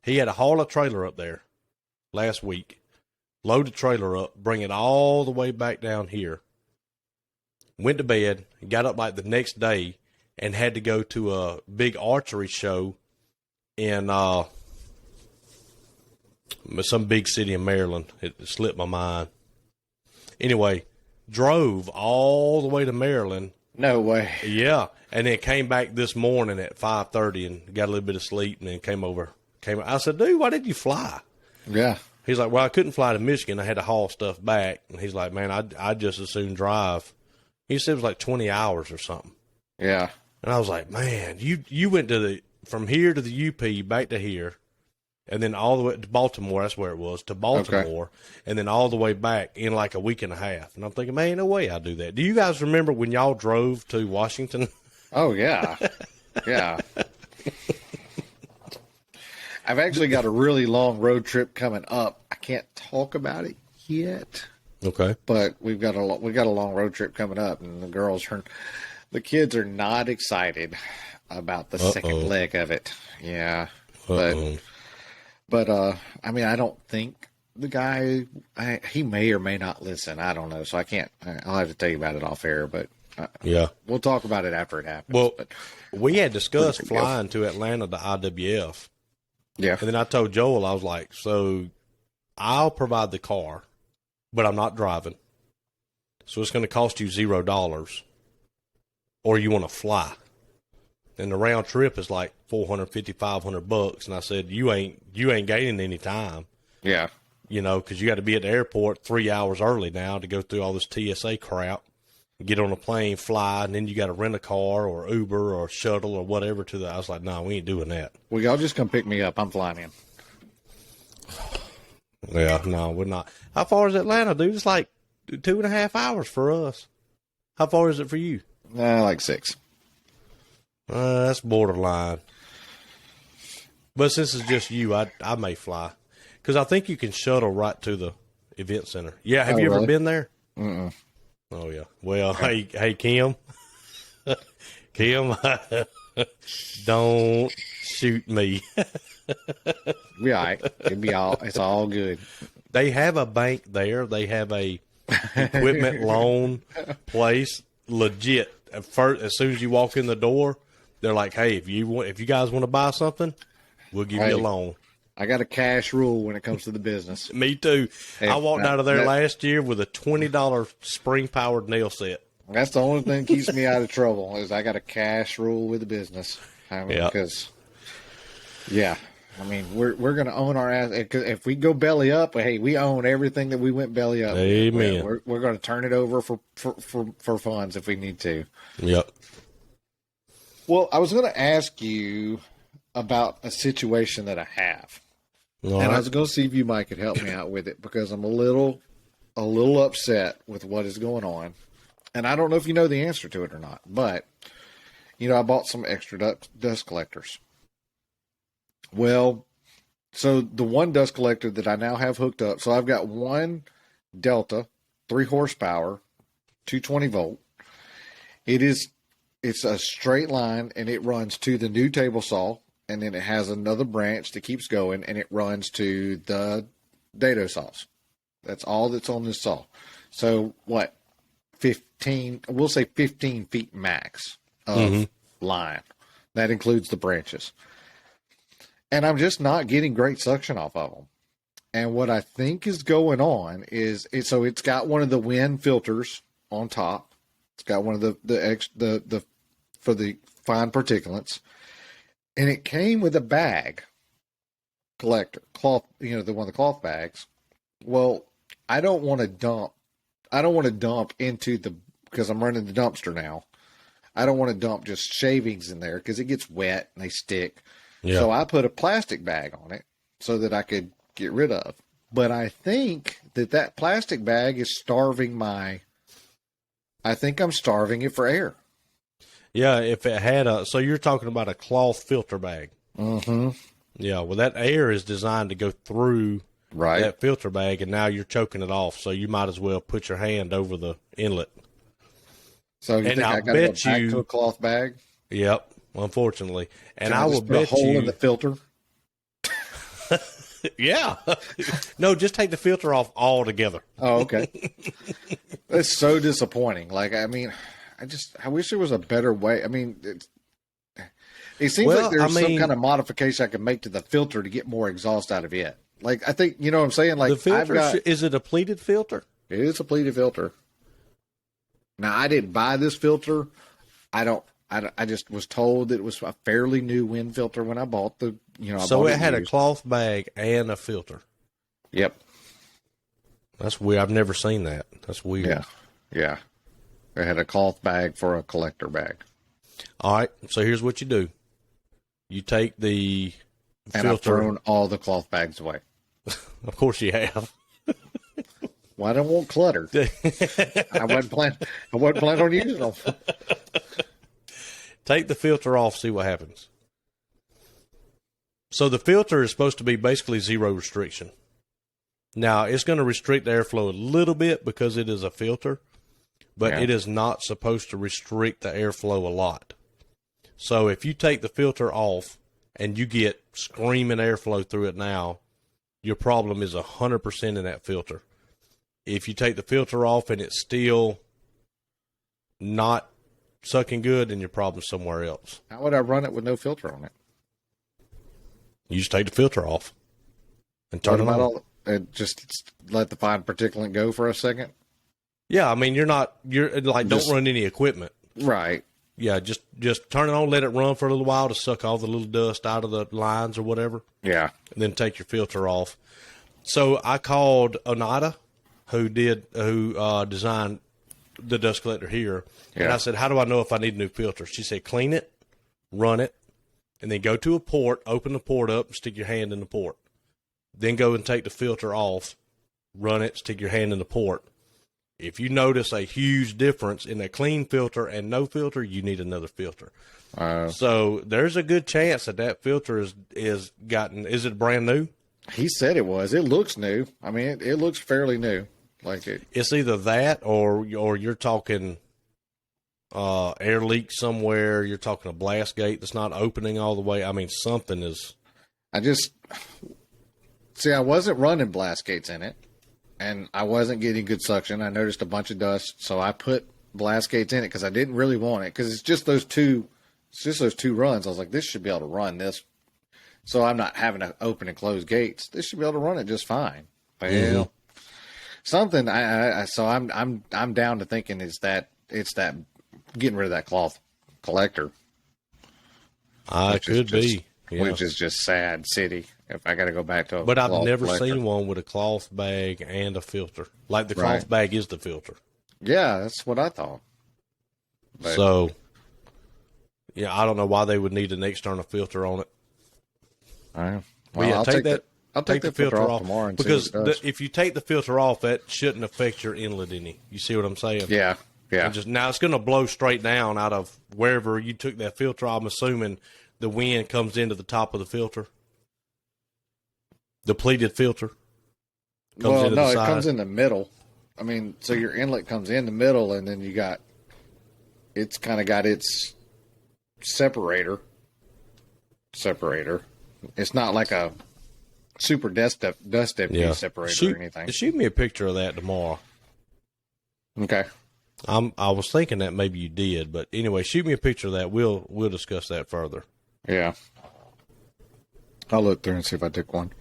He had to haul a trailer up there last week. Load the trailer up, bring it all the way back down here. Went to bed, got up like the next day, and had to go to a big archery show in some big city in Maryland. It slipped my mind. Anyway, drove all the way to Maryland. No way. Yeah, and then came back this morning at 5:30 and got a little bit of sleep, and then came over. I said, dude, why did you fly? Yeah. He's like, well, I couldn't fly to Michigan. I had to haul stuff back. And he's like, man, I'd just as soon drive. He said it was like 20 hours or something. Yeah. And I was like, man, you went from here to the UP, back to here, and then all the way to Baltimore. That's where it was, to Baltimore, okay. And then all the way back in like a week and a half. And I'm thinking, man, no way I'd do that. Do you guys remember when y'all drove to Washington? Oh, yeah. Yeah. I've actually got a really long road trip coming up. I can't talk about it yet. Okay. But we've got a long road trip coming up, and the kids are not excited about the second leg of it. Yeah. But I mean, I don't think the guy, he may or may not listen. I don't know. So I'll have to tell you about it off air, but yeah, we'll talk about it after it happens. Well, we had discussed flying to Atlanta to IWF. Yeah. And then I told Joel, I was like, so I'll provide the car, but I'm not driving. So it's going to cost you $0, or you want to fly. And the round trip is like $450, $500. And I said, you ain't gaining any time. Yeah. Because you got to be at the airport 3 hours early now to go through all this TSA crap, get on a plane, fly, and then you got to rent a car or Uber or shuttle or whatever I was like, no, we ain't doing that. Well, y'all just come pick me up. I'm flying in. Yeah, no, we're not. How far is Atlanta, dude? It's like 2.5 hours for us. How far is it for you? Like 6. That's borderline. But since it's just you, I may fly. Because I think you can shuttle right to the event center. Yeah, have you ever been there? Mm-mm. Oh, yeah. Well, hey, Kim. Kim, don't shoot me. Be all right. It's all good. They have a bank there. They have a equipment loan place. Legit. As soon as you walk in the door, they're like, hey, if you guys want to buy something, we'll give you a loan. I got a cash rule when it comes to the business. Me too. Hey, I walked out of there last year with a $20 spring-powered nail set. That's the only thing that keeps me out of trouble is I got a cash rule with the business. Because, yeah. I mean, we're going to own our ass. If we go belly up, hey, we own everything that we went belly up. Amen. We're going to turn it over for funds if we need to. Yep. Well, I was going to ask you about a situation that I have, All and right. I was going to see if you might could help me out with it because I'm a little upset with what is going on, and I don't know if you know the answer to it or not. But I bought some extra dust collectors. Well, so the one dust collector that I now have hooked up, so I've got one Delta, 3 horsepower, 220 volt. It's a straight line and it runs to the new table saw, and then it has another branch that keeps going and it runs to the dado saws. That's all that's on this saw. So what? 15, we'll say 15 feet max of line. That includes the branches. And I'm just not getting great suction off of them. And what I think is going on is it's got one of the wind filters on top. It's got one of the for the fine particulates, and it came with a bag collector cloth. The one of the cloth bags. Well, I don't want to dump. I don't want to dump because I'm running the dumpster now. I don't want to dump just shavings in there because it gets wet and they stick. Yeah. So I put a plastic bag on it so that I could get rid of. But I think that plastic bag is starving I think I'm starving it for air. Yeah, if it had so you're talking about a cloth filter bag. Mm-hmm. Yeah, well, that air is designed to go through that filter bag, and now you're choking it off, so you might as well put your hand over the inlet. So you think I got to go back to a cloth bag? Yep, unfortunately. And I will bet you. Put a hole in the filter? Yeah. No, just take the filter off altogether. Oh, okay. That's so disappointing. Like, I mean, I wish there was a better way. I mean, it seems like there's some kind of modification I can make to the filter to get more exhaust out of it. Like, I think, you know what I'm saying? Like, the filter, is it a pleated filter? It is a pleated filter. Now, I didn't buy this filter. I just was told that it was a fairly new wind filter when I bought the, So it had a cloth bag and a filter. Yep. That's weird. I've never seen that. That's weird. Yeah. Yeah. It had a cloth bag for a collector bag. All right. So here's what you do. You take the filter. And I've thrown all the cloth bags away. Of course you have. Well, I don't want clutter. I wasn't planning on using them. Take the filter off, see what happens. So the filter is supposed to be basically zero restriction. Now, it's going to restrict the airflow a little bit because it is a filter, but it is not supposed to restrict the airflow a lot. So if you take the filter off and you get screaming airflow through it now, your problem is 100% in that filter. If you take the filter off and it's still not sucking good, then your problem's somewhere else. How would I run it with no filter on it? You just take the filter off and turn it on. Just let the fine particulate go for a second? Yeah, I mean, you're like, don't run any equipment. Right. Yeah, just turn it on, let it run for a little while to suck all the little dust out of the lines or whatever. Yeah. And then take your filter off. So I called Onata, who designed the dust collector here. Yeah. And I said, how do I know if I need a new filter? She said, clean it, run it, and then go to a port, open the port up, and stick your hand in the port. Then go and take the filter off, run it, stick your hand in the port. If you notice a huge difference in a clean filter and no filter, you need another filter. So there's a good chance that filter is it brand new? He said it was. It looks new. I mean, it looks fairly new. It's either that or you're talking air leak somewhere. You're talking a blast gate that's not opening all the way. I mean, something is. I wasn't running blast gates in it, and I wasn't getting good suction. I noticed a bunch of dust, so I put blast gates in it because I didn't really want it because it's just those two runs. I was like, this should be able to run this. So I'm not having to open and close gates. This should be able to run it just fine. Well, something. So I'm down to thinking it's that getting rid of that cloth collector. Could be. Yeah. which is just sad city. If I got to go back to a But I've cloth never collector. seen one with a cloth bag and a filter. Like the Right. cloth bag is the filter. Yeah, that's what I thought. But, So, yeah, I don't know why they would need an external filter on it. well, But yeah, I'll take take that. I'll take the filter off tomorrow and because see what it does. if you take the filter off, that shouldn't affect your inlet any. You see what I'm saying? Yeah, yeah. And just now it's going to blow straight down out of wherever you took that filter. I'm assuming the wind comes into the top of the filter, the pleated filter. Well, into no, the it side. comes in the middle. I mean, so your inlet comes in the middle, and then it's kind of got its separator. It's not like a super dust deputy separator or anything. Shoot me a picture of that tomorrow. Okay. I was thinking that maybe you did, but anyway, shoot me a picture of that. We'll discuss that further. Yeah. I'll look through and see if I took one.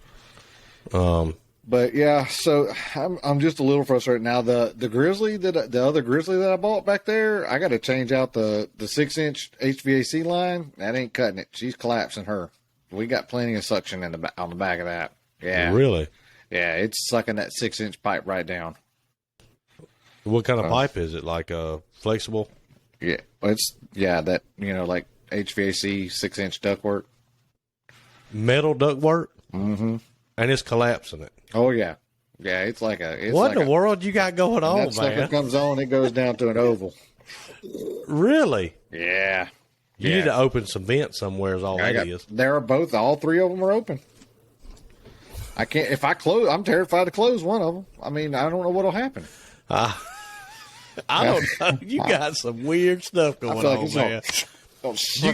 Um, But yeah, so I'm just a little frustrated now. The grizzly the other grizzly that I bought back there, I got to change out the 6-inch HVAC line. That ain't cutting it. She's collapsing her. We got plenty of suction on the back of that. Yeah, Really? yeah, it's sucking that 6-inch pipe right down. What kind of pipe is it? Like flexible? Yeah, that like HVAC 6-inch ductwork. Metal ductwork? Mm-hmm. And it's collapsing it. Oh yeah, yeah. It's like a. What in the world you got going on, that sucker man? comes on, it goes down to an oval. Really? Yeah. You need to open some vents somewhere is all that is. All three of them are open. I can't, if I close, I'm terrified to close one of them. I mean, I don't know what'll happen. I don't know. You got some weird stuff going feel like on, it's man.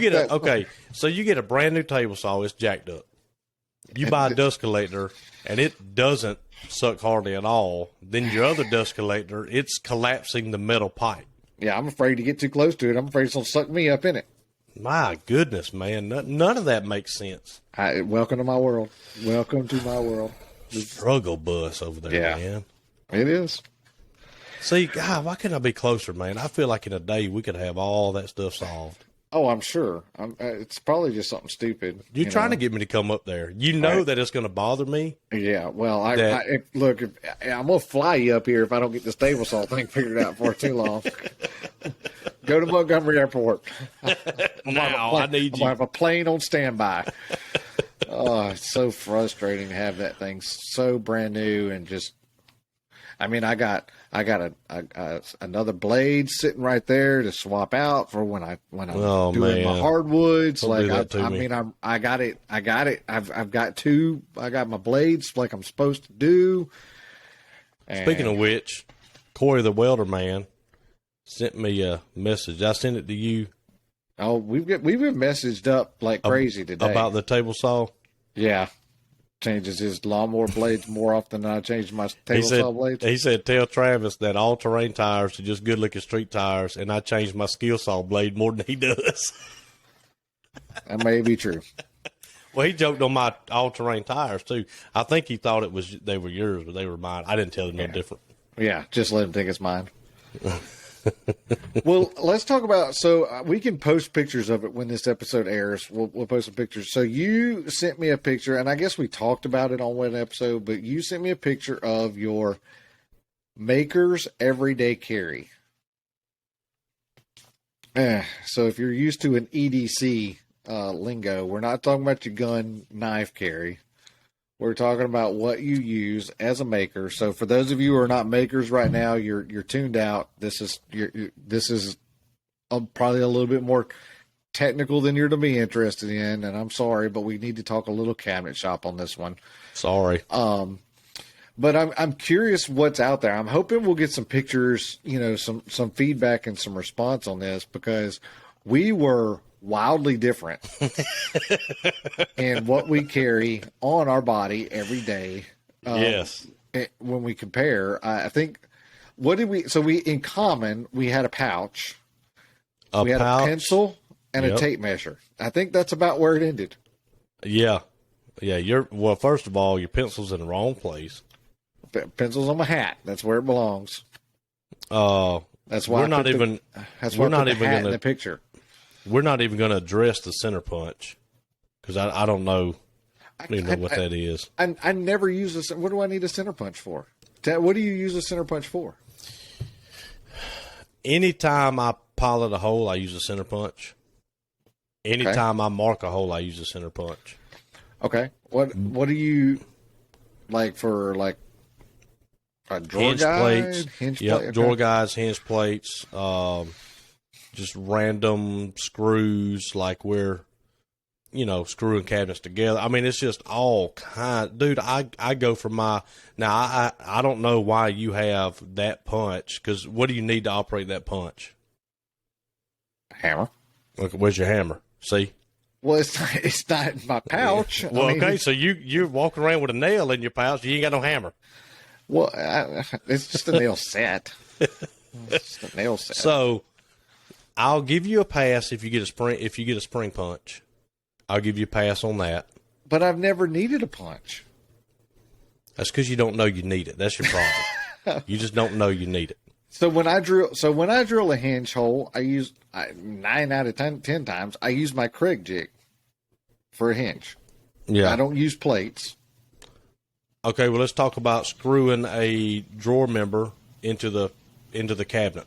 You get so you get a brand new table saw, it's jacked up. You buy a dust collector and it doesn't suck hardly at all. Then your other dust collector, it's collapsing the metal pipe. Yeah, I'm afraid to get too close to it. I'm afraid it's going to suck me up in it. My goodness, man. None of that makes sense. Welcome to my world. Welcome to my world. Struggle bus over there, Yeah. man. It is. See, God, why couldn't I be closer, man? I feel like in a day we could have all that stuff solved. Oh, I'm sure. It's probably just something stupid. You're trying to get me to come up there. You know that it's going to bother me. Yeah, well, look, I'm going to fly you up here if I don't get this table saw thing figured out for too long. Go to Montgomery Airport. Now, I need I'm you. gonna have a plane on standby. Oh, it's so frustrating to have that thing so brand new and just. I mean, I got another blade sitting right there to swap out for when I'm doing my hardwoods. Don't do that to me. I got it. I've got two. I got my blades like I'm supposed to do. And Speaking of which, Corey the welder man sent me a message. I sent it to you. Oh, we've been messaged up like crazy today about the table saw. Yeah. Changes his lawnmower blades more often than I change my table saw blades. He said, tell Travis that all terrain tires are just good looking street tires, and I change my skill saw blade more than he does. That may be true. Well, he joked on my all terrain tires too. I think he thought they were yours, but they were mine. I didn't tell him no different. Yeah, just let him think it's mine. Well, let's talk about. So we can post pictures of it when this episode airs. We'll post some pictures. So you sent me a picture, and I guess we talked about it on one episode. But you sent me a picture of your Maker's Everyday Carry. So if you're used to an EDC lingo, we're not talking about your gun knife carry. We're talking about what you use as a maker. So for those of you who are not makers right now, you're tuned out. This is probably a little bit more technical than you're to be interested in, and I'm sorry, but we need to talk a little cabinet shop on this one. Sorry. But I'm curious what's out there. I'm hoping we'll get some pictures, some feedback and some response on this, because we were wildly different in what we carry on our body every day. Yes. When we compare, I think, in common, we had a pouch, we had a pencil and a tape measure. I think that's about where it ended. Yeah. Yeah. First of all, your pencil's in the wrong place. Pencil's on my hat. That's where it belongs. That's why we're not even in the picture. We're not even going to address the center punch Because I don't know, what I, that is. I never use this. What do I need a center punch for? What do you use a center punch for? Anytime I pilot a hole, I use a center punch. Anytime I mark a hole, I use a center punch. Okay. What do you like for like a drawer Hinge guide? plates. Hinge Yep, plate? drawer guides, hinge plates, just random screws like we're, screwing cabinets together. I mean, it's just all kind. Dude, I go for now, I don't know why you have that punch, because what do you need to operate that punch? Hammer. Okay, where's your hammer? See? Well, it's not in my pouch. Well, okay, so you're walking around with a nail in your pouch. You ain't got no hammer. Well, it's just a nail set. It's just a nail set. So I'll give you a pass if you get a spring punch. I'll give you a pass on that. But I've never needed a punch. That's because you don't know you need it. That's your problem. You just don't know you need it. So when I drill a hinge hole, I use 9 out of 10 times I use my Craig jig for a hinge. Yeah. I don't use plates. Okay, well, let's talk about screwing a drawer member into the cabinet,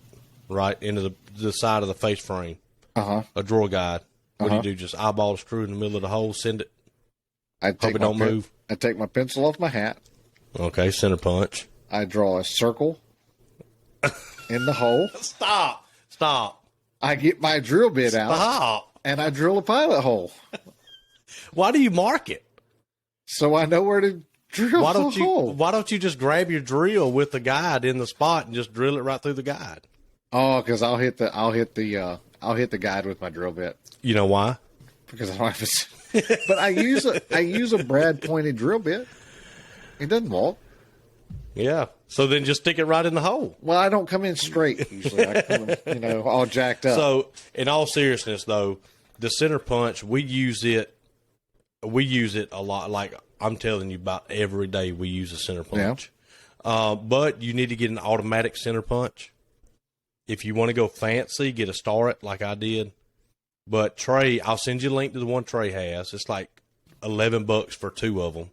right, into the side of the face frame. A drawer guide. What do you do? Just eyeball a screw in the middle of the hole, send it. Hope it don't move. I take my pencil off my hat. Okay, center punch. I draw a circle in the hole. Stop. I get my drill bit out. And I drill a pilot hole. Why do you mark it? So I know where to drill the hole. Why don't you just grab your drill with the guide in the spot and just drill it right through the guide? Oh, because I'll hit the guide with my drill bit. You know why? Because I don't have to. But I use a brad pointed drill bit. It doesn't walk. Yeah. So then just stick it right in the hole. Well, I don't come in straight usually. I come in, all jacked up. So in all seriousness, though, the center punch, we use it a lot. Like I'm telling you, about every day we use a center punch. Yeah. But you need to get an automatic center punch. If you want to go fancy, get a Starrett like I did. But Trey, I'll send you a link to the one Trey has. It's like $11 for 2 of them.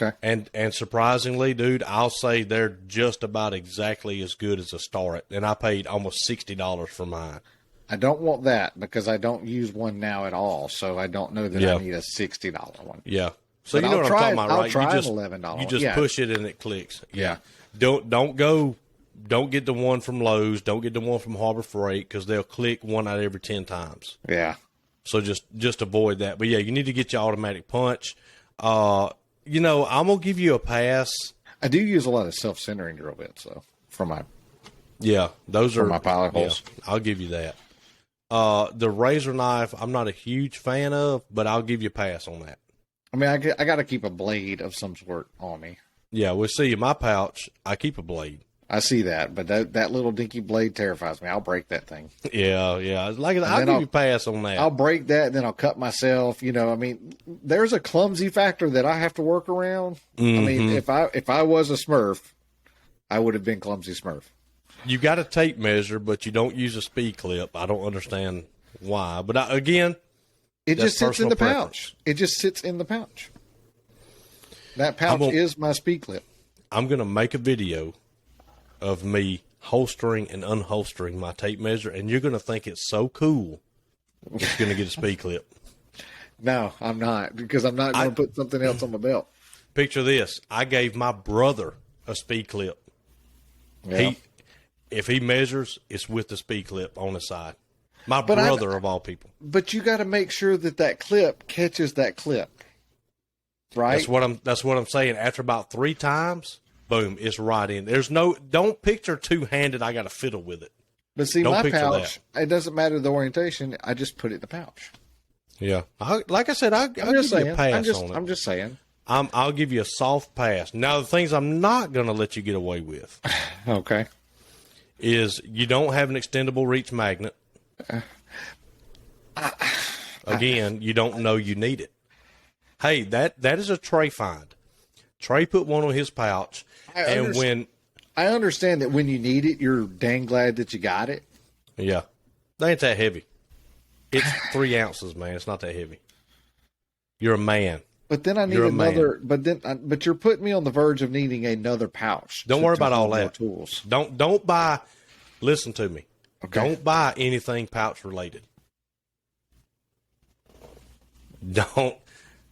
Okay. And surprisingly, dude, I'll say they're just about exactly as good as a Starrett. And I paid almost $60 for mine. I don't want that because I don't use one now at all. So I don't know that I need a $60 one. Yeah. So but you know what I'm talking about, right? I'll try $11. You just push it and it clicks. Yeah. Don't get the one from Lowe's. Don't get the one from Harbor Freight because they'll click 1 out of every 10 times. Yeah. So just avoid that. But yeah, you need to get your automatic punch. I'm gonna give you a pass. I do use a lot of self-centering drill bits though for my. Yeah, those are my pilot holes. Yeah, I'll give you that. The razor knife, I'm not a huge fan of, but I'll give you a pass on that. I mean, I got to keep a blade of some sort on me. Yeah, we'll see. In my pouch, I keep a blade. I see that, but that little dinky blade terrifies me. I'll break that thing. Yeah. I'll give you a pass on that. I'll break that, and then I'll cut myself. I mean, there's a clumsy factor that I have to work around. Mm-hmm. I mean, if I was a Smurf, I would have been clumsy Smurf. You got a tape measure, but you don't use a speed clip. I don't understand why. But again, it just sits in the pouch. It just sits in the pouch. That pouch is my speed clip. I'm going to make a video of me holstering and unholstering my tape measure, and you're going to think it's so cool. It's going to get a speed clip. No, I'm not, because I'm not going to put something else on my belt. Picture this. I gave my brother a speed clip. Yeah. If he measures, it's with the speed clip on the side. My brother, of all people. But you got to make sure that clip catches that clip. Right? That's what I'm saying. After about 3 times, boom, it's right in. Don't picture two-handed, I got to fiddle with it. But see, my pouch, it doesn't matter the orientation. I just put it in the pouch. Yeah. Like I said, I'll give you a pass on it. I'm just saying. I'll give you a soft pass. Now, the things I'm not going to let you get away with. Okay. Is you don't have an extendable reach magnet. Again, you don't know you need it. Hey, that is a Trey find. Trey put one on his pouch, I understand that when you need it, you're dang glad that you got it. Yeah, they ain't that heavy. It's 3 ounces, man. It's not that heavy. You're a man. But then I need You're a another. But you're putting me on the verge of needing another pouch. Don't worry about all hold more that. Tools. Don't buy. Listen to me. Okay. Don't buy anything pouch related. Don't.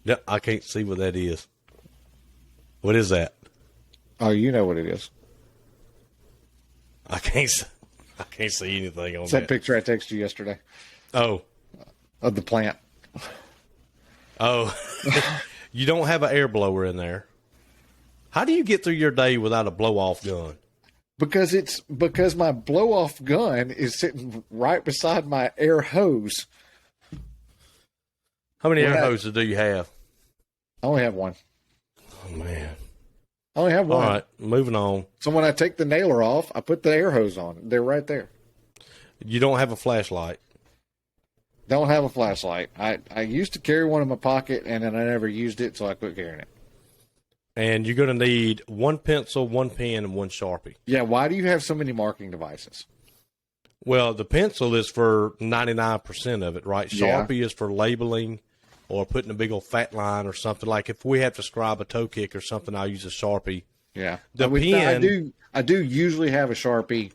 No, I can't see what that is. What is that? Oh, you know what it is. I can't see anything on It's that. that picture I texted you yesterday Oh, of the plant. oh, you don't have an air blower in there. How do you get through your day without a blow off gun? Because my blow off gun is sitting right beside my air hose. How many air Well, hoses do you have? I only have one. Oh man. I only have All one. right, moving on. So when I take the nailer off, I put the air hose on. They're right there. You don't have a flashlight. Don't have a flashlight. I used to carry one in my pocket, and then I never used it, so I quit carrying it. And you're going to need one pencil, one pen, and one Sharpie. Yeah, why do you have so many marking devices? Well, the pencil is for 99% of it, right? Yeah. Sharpie is for labeling or putting a big old fat line or something. Like if we have to scribe a toe kick or something, I'll use a Sharpie. Yeah. The pen. I do usually have a Sharpie.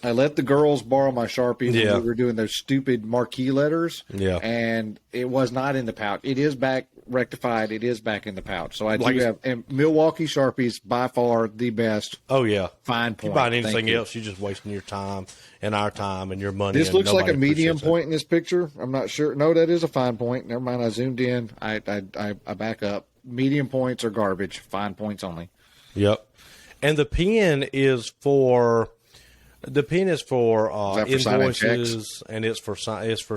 I let the girls borrow my Sharpie when we were doing those stupid marquee letters. Yeah. And it was not in the pouch. It is back rectified. It is back in the pouch. So I Like- do have, and Milwaukee Sharpies by far the best Oh, yeah. fine If point. you buy Thank anything you. else, you're just wasting your time and our time and your money. This and looks like a nobody medium appreciates it. point in this picture. I'm not sure. No, that is a fine point. Never mind. I zoomed in. I back up. Medium points are garbage. Fine points only. Yep. And the pen is for that for signing invoices, and it's for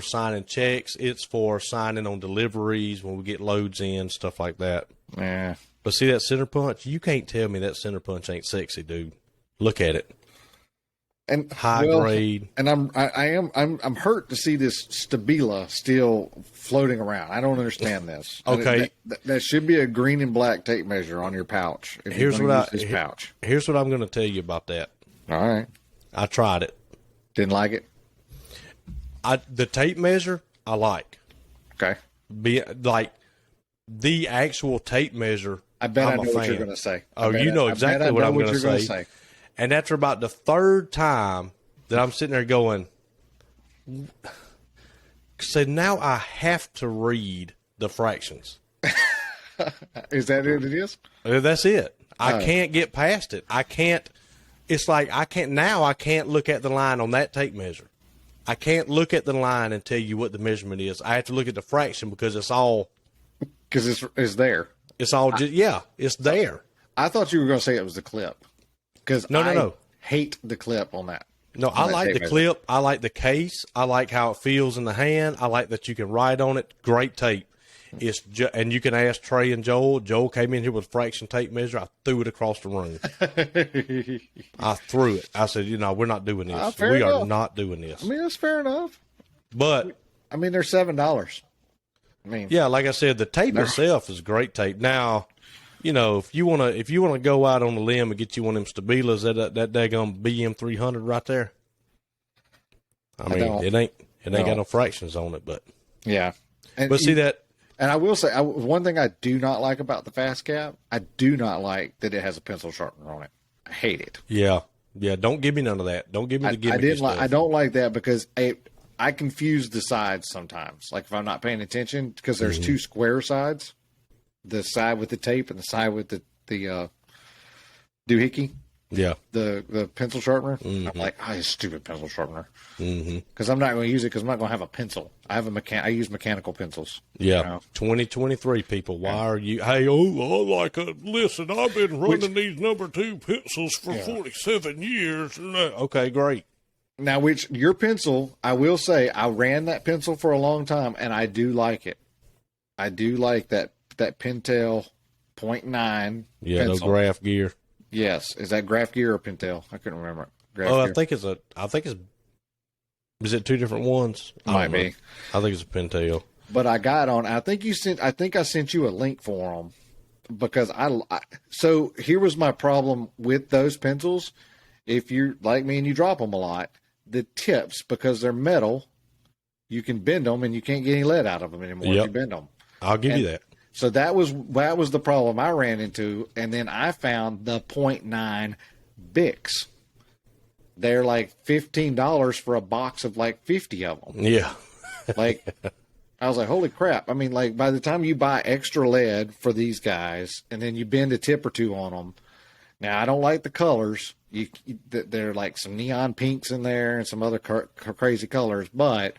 signing checks. It's for signing on deliveries when we get loads in, stuff like that. Yeah. But see that center punch? You can't tell me that center punch ain't sexy, dude. Look at it. And High grade. And I'm hurt to see this Stabila still floating around. I don't understand this. Okay. That should be a green and black tape measure on your pouch. If Here's you're what gonna use this pouch. Here's what I'm going to tell you about that. All right. I tried it. Didn't like it. The tape measure I like. Okay. The actual tape measure. I bet I'm I a know what fan. you're going to say. Oh, you know exactly what I'm going to say. And after about the third time that I'm sitting there going, so now I have to read the fractions. Is that what it is? That's it. I can't get past it. I can't. It's like I can't look at the line on that tape measure. I can't look at the line and tell you what the measurement is. I have to look at the fraction because it's all. Because it's there. It's all just it's there. I thought you were going to say it was the clip. Because No. hate the clip on that. No, I like the clip. I like the case. I like how it feels in the hand. I like that you can write on it. Great tape. And you can ask Trey and Joel. Joel came in here with a fraction tape measure. I threw it across the room. I threw it. I said, we're not doing this. Fair We enough. are not doing this. I mean, that's fair enough. But I mean, they're $7. I mean, yeah, like I said, the tape itself is great tape. Now, if you wanna go out on a limb and get you one of them Stabilas, that daggone BM300 right there. I mean, it ain't got no fractions on it, but yeah. but see that. And I will say, one thing I do not like about the Fast Cap, I do not like that it has a pencil sharpener on it. I hate it. Yeah. Don't give me none of that. Don't give me the gimmicky stuff. I don't like that because I confuse the sides sometimes. Like if I'm not paying attention, because there's two square sides, the side with the tape and the side with the doohickey. Yeah. The pencil sharpener. I'm like, stupid pencil sharpener. Because I'm not going to use it because I'm not going to have a pencil. I use mechanical pencils. Yeah. 2023 people. Why are you? Hey, listen, I've been running these number 2 pencils for 47 years. Okay, great. Now, your pencil, I will say, I ran that pencil for a long time, and I do like it. I do like that Pentel .9 Yeah, pencil. no graph gear. Yes. Is that graph gear or Pentel? I couldn't remember. Graph Oh, gear. I think it's. Is it 2 different ones? Might be. I think it's a Pentel. But I got on. I think I sent you a link for them because so here was my problem with those pencils. If you're like me and you drop them a lot, the tips, because they're metal, you can bend them and you can't get any lead out of them anymore if you bend them. I'll give you that. So that was the problem I ran into, and then I found the .9 Bics. They're like $15 for a box of like 50 of them. Yeah. Like, I was like, holy crap. I mean, like, by the time you buy extra lead for these guys, and then you bend a tip or two on them. Now, I don't like the colors. They're like some neon pinks in there and some other crazy colors, but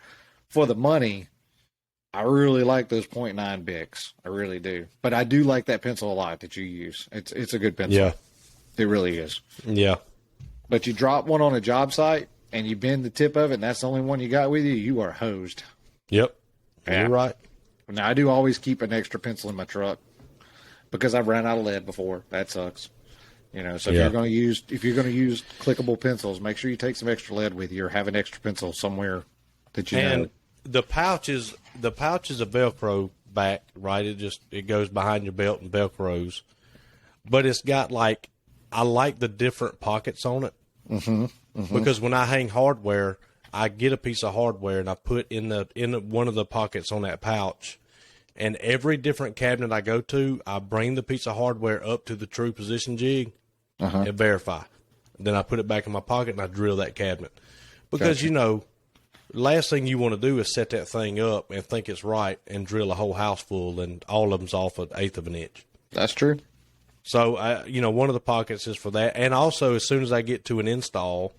for the money, I really like those .9 Bics. I really do. But I do like that pencil a lot that you use. It's a good pencil. Yeah. It really is. Yeah. But you drop one on a job site and you bend the tip of it, and that's the only one you got with you, you are hosed. Yep. Yeah. You're right. Now, I do always keep an extra pencil in my truck because I've ran out of lead before. That sucks. You know, so if you're going to use clickable pencils, make sure you take some extra lead with you or have an extra pencil somewhere that you know. The pouch is a Velcro back, right? It goes behind your belt and Velcros, but it's got I like the different pockets on it. Because when I hang hardware, I get a piece of hardware and I put in one of the pockets on that pouch, and every different cabinet I go to, I bring the piece of hardware up to the true position jig and verify. Then I put it back in my pocket and I drill that cabinet because last thing you want to do is set that thing up and think it's right and drill a whole house full and all of them's off an eighth of an inch. That's true. So, one of the pockets is for that. And also, as soon as I get to an install,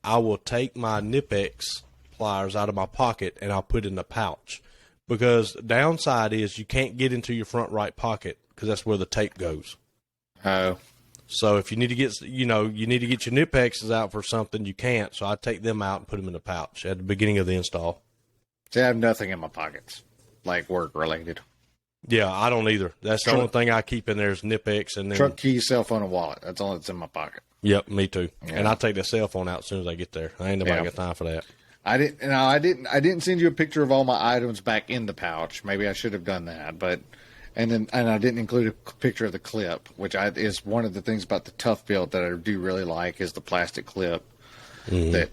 I will take my Nipex pliers out of my pocket and I'll put it in the pouch. Because the downside is you can't get into your front right pocket because that's where the tape goes. Oh. So if you need to get, your Nipexes out for something, you can't. So I take them out and put them in the pouch at the beginning of the install. See, I have nothing in my pockets, like work related. Yeah, I don't either. That's the only thing I keep in there is Nipex and then truck keys, cell phone, and wallet. That's all that's in my pocket. Yep, me too. Yeah. And I take the cell phone out as soon as I get there. I ain't nobody got time for that. I didn't send you a picture of all my items back in the pouch. Maybe I should have done that, and I didn't include a picture of the clip, which is one of the things about the Tough Built that I do really like is the plastic clip that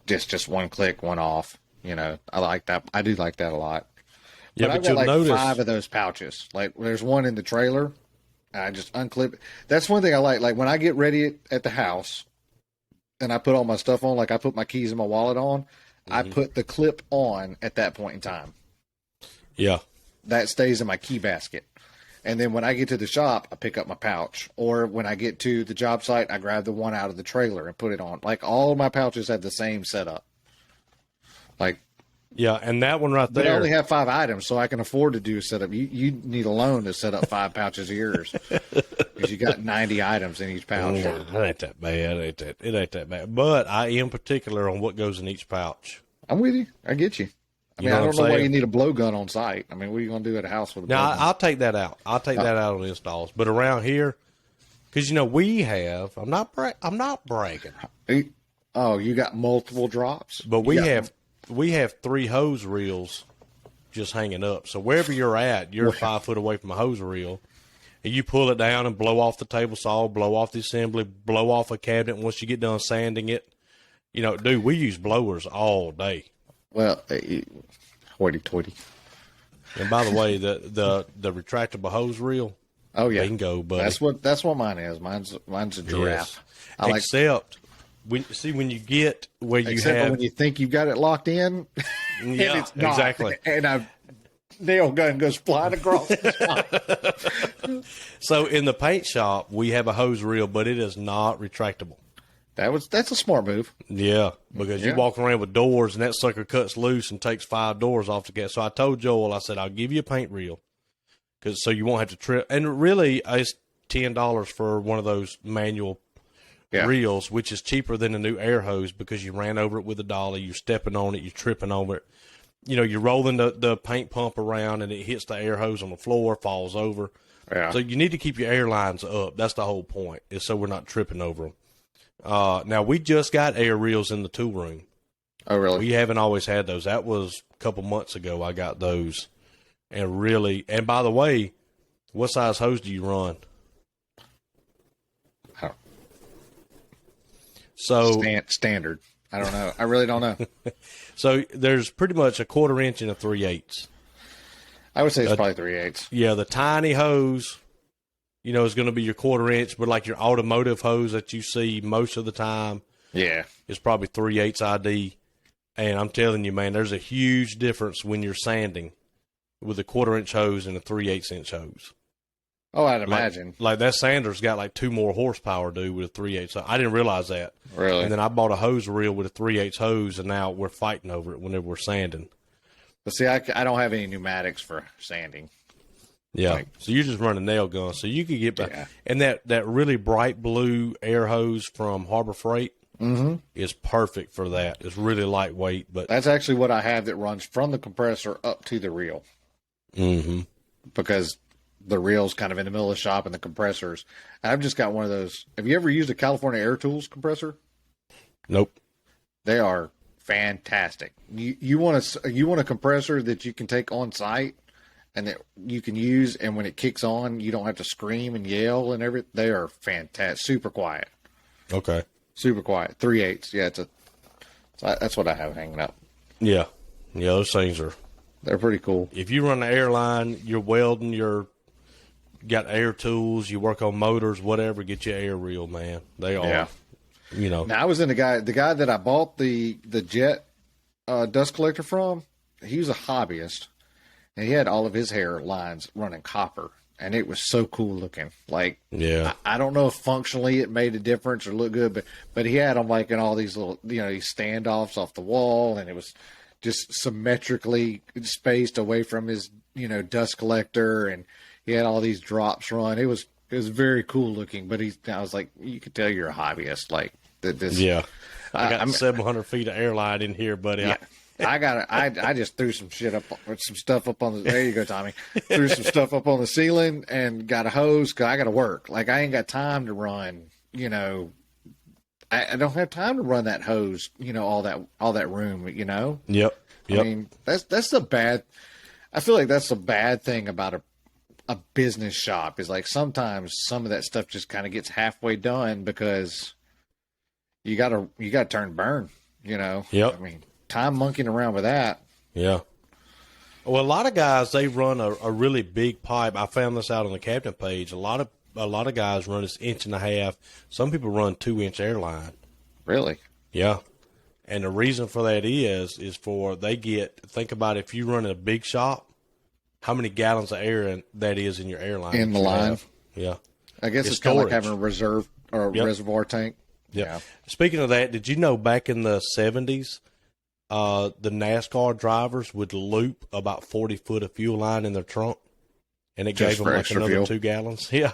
just one click, one off. I like that. I do like that a lot. Yeah, but I've got like 5 of those pouches. Like there's one in the trailer. I just unclip it. That's one thing I like. Like when I get ready at the house and I put all my stuff on, like I put my keys and my wallet on, I put the clip on at that point in time. Yeah. That stays in my key basket. And then when I get to the shop, I pick up my pouch. Or when I get to the job site, I grab the one out of the trailer and put it on. Like all of my pouches have the same setup. Yeah, and that one right there. But I only have 5 items, so I can afford to do a setup. You need a loan to set up 5 pouches of yours because you got 90 items in each pouch. It ain't that bad. It ain't that bad. But I am particular on what goes in each pouch. I'm with you. I get you. I mean, I don't know why you need a blowgun on site. I mean, what are you going to do at a house with a blowgun? Now, I'll take that out. I'll take that out on installs. But around here, because we have. I'm not bragging. Oh, you got multiple drops, but we have 3 hose reels just hanging up. So wherever you're at, you're 5 foot away from a hose reel. And you pull it down and blow off the table saw, blow off the assembly, blow off a cabinet once you get done sanding it. Dude, we use blowers all day. Well, hoity-toity. And by the way, the retractable hose reel. Oh yeah, bingo, buddy. That's what mine is. Mine's a giraffe. Yes. Except when you get where you have when you think you've got it locked in, and it's not. Exactly. And a nail gun goes flying across the spine. So in the paint shop, we have a hose reel, but it is not retractable. That's a smart move. Yeah, because you walk around with doors, and that sucker cuts loose and takes 5 doors off the gas. So I told Joel, I said, I'll give you a paint reel, so you won't have to trip. And really, it's $10 for one of those manual reels, which is cheaper than a new air hose because you ran over it with a dolly, you're stepping on it, you're tripping over it. You're rolling the paint pump around, and it hits the air hose on the floor, falls over. Yeah. So you need to keep your air lines up. That's the whole point, is so we're not tripping over them. Now, we just got air reels in the tool room. Oh, really? We haven't always had those. That was a couple months ago I got those. And by the way, what size hose do you run? So standard. I don't know. I really don't know. So there's pretty much a 1/4 inch and a 3/8. I would say it's probably 3/8. Yeah, the tiny hose, is going to be your 1/4 inch, but like your automotive hose that you see most of the time Yeah. is probably 3/8 ID. And I'm telling you, man, there's a huge difference when you're sanding with a 1/4 inch hose and a 3/8 inch hose. Oh, I'd imagine. Like that sander's got like 2 more horsepower, dude, with a 3/8. I didn't realize that. Really? And then I bought a hose reel with a 3/8 hose, and now we're fighting over it whenever we're sanding. But see, I don't have any pneumatics for sanding. Yeah. So you're just running nail gun. So you could get back. Yeah. And that really bright blue air hose from Harbor Freight is perfect for that. It's really lightweight, but That's actually what I have that runs from the compressor up to the reel. Because the reel's kind of in the middle of the shop and the compressors. I've just got one of those. Have you ever used a California Air Tools compressor? nope. They are fantastic. You want a compressor that you can take on site and that you can use, and when it kicks on, you don't have to scream and yell and everything. They are fantastic. Super quiet. Okay. Super quiet. 3/8. Yeah, that's what I have hanging up. Yeah. Yeah, those things are. They're pretty cool. If you run the airline, you're welding, got air tools, you work on motors, whatever, get your air reel, man. They are. Yeah. Now I was in the guy that I bought the jet dust collector from. He was a hobbyist, and he had all of his hair lines running copper, and it was so cool looking. Like, Yeah. I don't know if functionally it made a difference or looked good, but he had them like in all these little these standoffs off the wall, and it was just symmetrically spaced away from his dust collector, and he had all these drops run. It was very cool looking, but I was like, you could tell you're a hobbyist. Like this. Yeah. I got 700 feet of airline in here, buddy. Yeah. I just threw some stuff up on the. There you go, Tommy. Threw some stuff up on the ceiling and got a hose because I got to work. Like I ain't got time to run. I don't have time to run that hose. All that room. Yep. I mean, that's the bad. I feel like that's the bad thing about a business shop is like sometimes some of that stuff just kind of gets halfway done because you gotta turn burn. Yep. I mean, time monkeying around with that. Yeah. Well, a lot of guys, they run a really big pipe. I found this out on the captain page. A lot of guys run this 1.5 inch. Some people run 2-inch airline. Really? Yeah. And the reason for that is think about if you run a big shop, how many gallons of air that is in your airline. In the line. Yeah. I guess it's kind of like having a reserve or reservoir tank. Yeah. Speaking of that, did you know back in the 70s, the NASCAR drivers would loop about 40 foot of fuel line in their trunk, and it Just gave them for like extra another fuel? 2 gallons? Yeah.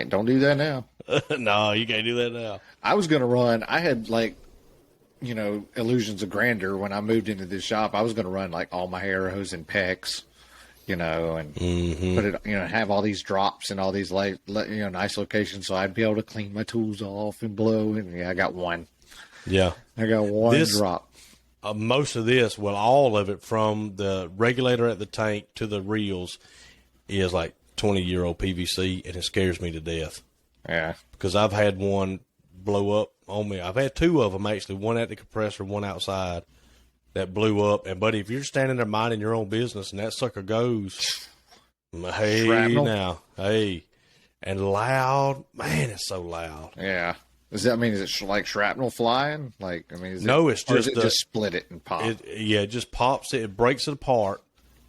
Don't do that now. No, you can't do that now. I was going to run. I had illusions of grandeur when I moved into this shop. I was going to run like all my air hose and PEX, and put it, have all these drops and all these nice locations, so I'd be able to clean my tools off and blow. And I got one. Yeah. I got one drop. Most of this, well, all of it from the regulator at the tank to the reels is like 20-year-old PVC, and it scares me to death. Yeah. Because I've had one blow up on me. I've had 2 of them, actually, one at the compressor, one outside, that blew up. And, buddy, if you're standing there minding your own business and that sucker goes, hey, Shrapnel? now, hey. And loud. Man, it's so loud. Yeah. Is it like shrapnel flying? Like, No, it's just just split it and pop? It just pops it. It breaks it apart,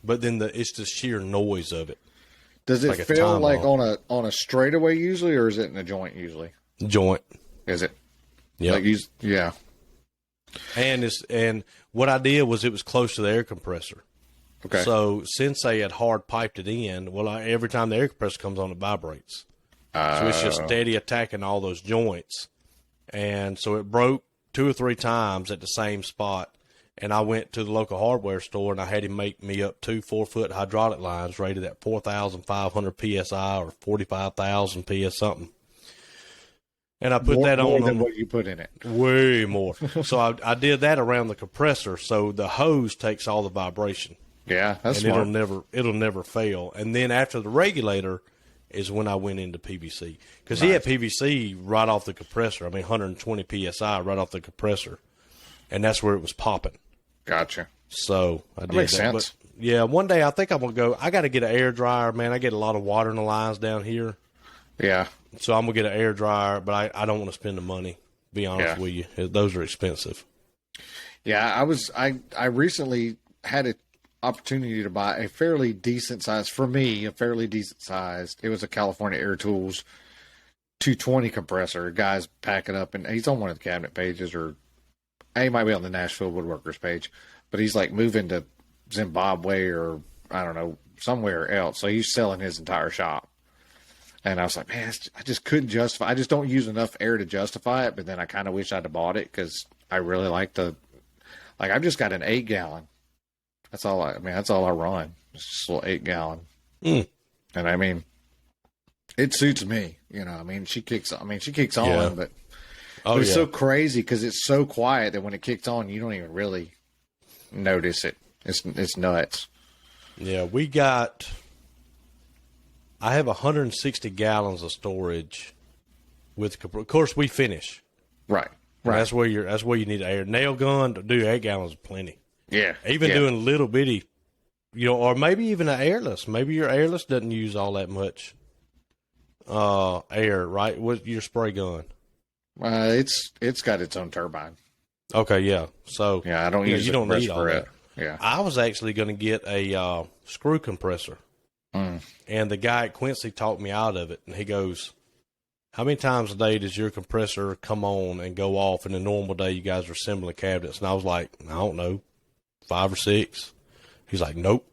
but then it's the sheer noise of it. Does it like a feel time like bomb. on a straightaway usually, or is it in a joint usually? Joint. Is it? Yeah. Yeah. And what I did was it was close to the air compressor. Okay. So since they had hard piped it in, every time the air compressor comes on, it vibrates. So it's just steady attacking all those joints. And so it broke 2 or 3 times at the same spot. And I went to the local hardware store and I had him make me up 2 4-foot hydraulic lines rated at 4,500 PSI or 45,000 PS something. And I put that more on than them. what you put in it. Way more. So I did that around the compressor, so the hose takes all the vibration, Yeah, that's and smart. it'll never fail. And then after the regulator is when I went into PVC, because he had PVC right off the compressor. 120 psi right off the compressor, and that's where it was popping. Gotcha. So I did makes that. sense. But yeah, one day I think I'm gonna go. I got to get an air dryer, man. I get a lot of water in the lines down here, Yeah. so I'm gonna get an air dryer. But I don't want to spend the money. Be honest with you, those are expensive. Yeah, I recently had an opportunity to buy a fairly decent size, for me, a fairly decent size. It was a California Air Tools 220 compressor. A guy's packing up, and he's on one of the cabinet pages, or he might be on the Nashville Woodworkers page, but he's like moving to Zimbabwe or I don't know, somewhere else. So he's selling his entire shop. And I was like, man, I just couldn't justify. I just don't use enough air to justify it. But then I kind of wish I'd have bought it because I really like I've just got an 8-gallon. That's all that's all I run. It's just a little 8-gallon. Mm. And I mean, it suits me. You know, I mean, she kicks on, Yeah. but Oh, it's yeah. so crazy because it's so quiet that when it kicks on, you don't even really notice it. It's nuts. Yeah, I have 160 gallons of storage with, of course, we finish. Right. And Right. that's where you need air. Nail gun to do 8 gallons is plenty. Yeah. Even yeah. doing little bitty, or maybe even an airless. Maybe your airless doesn't use all that much air, right? With your spray gun. It's got its own turbine. Okay, yeah. So Yeah, I don't use you the don't need compressor all for that. it. Yeah. I was actually going to get a screw compressor, and the guy at Quincy talked me out of it. And he goes, "How many times a day does your compressor come on and go off in a normal day? You guys are assembling cabinets." And I was like, "I don't know, 5 or 6." He's like, "Nope,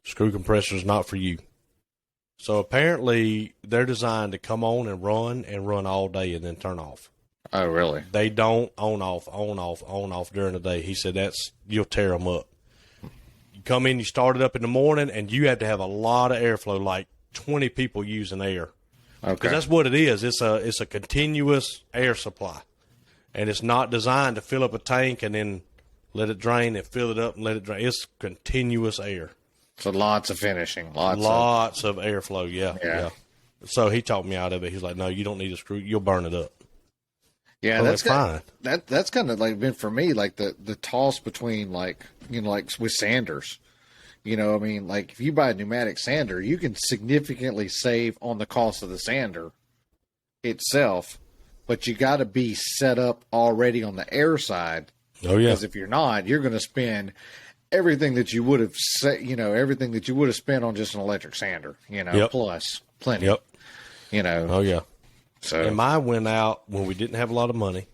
screw compressor is not for you." So apparently they're designed to come on and run all day and then turn off. Oh, really? They don't on off during the day. He said you'll tear them up. You come in, you start it up in the morning, and you have to have a lot of airflow, like 20 people using air. Okay. Because that's what it is. It's a continuous air supply, and it's not designed to fill up a tank and then let it drain and fill it up and let it drain. It's continuous air. So lots of finishing. Lots of airflow. Yeah. Yeah. So he talked me out of it. He's like, "No, you don't need a screw. You'll burn it up." Yeah, Oh, that's fine. That's kind of like been for me, like the toss between like with sanders. I mean, like if you buy a pneumatic sander, you can significantly save on the cost of the sander itself, but you got to be set up already on the air side. Oh yeah. Because if you're not, you're going to spend everything that you would have everything that you would have spent on just an electric sander, Yep. plus plenty. Yep. Oh yeah. So And mine went out when we didn't have a lot of money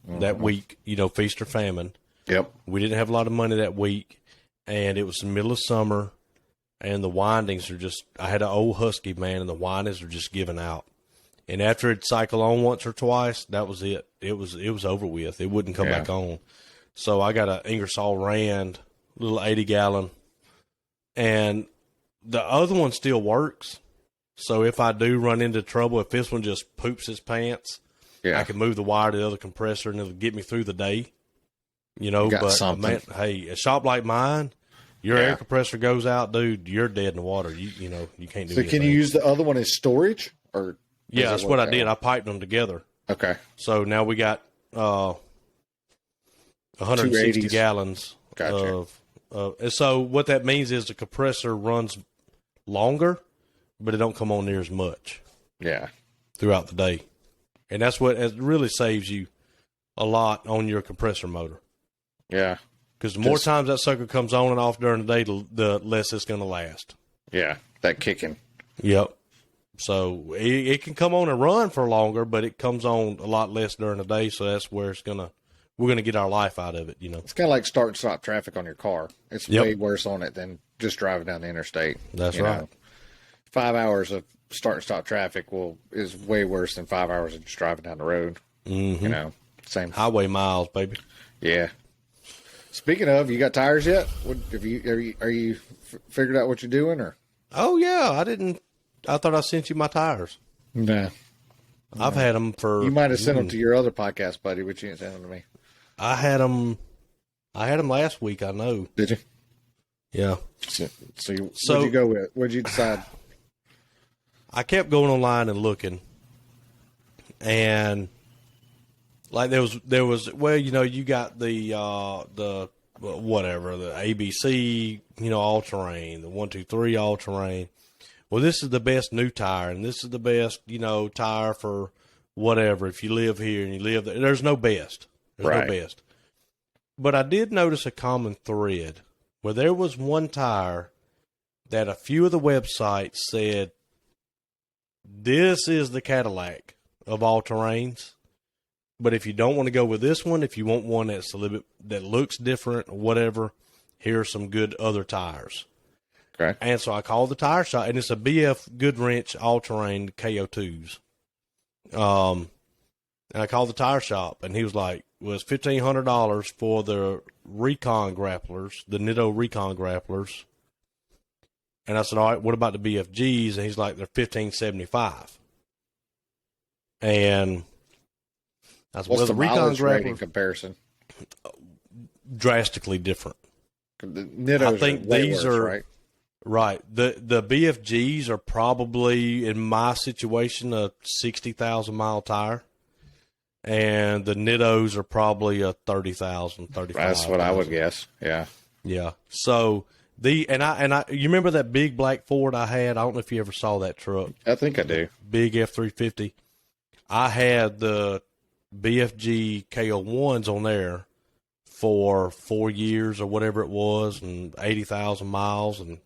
that week, feast or famine. yep. We didn't have a lot of money that week, and it was the middle of summer, and the windings are I had an old Husky, man, and the windings are just giving out. And after it cycled on once or twice, that was it. It was over with. It wouldn't come back on. So I got an Ingersoll Rand, little 80-gallon, and the other one still works. So if I do run into trouble, if this one just poops his pants, I can move the wire to the other compressor and it'll get me through the day. But something. man, hey, a shop like mine, your air compressor goes out, dude, you're dead in the water. You can't do So anything. can you use the other one as storage, or Yeah, that's what I did. I piped them together. Okay. So now we got 160 280s. gallons Gotcha. and so what that means is the compressor runs longer, but it don't come on near as much Yeah. throughout the day. And that's what it really saves you a lot on your compressor motor. Yeah. Because the more times that sucker comes on and off during the day, the less it's going to last. Yeah. That kicking. Yep. So it can come on and run for longer, but it comes on a lot less during the day. So that's where we're going to get our life out of it, It's kind of like start and stop traffic on your car. It's way worse on it than just driving down the interstate. That's right. 5 hours of start and stop traffic is way worse than 5 hours of just driving down the road. Mm-hmm. Same. Highway miles, baby. Yeah. Speaking of, you got tires yet? What are you figured out what you're doing, or? Oh yeah, I thought I sent you my tires. Nah. I've had them for. You might have sent them to your other podcast buddy, but you didn't send them to me. I had them last week. I know. Did you? Yeah. So what'd you go with? What'd you decide? I kept going online and looking, and like there was well, you got the whatever, the ABC, all terrain, the 123 all terrain. Well, this is the best new tire, and this is the best, tire for whatever. If you live here and you live there, there's no best. There's Right. no best. But I did notice a common thread where there was one tire that a few of the websites said, this is the Cadillac of all terrains. But if you don't want to go with this one, if you want one that's a little bit, that looks different or whatever, here are some good other tires. Okay. And so I called the tire shop, and it's a BF Goodwrench all-terrain KO2s. And I called the tire shop, and he was like, well, it's $1,500 for the Recon grapplers, the Nitto Recon grapplers. And I said, all right, what about the BFGs? And he's like, they're $1,575. And I said, What's well, the the Recon mileage rating grapplers comparison? drastically different. The Nittos I think are way these worse, are right? right. The BFGs are probably, in my situation, a 60,000 mile tire, and the Nittos are probably a 30,000, 35,000. That's what I would guess. Yeah. Yeah. So you remember that big black Ford I had? I don't know if you ever saw that truck. I think I do. Big F-350. I had the BFG KO1s on there for 4 years or whatever it was, and 80,000 miles, and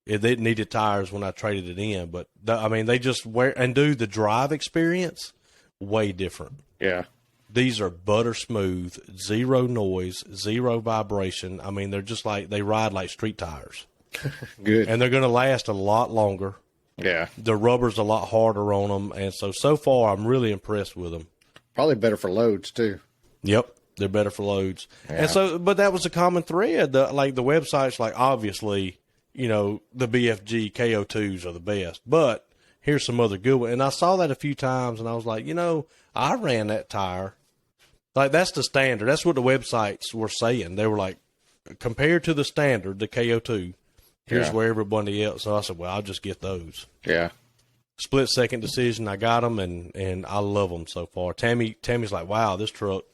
they needed tires when I traded it in. But they just wear and do the drive experience way different. Yeah. These are butter smooth, zero noise, zero vibration. I mean, they're just like, they ride like street tires, Good. and they're going to last a lot longer. Yeah. The rubber's a lot harder on them, and so far I'm really impressed with them. Probably better for loads too. Yep. They're better for loads. Yeah. And so, but that was a common thread. The websites, like, obviously, the BFG KO2s are the best, but here's some other good ones. And I saw that a few times, and I was like, I ran that tire. Like, that's the standard. That's what the websites were saying. They were like, compared to the standard, the KO2, here's Yeah. where everybody else. So I said, well, I'll just get those. Yeah. Split second decision. I got them, and I love them so far. Tammy's like, wow, this truck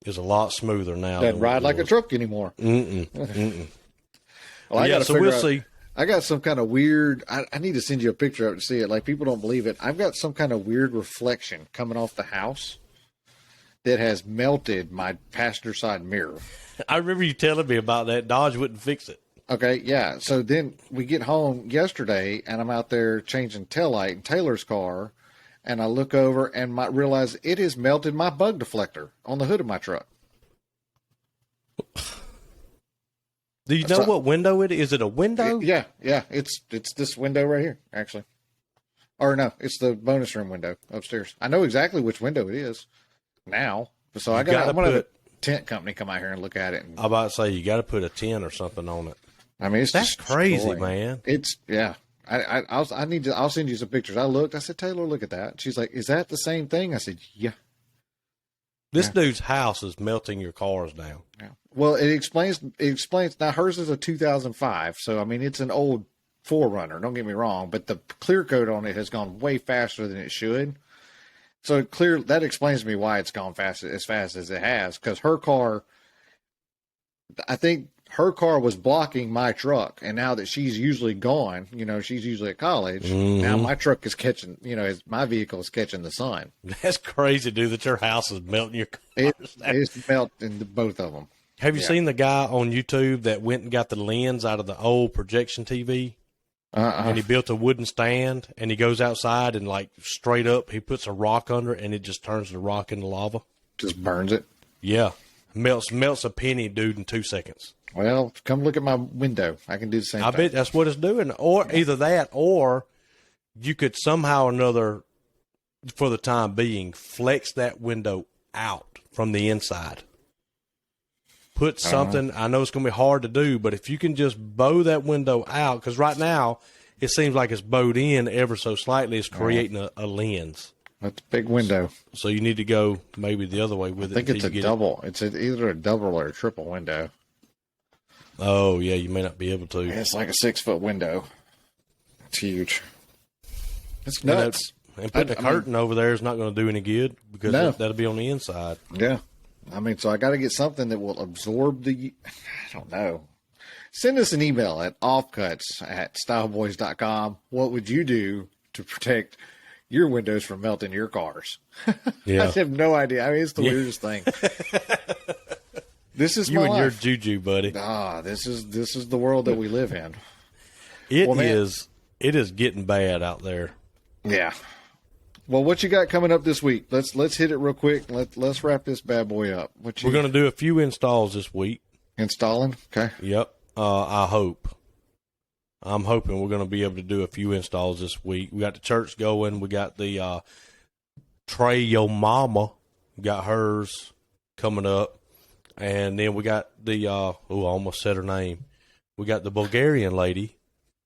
is a lot smoother now. Doesn't ride like a truck anymore. Mm-mm. Well, I Yeah, gotta so figure we'll out- see. I got some kind of weird. I need to send you a picture of it to see it. Like, people don't believe it. I've got some kind of weird reflection coming off the house that has melted my passenger side mirror. I remember you telling me about that. Dodge wouldn't fix it. Okay, yeah. So then we get home yesterday, and I'm out there changing taillight in Taylor's car, and I look over and realize it has melted my bug deflector on the hood of my truck. Do you know what window it is? Is it a window? Yeah. It's this window right here, actually. Or no, it's the bonus room window upstairs. I know exactly which window it is now. So I'm gonna have a tent company come out here and look at it. I'm about to say, you got to put a 10 or something on it. I mean, That's just crazy, destroying. man. It's yeah. I'll send you some pictures. I looked. I said, Taylor, look at that. She's like, is that the same thing? I said, yeah. This dude's house is melting your cars down. Yeah. Well, it explains. Now, hers is a 2005, so I mean, it's an old Forerunner. Don't get me wrong, but the clear coat on it has gone way faster than it should. So that explains to me why it's gone as fast as it has. Because her car, I think her car was blocking my truck, and now that she's usually gone, she's usually at college. Mm-hmm. Now my truck is catching, my vehicle is catching the sun. That's crazy, dude, that your house is melting your cars down. It's melting both of them. Have you seen the guy on YouTube that went and got the lens out of the old projection TV? And he built a wooden stand, and he goes outside and, like, straight up, he puts a rock under it, and it just turns the rock into lava. Just burns it. Yeah. Melts a penny, dude, in 2 seconds. Well, come look at my window. I can do the same I thing. bet that's what it's doing. Or either that, or you could somehow or another, for the time being, flex that window out from the inside. Put something, I know it's going to be hard to do, but if you can just bow that window out, because right now it seems like it's bowed in ever so slightly, it's creating a lens. That's a big window. So you need to go maybe the other way with it. I think it's a double. It's either a double or a triple window. Oh, yeah, you may not be able to. It's like a 6-foot window. It's huge. It's nuts. And putting a curtain over there is not going to do any good because that'll be on the inside. Yeah. I mean, so I got to get something that will absorb the, I don't know. Send us an email at offcuts@styleboys.com. What would you do to protect your windows from melting your cars? I Yeah. have no idea. I mean, it's the weirdest thing. This is You my and your life. juju, buddy. This is the world that we live in. It Well, man. it is getting bad out there. Yeah. Well, what you got coming up this week? Let's hit it real quick. Let's wrap this bad boy up. What you We're going to do a few installs this week. installing? Okay. Yep. I hope. I'm hoping we're going to be able to do a few installs this week. We got the church going. We got the Trey Yo Mama, got hers coming up. And then we got the, I almost said her name. We got the Bulgarian lady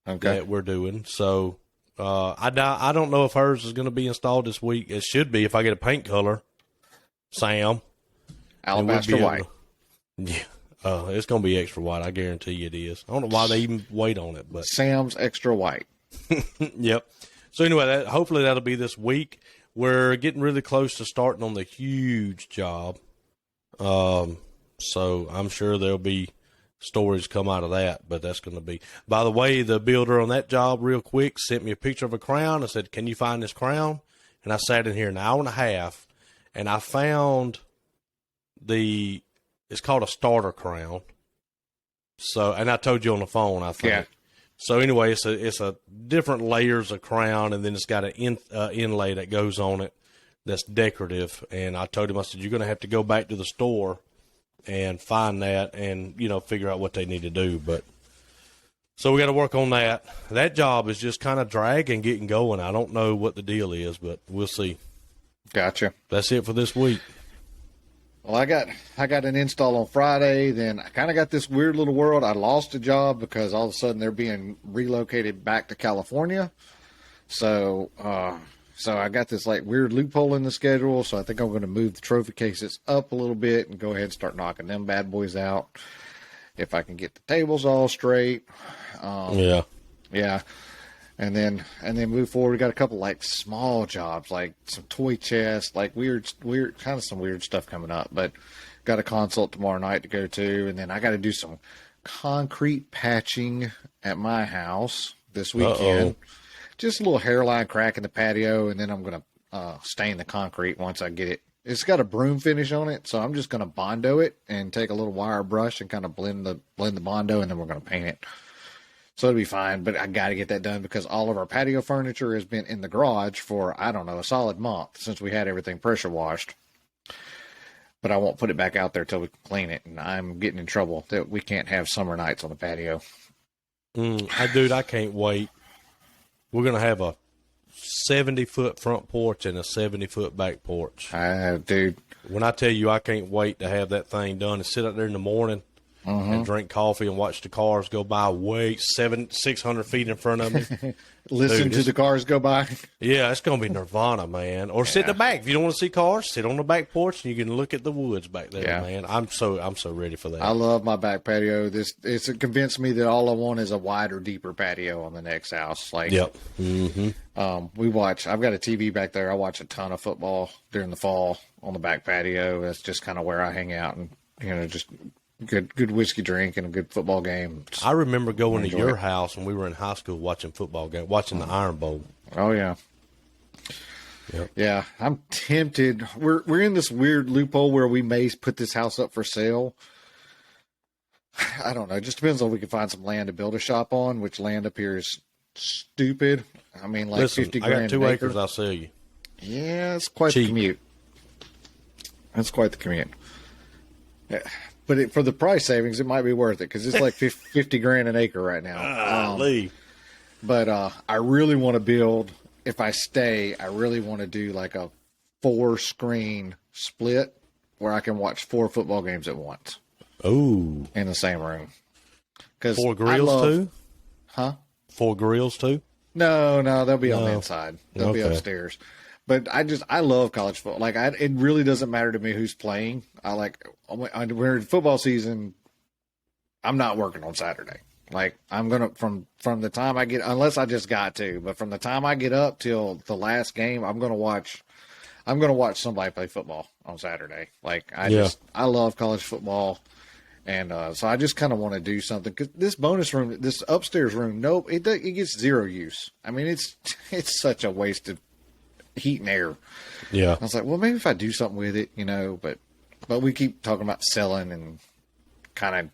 that we're doing. So I don't know if hers is going to be installed this week. It should be if I get a paint color, Sam. Alabaster white. Yeah. It's going to be extra white. I guarantee you it is. I don't know why they even wait on it, but Sam's extra white. yep. So anyway, hopefully that'll be this week. We're getting really close to starting on the huge job. So I'm sure there'll be stories come out of that, but that's going to be. By the way, the builder on that job real quick sent me a picture of a crown. I said, "Can you find this crown?" And I sat in here an hour and a half, and I found it's called a starter crown. So, and I told you on the phone, I think. Yeah. So anyway, it's a different layers of crown, and then it's got an inlay that goes on it that's decorative. And I told him, I said, "You're going to have to go back to the store and find that and, figure out what they need to do." But so we got to work on that. That job is just kind of dragging, getting going. I don't know what the deal is, but we'll see. Gotcha. That's it for this week. Well, I got an install on Friday. Then I kind of got this weird little world. I lost a job because all of a sudden they're being relocated back to California. So I got this like weird loophole in the schedule. So I think I'm going to move the trophy cases up a little bit and go ahead and start knocking them bad boys out. If I can get the tables all straight. Yeah. And then move forward. We got a couple like small jobs, like some toy chests, like weird, kind of some weird stuff coming up. But got a consult tomorrow night to go to, and then I got to do some concrete patching at my house this weekend. Just a little hairline crack in the patio, and then I'm gonna stain the concrete once I get it. It's got a broom finish on it, so I'm just gonna Bondo it and take a little wire brush and kind of blend the Bondo, and then we're gonna paint it. So it'll be fine, but I got to get that done because all of our patio furniture has been in the garage for, I don't know, a solid month since we had everything pressure washed. But I won't put it back out there till we clean it, and I'm getting in trouble that we can't have summer nights on the patio. Dude, I can't wait. We're going to have a 70-foot front porch and a 70-foot back porch. Dude. When I tell you I can't wait to have that thing done and sit out there in the morning and drink coffee and watch the cars go by 600 feet in front of me. Listen to the cars go by. Yeah, it's going to be nirvana, man. Or sit in the back. If you don't want to see cars, sit on the back porch and you can look at the woods back there, man. I'm so ready for that. I love my back patio. It's convinced me that all I want is a wider, deeper patio on the next house. Like, yep. I've got a TV back there. I watch a ton of football during the fall on the back patio. That's just kind of where I hang out and, just good whiskey drink and a good football game. I remember going to your house when we were in high school watching football game, watching the Iron Bowl. Oh yeah. Yep. Yeah, I'm tempted. We're in this weird loophole where we may put this house up for sale. I don't know. It just depends on if we can find some land to build a shop on, which land up here is stupid. I mean, like Listen, 50 grand. I got 2 acres. I'll sell you. Yeah, it's quite Cheap. the commute. That's quite the commute. Yeah. But for the price savings, it might be worth it because it's like 50 grand an acre right now. But I really want to build, if I stay, I really want to do like a 4-screen split where I can watch 4 football games at once. Oh. In the same room. 4 grills too? Huh? 4 grills too? No, they'll be on the inside. They'll be upstairs. But I love college football. Like, it really doesn't matter to me who's playing. We're in football season. I'm not working on Saturday. Like, I'm going to, from the time I get, unless I just got to, but from the time I get up till the last game, I'm going to watch I'm going to watch somebody play football on Saturday. Like Yeah. I love college football. And so I just kind of want to do something because this bonus room, this upstairs room, nope, it gets zero use. I mean, it's such a waste of heat and air. Yeah. I was like, well, maybe if I do something with it, but we keep talking about selling and kind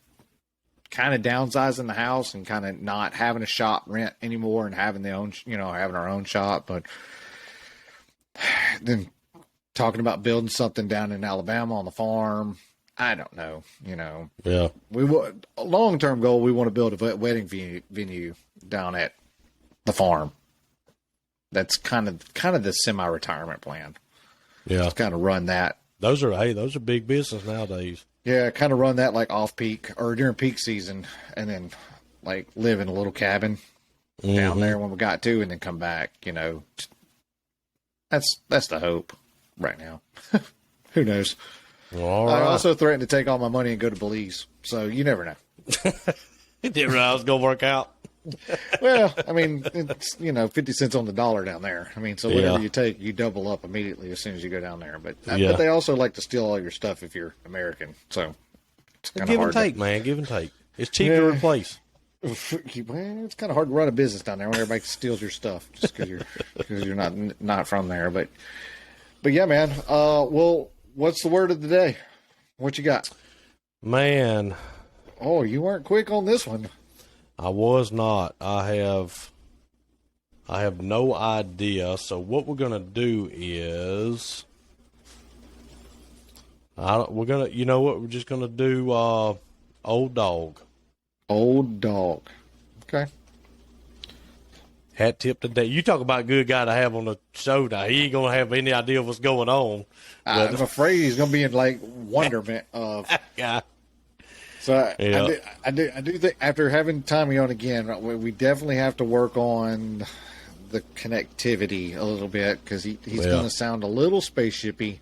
of downsizing the house and kind of not having a shop rent anymore and having having our own shop. But then talking about building something down in Alabama on the farm. I don't know, Yeah. A long-term goal, we want to build a wedding venue down at the farm. That's kind of the semi-retirement plan. Yeah. Just kind of run that. Those are big business nowadays. Yeah, kind of run that like off peak or during peak season, and then like live in a little cabin down there when we got to, and then come back. That's the hope right now. Who knows? All I right. also threatened to take all my money and go to Belize, so you never know. Didn't realize it was gonna work out. Well, I mean, it's 50 cents on the dollar down there. I mean, so whatever Yeah. you take, you double up immediately as soon as you go down there. But Yeah. but they also like to steal all your stuff if you're American. So it's kind of Give hard. and take, man. Give and take. It's cheap to replace. Well, it's kind of hard to run a business down there when everybody steals your stuff just because you're not from there. But yeah, man. Well, what's the word of the day? What you got? Man, Oh, you weren't quick on this one. I was not. I have no idea. So what we're gonna do is, you know what? We're just gonna do old dog. Old dog. Okay. Hat tip today. You talk about a good guy to have on the show now. He ain't gonna have any idea what's going on. I'm afraid he's going to be in like wonderment of. Yeah. So Yeah. I do think after having Tommy on again, we definitely have to work on the connectivity a little bit because he's Yeah. going to sound a little spaceshipy.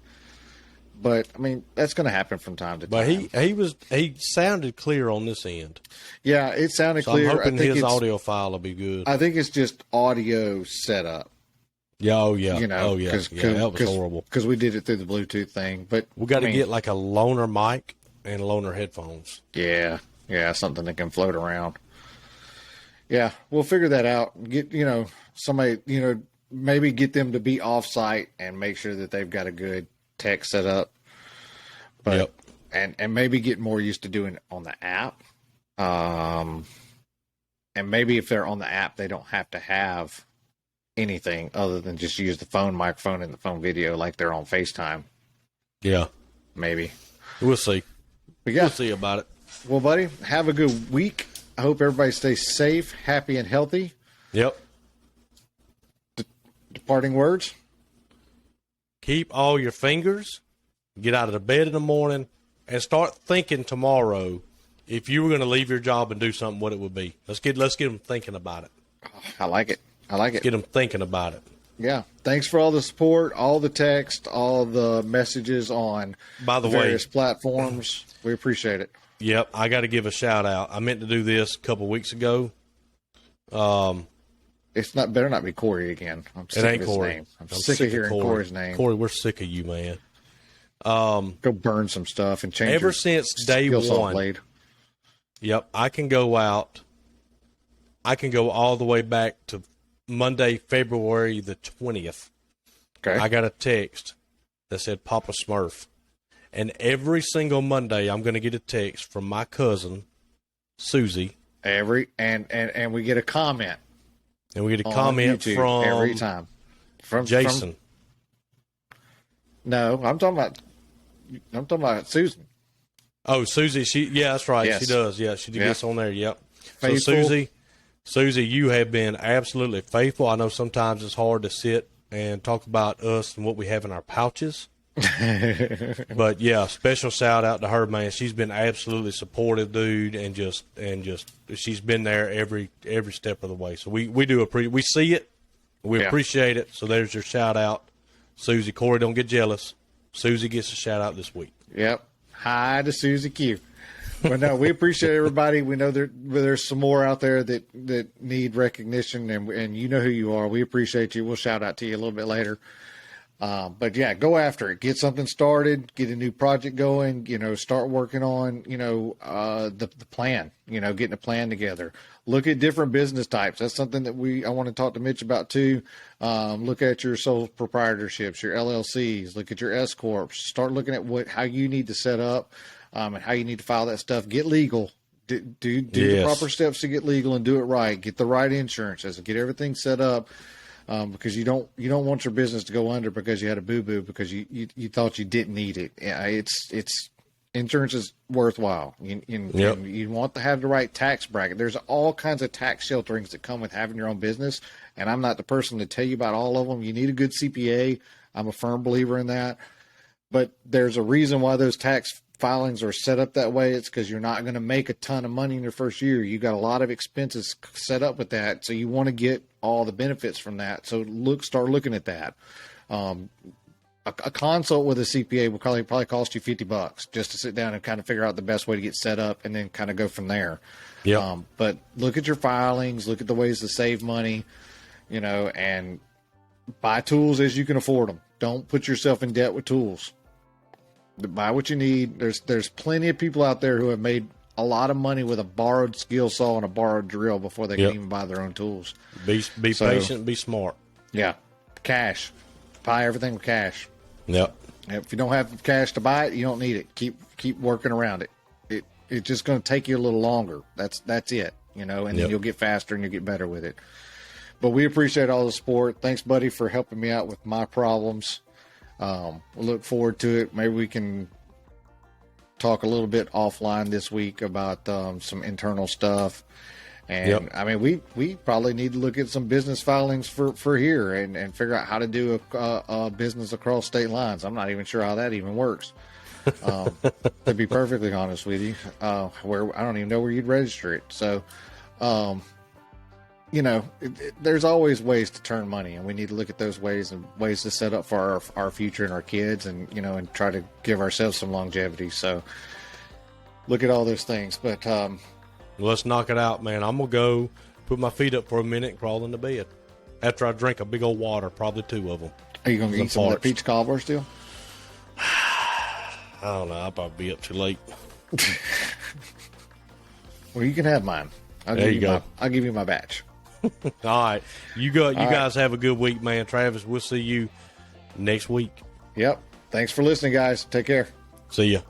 But I mean that's going to happen from time to time. But he sounded clear on this end. Yeah, it sounded So clear. I'm hoping I think his it's- audio file will be good. I think it's just audio setup. Yeah, oh yeah, Oh yeah, that was horrible. because we did it through the Bluetooth thing. But We got to I mean, get like a loaner mic and loaner headphones. Yeah, something that can float around. Yeah, we'll figure that out. Get somebody maybe get them to be off site and make sure that they've got a good tech set up. But and maybe get more used to doing it on the app. And maybe if they're on the app, they don't have to have anything other than just use the phone microphone and the phone video like they're on FaceTime. Yeah, Maybe. we'll see. But yeah, We'll see about it. well, buddy, have a good week. I hope everybody stays safe, happy, and healthy. Yep. Departing words. Keep all your fingers. Get out of the bed in the morning and start thinking tomorrow. If you were going to leave your job and do something, what it would be. Let's get them thinking about it. I like it. Get them thinking about it. Yeah. Thanks for all the support, all the text, all the messages on By the way, various platforms. We appreciate it. Yep, I got to give a shout out. I meant to do this a couple weeks ago. It's not better not be Corey again. I'm sick It ain't of his Corey. name. I'm sick of hearing Corey's name. Corey, we're sick of you, man. Go burn some stuff and change Ever your since day skill saw one. blade. Yep, I can go out. I can go all the way back to Monday, February the 20th. Okay. I got a text that said Papa Smurf. And every single Monday, I'm going to get a text from my cousin, Susie. and we get a comment And we get a on comment YouTube from every time. From Jason. No, I'm talking about Susan. Oh, Susie, yeah, that's right. Yes. She does. Yeah, she gets on there. Yep. Faithful. So Susie, you have been absolutely faithful. I know sometimes it's hard to sit and talk about us and what we have in our pouches. But yeah, special shout out to her, man. She's been absolutely supportive, dude, and just she's been there every step of the way. So we do we see it, we appreciate it. So there's your shout out, Susie. Corey, don't get jealous. Susie gets a shout out this week. Yep. Hi to Susie Q. But no, we appreciate everybody. We know there's some more out there that need recognition, and you know who you are. We appreciate you. We'll shout out to you a little bit later. But yeah, go after it. Get something started. Get a new project going. Start working on the plan. Getting a plan together. Look at different business types. That's something that I want to talk to Mitch about too. Look at your sole proprietorships, your LLCs. Look at your S corps. Start looking at how you need to set up, and how you need to file that stuff. Get legal. Do the proper steps to get legal and do it right. Get the right insurances. Get everything set up. Because you don't want your business to go under because you had a boo boo because you thought you didn't need it. It's insurance is worthwhile. You want to have the right tax bracket. There's all kinds of tax shelterings that come with having your own business, and I'm not the person to tell you about all of them. You need a good CPA. I'm a firm believer in that. But there's a reason why those tax filings are set up that way. It's because you're not going to make a ton of money in your first year. You got a lot of expenses set up with that, so you want to get all the benefits from that. So start looking at that. A consult with a CPA will probably cost you $50 just to sit down and kind of figure out the best way to get set up, and then kind of go from there. Yeah. But look at your filings, look at the ways to save money, and buy tools as you can afford them. Don't put yourself in debt with tools. Buy what you need. There's plenty of people out there who have made a lot of money with a borrowed skill saw and a borrowed drill before they can even buy their own tools. Be patient, be smart. Yeah. Cash. Buy everything with cash. Yep. If you don't have cash to buy it, you don't need it. Keep working around it. It's just going to take you a little longer. That's it, and then you'll get faster and you'll get better with it. But we appreciate all the support. Thanks, buddy, for helping me out with my problems. We'll look forward to it. Maybe we can talk a little bit offline this week about some internal stuff. And I mean, we probably need to look at some business filings for here and figure out how to do a business across state lines. I'm not even sure how that even works. To be perfectly honest with you, where I don't even know where you'd register it. So, there's always ways to turn money, and we need to look at those ways and ways to set up for our future and our kids, and and try to give ourselves some longevity. So look at all those things. But let's knock it out, man. I'm gonna go put my feet up for a minute and crawl into bed after I drink a big old water, probably 2 of them. Are you gonna eat some of that peach cobbler still? I don't know. I'll probably be up too late. Well, you can have mine. I'll give you my batch. All right. You guys have a good week, man. Travis, we'll see you next week. Yep. Thanks for listening, guys. Take care. See ya.